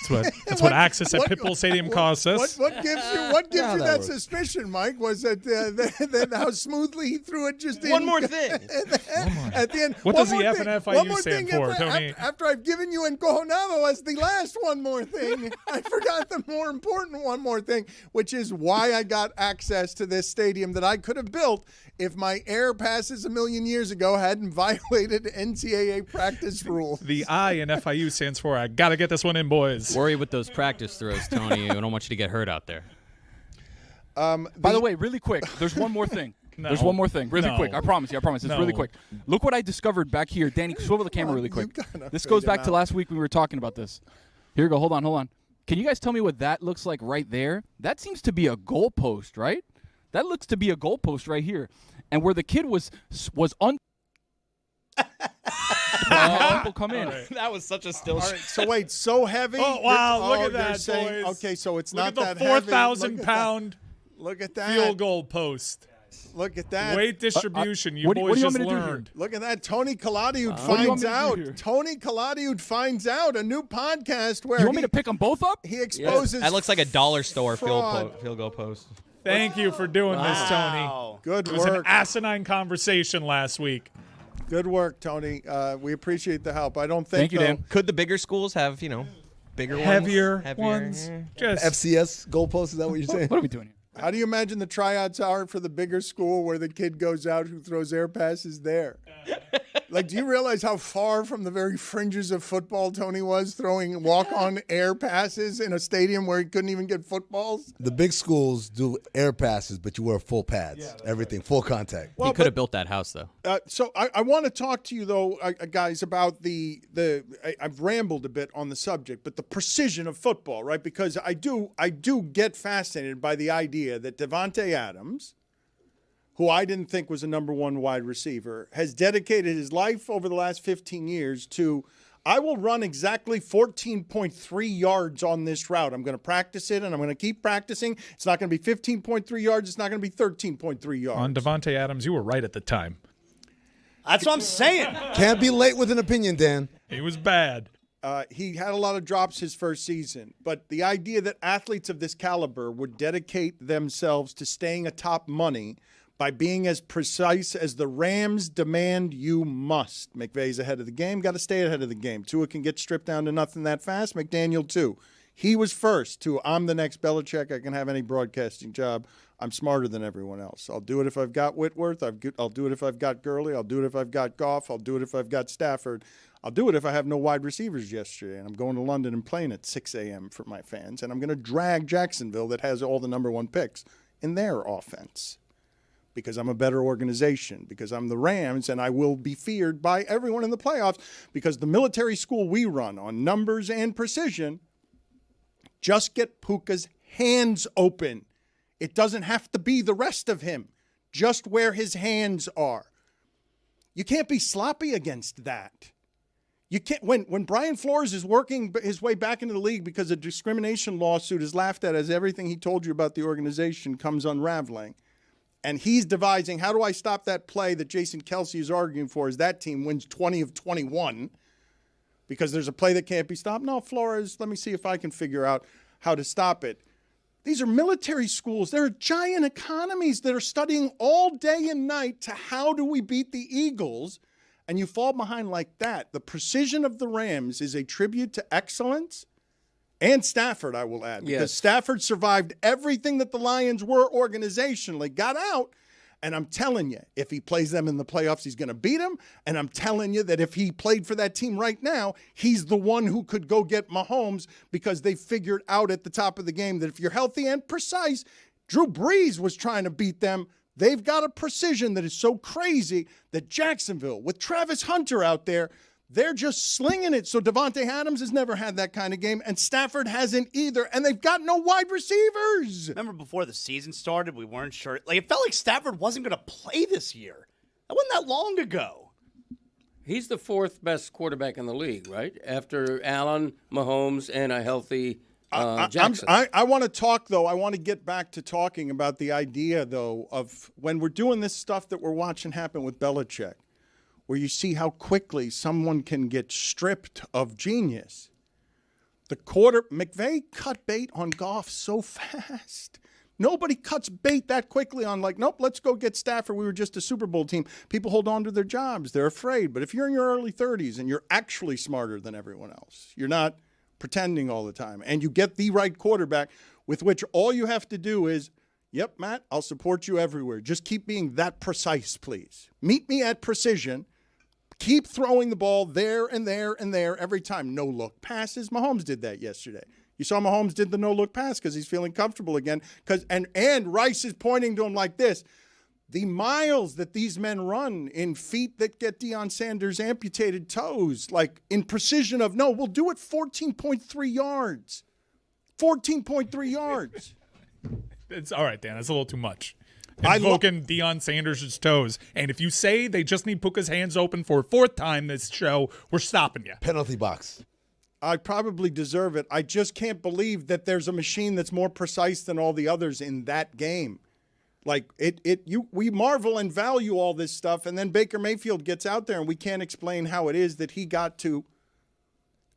That's what access at Pitbull Stadium costs us. What gives you that that works. suspicion, Mike? Was it that how smoothly he threw it just in? One more thing. At the end. What one does the more F thing. and FIU One more stand thing for, after, Tony? After I've given you encojonado as the last one more thing, I forgot the more important one more thing, which is why I got access to this stadium that I could have built if my air passes a million years ago hadn't violated NCAA practice rules. The I in FIU stands for I got to get this one in, boys. Worry with those practice throws, Tony. I don't want you to get hurt out there. By the way, really quick, there's one more thing. No. There's one more thing, really No. quick. I promise you. It's No. really quick. Look what I discovered back here. Danny, swivel the camera really quick. gotta This fade goes him back to out. last week when we were talking about this. Here we go. Hold on. Can you guys tell me what that looks like right there? That seems to be a goalpost, right? That looks to be a goalpost right here. And where the kid was on. People come in. That was such a still All right, so wait, so heavy? Oh, wow, look at you're that, saying- boys. Okay, so it's Look not at the that heavy. 4,000-pound Look at that. field goal post. Look at that. Weight distribution. You what do boys you just want me to do here? learned. Look at that. Tony Kaladiud What do you want finds me to do out. here? Tony Kaladiud finds out a new podcast where You want me to pick them both up? he exposes. That looks like a dollar store fraud. field goal post. Thank you for doing this, Tony. Good It was an work. asinine conversation last week. Good work, Tony. We appreciate the help. I don't think. Thank you, though- Dan. Could the bigger schools have, bigger Heavier ones? ones. Yeah. Just FCS goalpost, is that what you're saying? What are we doing here? How do you imagine the tryouts are for the bigger school where the kid goes out who throws air passes there? Like, do you realize how far from the very fringes of football Tony was throwing walk-on air passes in a stadium where he couldn't even get footballs? The big schools do air passes, but you wear full pads, everything, full contact. He could have built that house, though. So I want to talk to you though, guys, about I've rambled a bit on the subject, but the precision of football, right? Because I do get fascinated by the idea that Davante Adams, who I didn't think was a number one wide receiver, has dedicated his life over the last 15 years to, I will run exactly 14.3 yards on this route. I'm going to practice it, and I'm going to keep practicing. It's not going to be 15.3 yards. It's not going to be 13.3 yards. on Davante Adams, you were right at the time. That's what I'm saying. Can't be late with an opinion, Dan. He was bad. He had a lot of drops his first season, but the idea that athletes of this caliber would dedicate themselves to staying atop money by being as precise as the Rams demand you must. McVay's ahead of the game, got to stay ahead of the game. Tua can get stripped down to nothing that fast. McDaniel, too. He was first to, I'm the next Belichick. I can have any broadcasting job I'm smarter than everyone else. I'll do it if I've got Whitworth. I'll do it if I've got Gurley. I'll do it if I've got Goff. I'll do it if I've got Stafford. I'll do it if I have no wide receivers yesterday. And I'm going to London and playing at 6 a.m. for my fans. And I'm going to drag Jacksonville, that has all the number one picks, in their offense. Because I'm a better organization. Because I'm the Rams, and I will be feared by everyone in the playoffs. Because the military school we run on numbers and precision, just get Puka's hands open. It doesn't have to be the rest of him, just where his hands are. You can't be sloppy against that. You can't. When Brian Flores is working his way back into the league because a discrimination lawsuit is laughed at as everything he told you about the organization comes unraveling, and he's devising, how do I stop that play that Jason Kelsey is arguing for as that team wins 20 of 21 because there's a play that can't be stopped? No, Flores, let me see if I can figure out how to stop it. These are military schools. There are giant economies that are studying all day and night to how do we beat the Eagles, and you fall behind like that. The precision of the Rams is a tribute to excellence and Stafford, I will add, because Stafford survived everything that the Lions were organizationally, got out, and I'm telling you, if he plays them in the playoffs, he's going to beat them. And I'm telling you that if he played for that team right now, he's the one who could go get Mahomes because they figured out at the top of the game that if you're healthy and precise, Drew Brees was trying to beat them. They've got a precision that is so crazy that Jacksonville, with Travis Hunter out there, they're just slinging it. So Devontae Adams has never had that kind of game, and Stafford hasn't either, and they've got no wide receivers. Remember before the season started, we weren't sure. Like, it felt like Stafford wasn't going to play this year. That wasn't that long ago. He's the fourth best quarterback in the league, right? After Allen, Mahomes, and a healthy Jackson. I want to talk, though. I want to get back to talking about the idea, though, of when we're doing this stuff that we're watching happen with Belichick, where you see how quickly someone can get stripped of genius. McVay cut bait on Goff so fast. Nobody cuts bait that quickly on nope, let's go get Stafford. We were just a Super Bowl team. People hold on to their jobs. They're afraid. But if you're in your early 30s and you're actually smarter than everyone else, you're not pretending all the time, and you get the right quarterback with which all you have to do is, yep, Matt, I'll support you everywhere. Just keep being that precise, please. Meet me at precision. Keep throwing the ball there and there and there every time. No-look passes. Mahomes did that yesterday. You saw Mahomes did the no-look pass because he's feeling comfortable again. And Rice is pointing to him like this. The miles that these men run in feet that get Deion Sanders' amputated toes, like in precision of, no, we'll do it 14.3 yards. 14.3 yards. It's all right, Dan. That's a little too much. Invoking Deion Sanders' toes. And if you say they just need Puka's hands open for a fourth time this show, we're stopping you. Penalty box. I probably deserve it. I just can't believe that there's a machine that's more precise than all the others in that game. Like we marvel and value all this stuff, and then Baker Mayfield gets out there and we can't explain how it is that he got to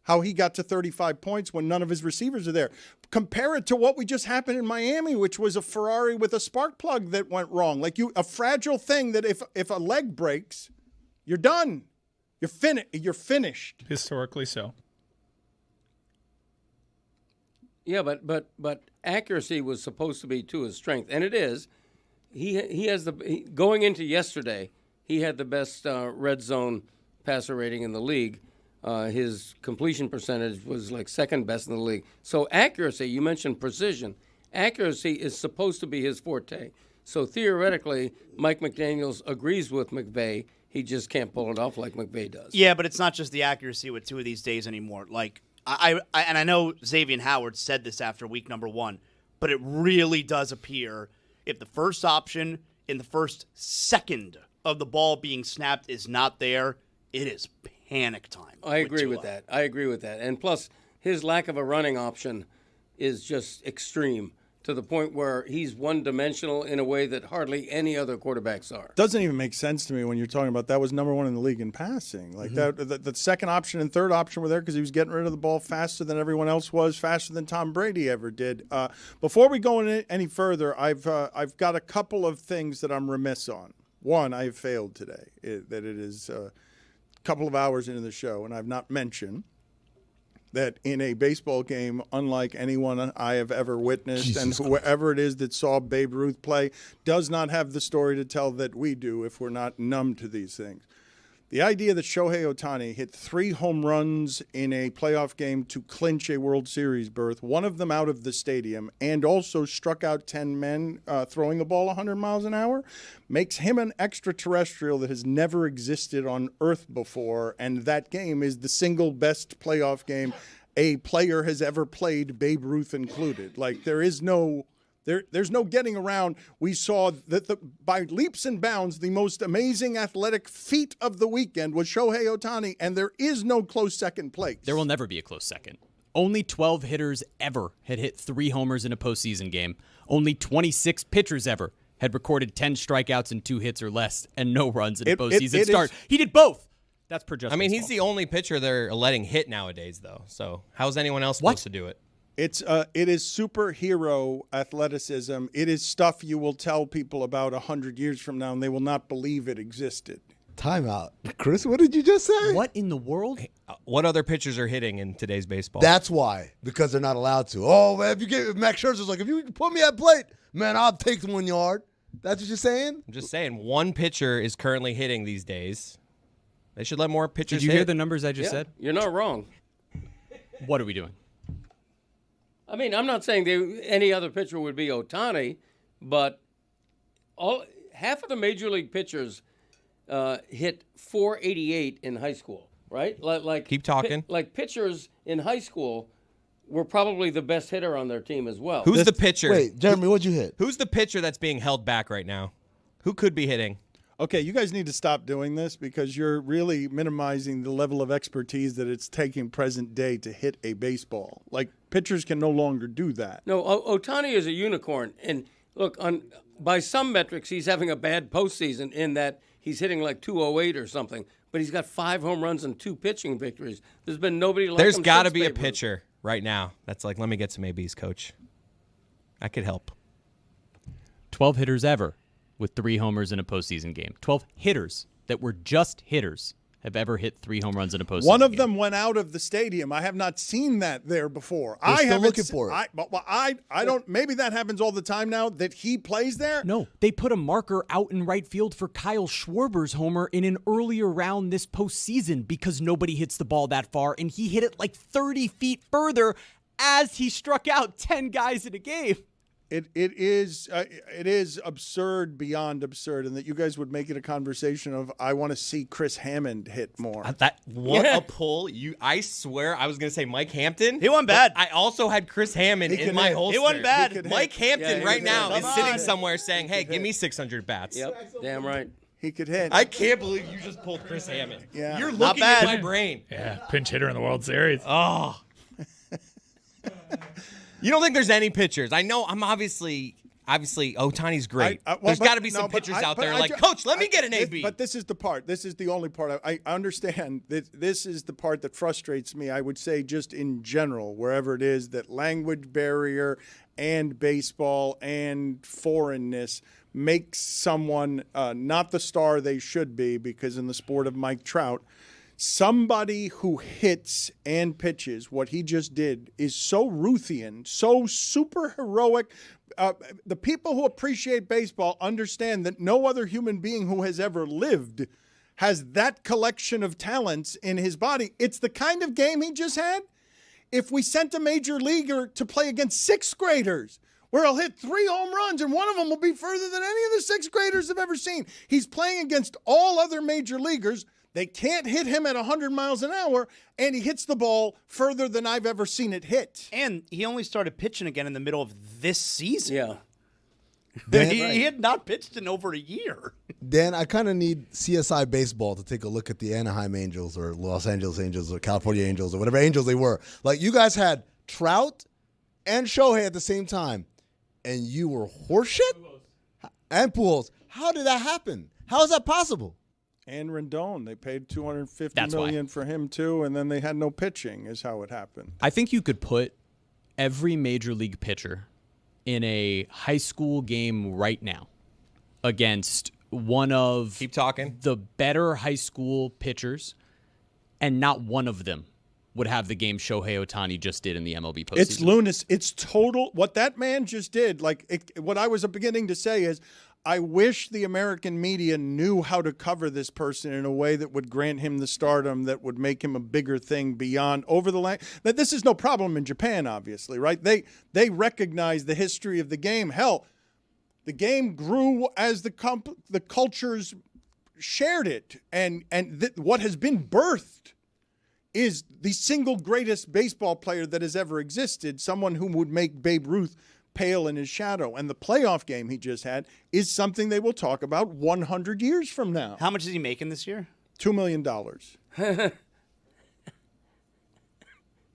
35 points when none of his receivers are there. Compare it to what we just happened in Miami, which was a Ferrari with a spark plug that went wrong. Like a fragile thing that if a leg breaks, you're done. You're finished. Historically so. Yeah, but accuracy was supposed to be to his strength, and it is. He has going into yesterday, he had the best red zone passer rating in the league. His completion percentage was like second best in the league. So accuracy, you mentioned precision. Accuracy is supposed to be his forte. So theoretically, Mike McDaniels agrees with McVay. He just can't pull it off like McVay does. Yeah, but it's not just the accuracy with two of these days anymore. Like I know Xavier Howard said this after week number 1, but it really does appear if the first option in the first second of the ball being snapped is not there, it is panic time. I agree with that. And plus, his lack of a running option is just extreme to the point where he's one-dimensional in a way that hardly any other quarterbacks are. Doesn't even make sense to me when you're talking about that was number 1 in the league in passing. Like the second option and third option were there because he was getting rid of the ball faster than everyone else was, faster than Tom Brady ever did. Before we go any further, I've got a couple of things that I'm remiss on. One, I have failed today. That it is a couple of hours into the show, and I've not mentioned that in a baseball game, unlike anyone I have ever witnessed, and whoever it is that saw Babe Ruth play, does not have the story to tell that we do if we're not numb to these things. The idea that Shohei Otani hit 3 home runs in a playoff game to clinch a World Series berth, one of them out of the stadium, and also struck out 10 men throwing the ball 100 miles an hour, makes him an extraterrestrial that has never existed on Earth before, and that game is the single best playoff game a player has ever played, Babe Ruth included. Like, there is no... There's no getting around. We saw that by leaps and bounds, the most amazing athletic feat of the weekend was Shohei Otani, and there is no close second place. There will never be a close second. Only 12 hitters ever had hit 3 homers in a postseason game. Only 26 pitchers ever had recorded 10 strikeouts and 2 hits or less and no runs in a postseason start. He did both. That's per Just Baseball. He's the only pitcher they're letting hit nowadays, though. So how's anyone else supposed to do it? It is superhero athleticism. It is stuff you will tell people about 100 years from now, and they will not believe it existed. Time out. Chris, what did you just say? What in the world? What other pitchers are hitting in today's baseball? That's why, because they're not allowed to. Oh, man, if Max Scherzer's like, if you put me at plate, man, I'll take the 1 yard. That's what you're saying? I'm just saying, one pitcher is currently hitting these days. They should let more pitchers Did you hear the numbers I just said? You're not wrong. What are we doing? I mean, I'm not saying any other pitcher would be Otani, but half of the major league pitchers hit 488 in high school, right? Like keep talking. Like pitchers in high school were probably the best hitter on their team as well. Who's the pitcher? Wait, Jeremy, what'd you hit? Who's the pitcher that's being held back right now? Who could be hitting? Okay, you guys need to stop doing this because you're really minimizing the level of expertise that it's taking present day to hit a baseball. Like, pitchers can no longer do that. No, Otani is a unicorn. And look, by some metrics, he's having a bad postseason in that he's hitting like 208 or something. But he's got 5 home runs and 2 pitching victories. There's been nobody like him. There's got to since be a Babe Ruth. pitcher right now that's like, let me get some ABs, coach. I could help. 12 hitters ever with 3 homers in a postseason game. 12 hitters that were just hitters have ever hit 3 home runs in a postseason game. One of them went out of the stadium. I have not seen that there before. They're still looking for it. I don't. Maybe that happens all the time now that he plays there. No, they put a marker out in right field for Kyle Schwarber's homer in an earlier round this postseason because nobody hits the ball that far, and he hit it like 30 feet further as he struck out 10 guys in a game. It is absurd beyond absurd, and that you guys would make it a conversation of I want to see Chris Hammond hit more. A pull. I swear I was going to say Mike Hampton. He won bad. I also had Chris Hammond in my holster. He won bad. Mike Hampton right now is Come sitting on. somewhere saying, hey, give me 600 bats. Yep, damn right. He could hit. I can't believe you just pulled Chris Hammond. Yeah. You're Not looking at bad. my brain. Yeah, pinch hitter in the World Series. Oh. You don't think there's any pitchers? I know I'm obviously Otani's great. There's got to be some pitchers out there like, Coach, let me get an AB. But this is the part. This is the only part. I understand that this is the part that frustrates me. I would say just in general, wherever it is, that language barrier and baseball and foreignness makes someone not the star they should be, because in the sport of Mike Trout, somebody who hits and pitches what he just did is so Ruthian, so super heroic. The people who appreciate baseball understand that no other human being who has ever lived has that collection of talents in his body. It's the kind of game he just had. If we sent a major leaguer to play against 6th graders, where he'll hit 3 home runs, and one of them will be further than any of the 6th graders have ever seen. He's playing against all other major leaguers. They can't hit him at 100 miles an hour, and he hits the ball further than I've ever seen it hit. And he only started pitching again in the middle of this season. Yeah. Dan, he had not pitched in over a year. Dan, I kind of need CSI Baseball to take a look at the Anaheim Angels or Los Angeles Angels or California Angels or whatever Angels they were. Like, you guys had Trout and Shohei at the same time, and you were horseshit? And Pujols. How did that happen? How is that possible? And Rendon, they paid $250 million for him too, and then they had no pitching, is how it happened. I think you could put every major league pitcher in a high school game right now against one of the better high school pitchers, and not one of them would have the game Shohei Otani just did in the MLB postseason. It's lunacy. It's total. What that man just did, what I was beginning to say is, I wish the American media knew how to cover this person in a way that would grant him the stardom that would make him a bigger thing beyond over the line. That this is no problem in Japan, obviously, right? They recognize the history of the game. Hell, the game grew as the cultures shared it, and what has been birthed is the single greatest baseball player that has ever existed, someone who would make Babe Ruth pale in his shadow. And the playoff game he just had is something they will talk about 100 years from now. How much is he making this year? $2 million. That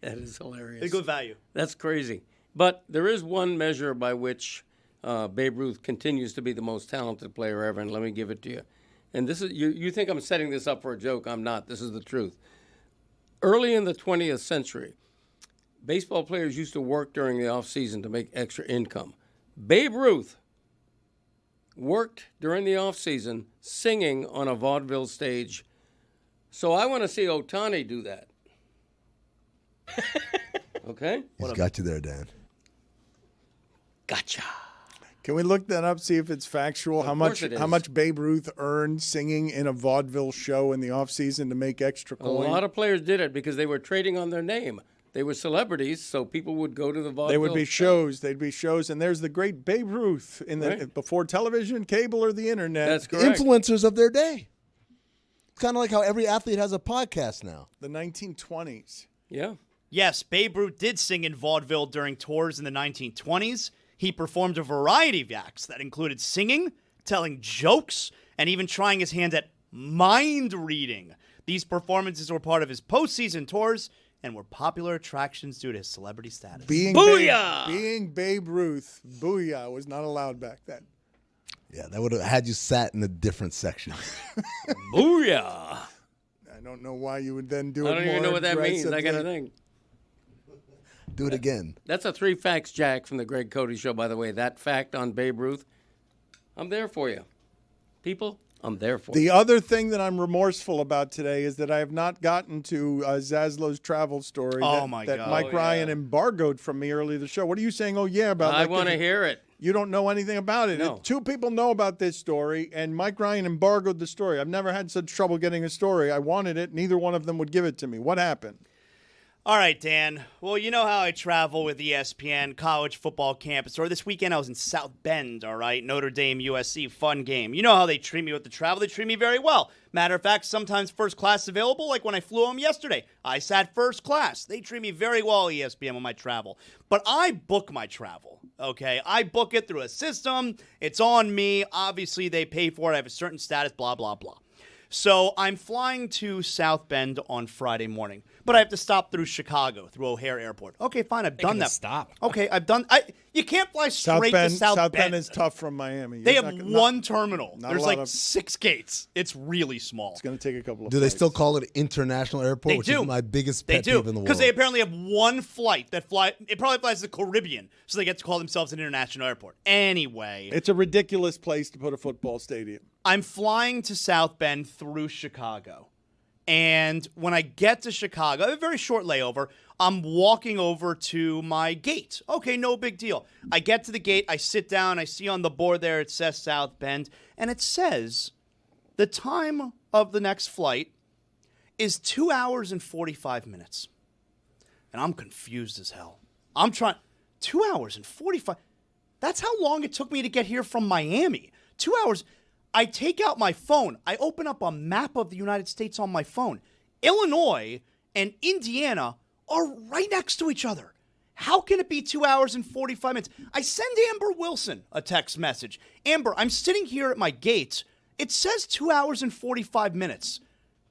is hilarious. A good value. That's crazy. But there is one measure by which Babe Ruth continues to be the most talented player ever, and let me give it to you. And this is you think I'm setting this up for a joke. I'm not. This is the truth. Early in the 20th century, baseball players used to work during the offseason to make extra income. Babe Ruth worked during the offseason singing on a vaudeville stage. So I want to see Otani do that. Okay? He's got you there, Dan. Gotcha. Can we look that up, see if it's factual? How much Babe Ruth earned singing in a vaudeville show in the offseason to make extra coin? A lot of players did it because they were trading on their name. They were celebrities, so people would go to the vaudeville. They would be shows. They'd be shows, and there's the great Babe Ruth before television, cable, or the internet. That's correct. Influencers of their day. It's kind of like how every athlete has a podcast now. The 1920s. Yeah. Yes, Babe Ruth did sing in vaudeville during tours in the 1920s. He performed a variety of acts that included singing, telling jokes, and even trying his hand at mind reading. These performances were part of his postseason tours and were popular attractions due to his celebrity status. Being Babe Ruth, booyah, was not allowed back then. Yeah, that would have had you sat in a different section. Booyah! I don't know why you would then do it I don't even know what that means. I got to think. Do it again. That's a 3 facts, Jack, from the Greg Cody Show, by the way. That fact on Babe Ruth, I'm there for you. People, I'm there for you. The other thing that I'm remorseful about today is that I have not gotten to Zaslow's travel story that Mike Ryan embargoed from me earlier in the show. What are you saying, about? I want to hear it. You don't know anything about it. No. 2 people know about this story, and Mike Ryan embargoed the story. I've never had such trouble getting a story. I wanted it. Neither one of them would give it to me. What happened? All right, Dan. Well, you know how I travel with ESPN, college football campus. Or this weekend I was in South Bend, all right? Notre Dame, USC, fun game. You know how they treat me with the travel. They treat me very well. Matter of fact, sometimes first class available, like when I flew home yesterday. I sat first class. They treat me very well, ESPN, on my travel. But I book my travel, okay? I book it through a system. It's on me. Obviously, they pay for it. I have a certain status, blah, blah, blah. So I'm flying to South Bend on Friday morning, but I have to stop through Chicago, through O'Hare Airport. Okay, fine, I've done that. Stop. Okay, I've done. You can't fly straight to South Bend. South Bend is tough from Miami. They have one terminal. There's like 6 gates. It's really small. It's going to take a couple of Do they still call it International Airport, which is my biggest pet peeve in the world? Because they apparently have one flight that it probably flies to the Caribbean, so they get to call themselves an international airport. Anyway. It's a ridiculous place to put a football stadium. I'm flying to South Bend through Chicago. And when I get to Chicago, I have a very short layover. I'm walking over to my gate. Okay, no big deal. I get to the gate. I sit down. I see on the board there it says South Bend. And it says the time of the next flight is 2 hours and 45 minutes. And I'm confused as hell. I'm trying. 2 hours and 45. That's how long it took me to get here from Miami. 2 hours. I take out my phone. I open up a map of the United States on my phone. Illinois and Indiana are right next to each other. How can it be 2 hours and 45 minutes? I send Amber Wilson a text message. Amber, I'm sitting here at my gate. It says 2 hours and 45 minutes.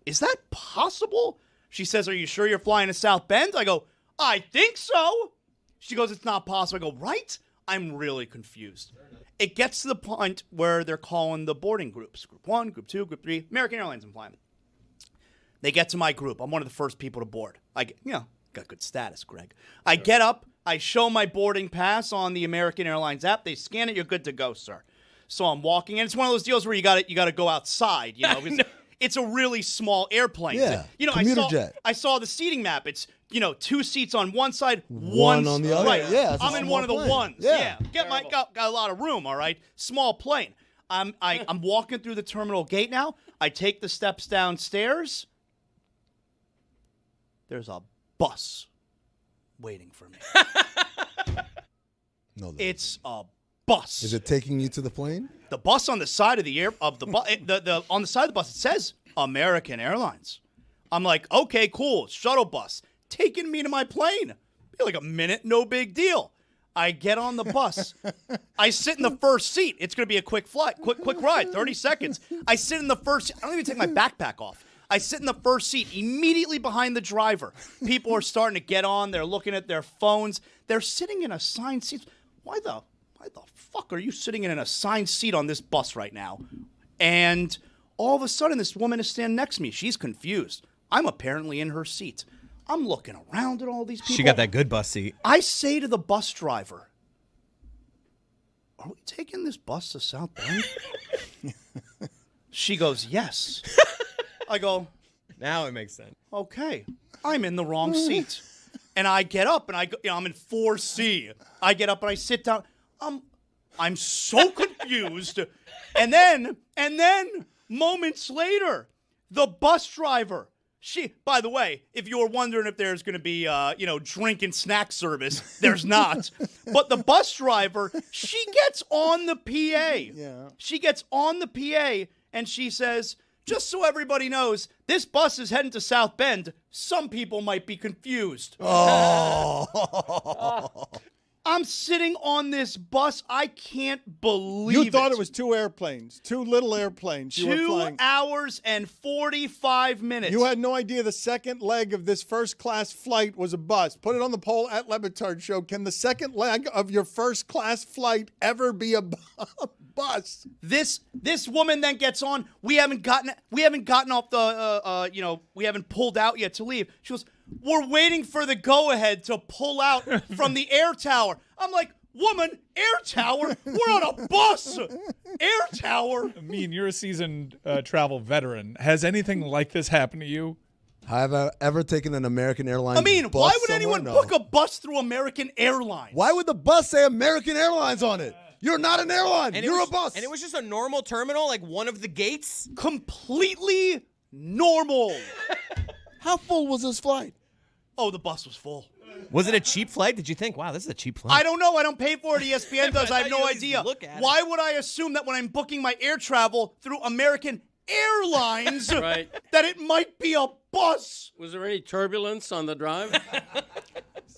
Is that possible? She says, are you sure you're flying to South Bend? I go, I think so. She goes, it's not possible. I go, right? I'm really confused. It gets to the point where they're calling the boarding groups. Group 1, Group 2, Group 3. American Airlines I'm flying. They get to my group. I'm one of the first people to board. Got good status, Greg. I get up. I show my boarding pass on the American Airlines app. They scan it. You're good to go, sir. So I'm walking in. It's one of those deals where you got to go outside. You know, it's a really small airplane. Yeah, You know, commuter jet. I saw the seating map. It's 2 seats on one side, One on the other. Right. Yeah, it's a I'm in small one of the plane. ones. Yeah. Got a lot of room. All right, small plane. I'm walking through the terminal gate now. I take the steps downstairs. There's a bus waiting for me. No, it's a bus. Is it taking you to the plane? The bus on the side of the on the side of the bus, it says American Airlines. I'm like, okay, cool, shuttle bus taking me to my plane. Be like a minute, no big deal. I get on the bus. I sit in the first seat. It's going to be a quick flight, quick ride, 30 seconds. I sit in the first seat. I don't even take my backpack off. I sit in the first seat immediately behind the driver. People are starting to get on. They're looking at their phones. They're sitting in assigned seats. Why the fuck are you sitting in an assigned seat on this bus right now? And all of a sudden, this woman is standing next to me. She's confused. I'm apparently in her seat. I'm looking around at all these people. She got that good bus seat. I say to the bus driver, are we taking this bus to South Bend? She goes, yes. I go, now it makes sense. Okay, I'm in the wrong seat. And I get up and I go, I'm in 4C. I get up and I sit down. I'm so confused. And then moments later, the bus driver, by the way, if you were wondering if there's going to be, drink and snack service, there's not. But the bus driver, she gets on the PA. Yeah. She gets on the PA and she says, just so everybody knows, this bus is heading to South Bend. Some people might be confused. Oh. I'm sitting on this bus. I can't believe it. You thought it was 2 airplanes, 2 little airplanes. You were 2 flying. hours and 45 minutes. You had no idea the second leg of this first-class flight was a bus. Put it on the poll at Le Batard Show. Can the second leg of your first-class flight ever be a bus? This woman then gets on. We haven't gotten off the we haven't pulled out yet to leave. She goes, we're waiting for the go-ahead to pull out from the air tower. I'm like, woman, air tower? We're on a bus. Air tower? I mean, you're a seasoned travel veteran. Has anything like this happened to you? Have I ever taken an American Airlines I mean, bus why would somewhere? anyone No. book a bus through American Airlines? Why would the bus say American Airlines on it? You're not an airline. You're a bus. And it was just a normal terminal, like one of the gates? Completely normal. How full was this flight? Oh, the bus was full. Was it a cheap flight? Did you think, wow, this is a cheap flight? I don't know. I don't pay for it. ESPN does. I have You no at least idea. look at it. Why would I assume that when I'm booking my air travel through American Airlines Right. that it might be a bus? Was there any turbulence on the drive?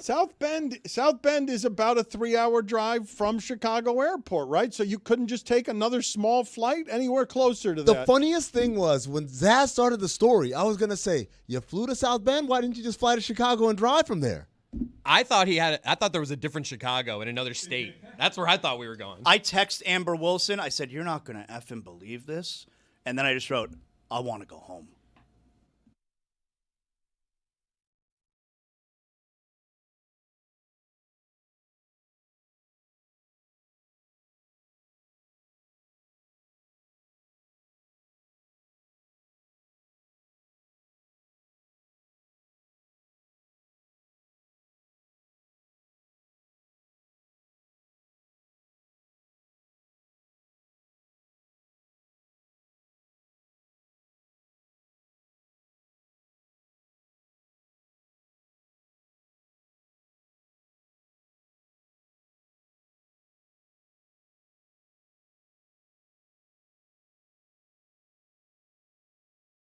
South Bend is about a 3-hour drive from Chicago Airport, right? So you couldn't just take another small flight anywhere closer to The that. funniest thing was when Zaz started the story, I was going to say, you flew to South Bend? Why didn't you just fly to Chicago and drive from there? I thought there was a different Chicago in another state. That's where I thought we were going. I text Amber Wilson. I said, you're not going to effing believe this. And then I just wrote, I want to go home.